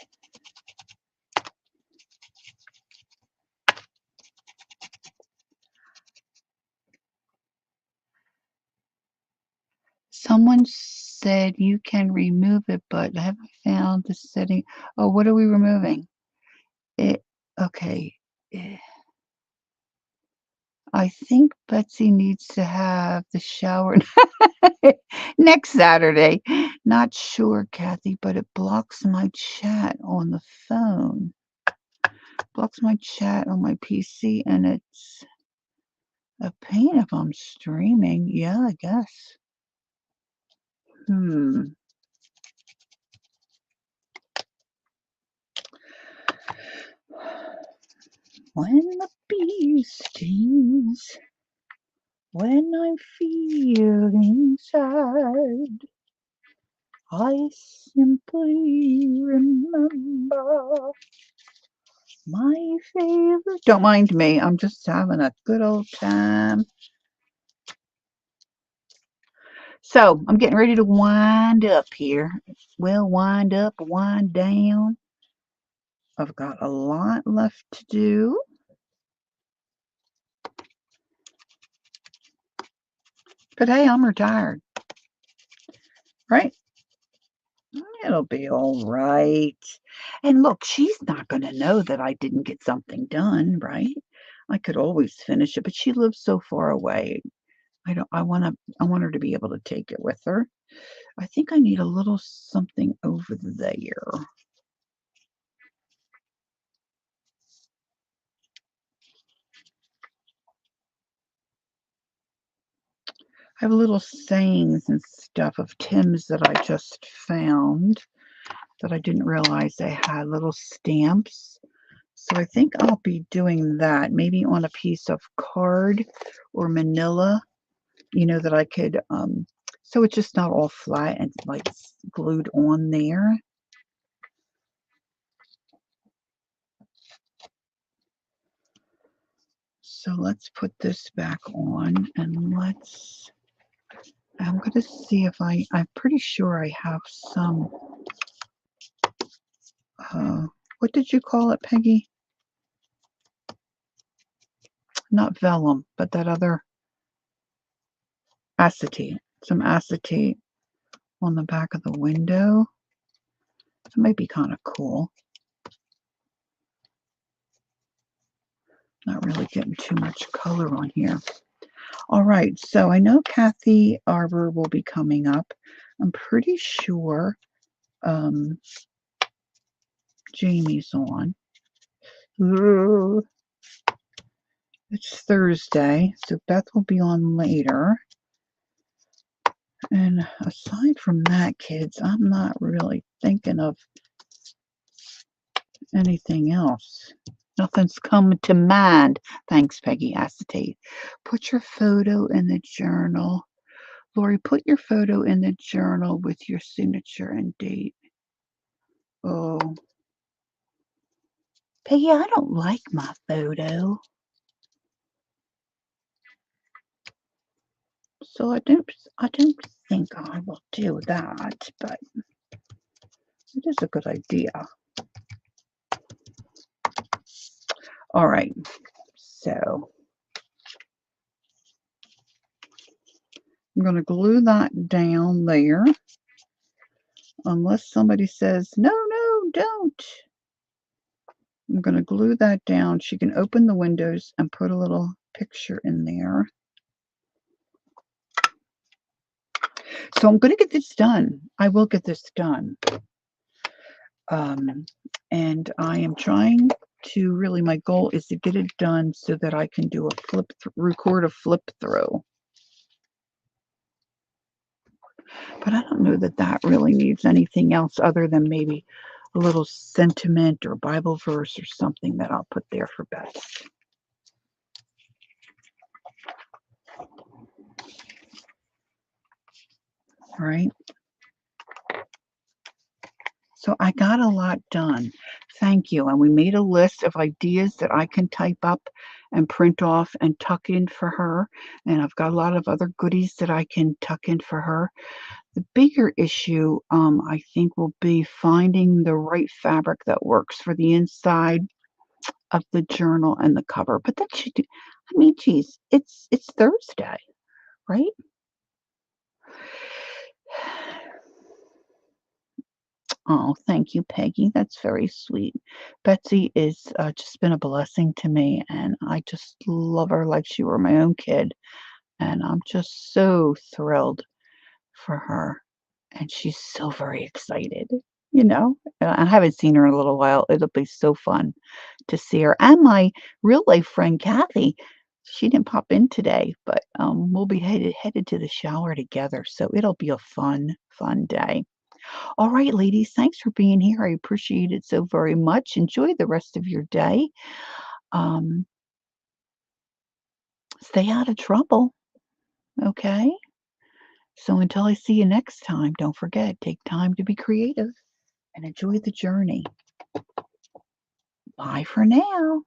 Someone said you can remove it, but I haven't found the setting. Oh, what are we removing? Okay. I think Betsy needs to have the shower next Saturday. Not sure, Kathy, but it blocks my chat on the phone. Blocks my chat on my PC, and it's a pain if I'm streaming. Yeah, I guess. When the bee stings, when I'm feeling sad, I simply remember my favorite. Don't mind me. I'm just having a good old time. So I'm getting ready to wind up here. Well, wind up, wind down. I've got a lot left to do. But hey, I'm retired. Right? It'll be all right. And look, she's not going to know that I didn't get something done, right? I could always finish it, but she lives so far away. I want her to be able to take it with her. I think I need a little something over there. I have little sayings and stuff of Tim's that I just found that I didn't realize they had little stamps. So I think I'll be doing that, maybe on a piece of card or manila, that I could, so it's just not all flat and like glued on there. So let's put this back on and I'm going to see if I'm pretty sure I have some, what did you call it, Peggy? not vellum, but that other acetate. Some acetate on the back of the window. That might be kind of cool. Not really getting too much color on here. All right, so I know Kathy Arbor will be coming up. I'm pretty sure Jamie's on. Ooh, it's Thursday, so Beth will be on later. And aside from that, kids, I'm not really thinking of anything else. Nothing's come to mind. Thanks, Peggy. Acetate. Put your photo in the journal. Lori, put your photo in the journal with your signature and date. Oh. Peggy, I don't like my photo. So I don't think I will do that, but it is a good idea. All right. So I'm going to glue that down there. Unless somebody says, no, don't. I'm going to glue that down. She can open the windows and put a little picture in there. So I'm going to get this done. I will get this done. And I am trying to really, my goal is to get it done so that I can do a record a flip through. But I don't know that that really needs anything else other than maybe a little sentiment or Bible verse or something that I'll put there for Beth. All right. So I got a lot done. Thank you. And we made a list of ideas that I can type up and print off and tuck in for her. And I've got a lot of other goodies that I can tuck in for her. The bigger issue, I think, will be finding the right fabric that works for the inside of the journal and the cover. But that should do. I mean, geez, it's Thursday, right? Oh, thank you, Peggy. That's very sweet. Betsy is just been a blessing to me, and I just love her like she were my own kid. And I'm just so thrilled for her. And she's so very excited, you know. I haven't seen her in a little while. It'll be so fun to see her. And my real life friend, Kathy, she didn't pop in today, but we'll be headed to the shower together. So it'll be a fun day. All right, ladies, thanks for being here. I appreciate it so very much. Enjoy the rest of your day. Stay out of trouble, okay? So until I see you next time, don't forget, take time to be creative and enjoy the journey. Bye for now.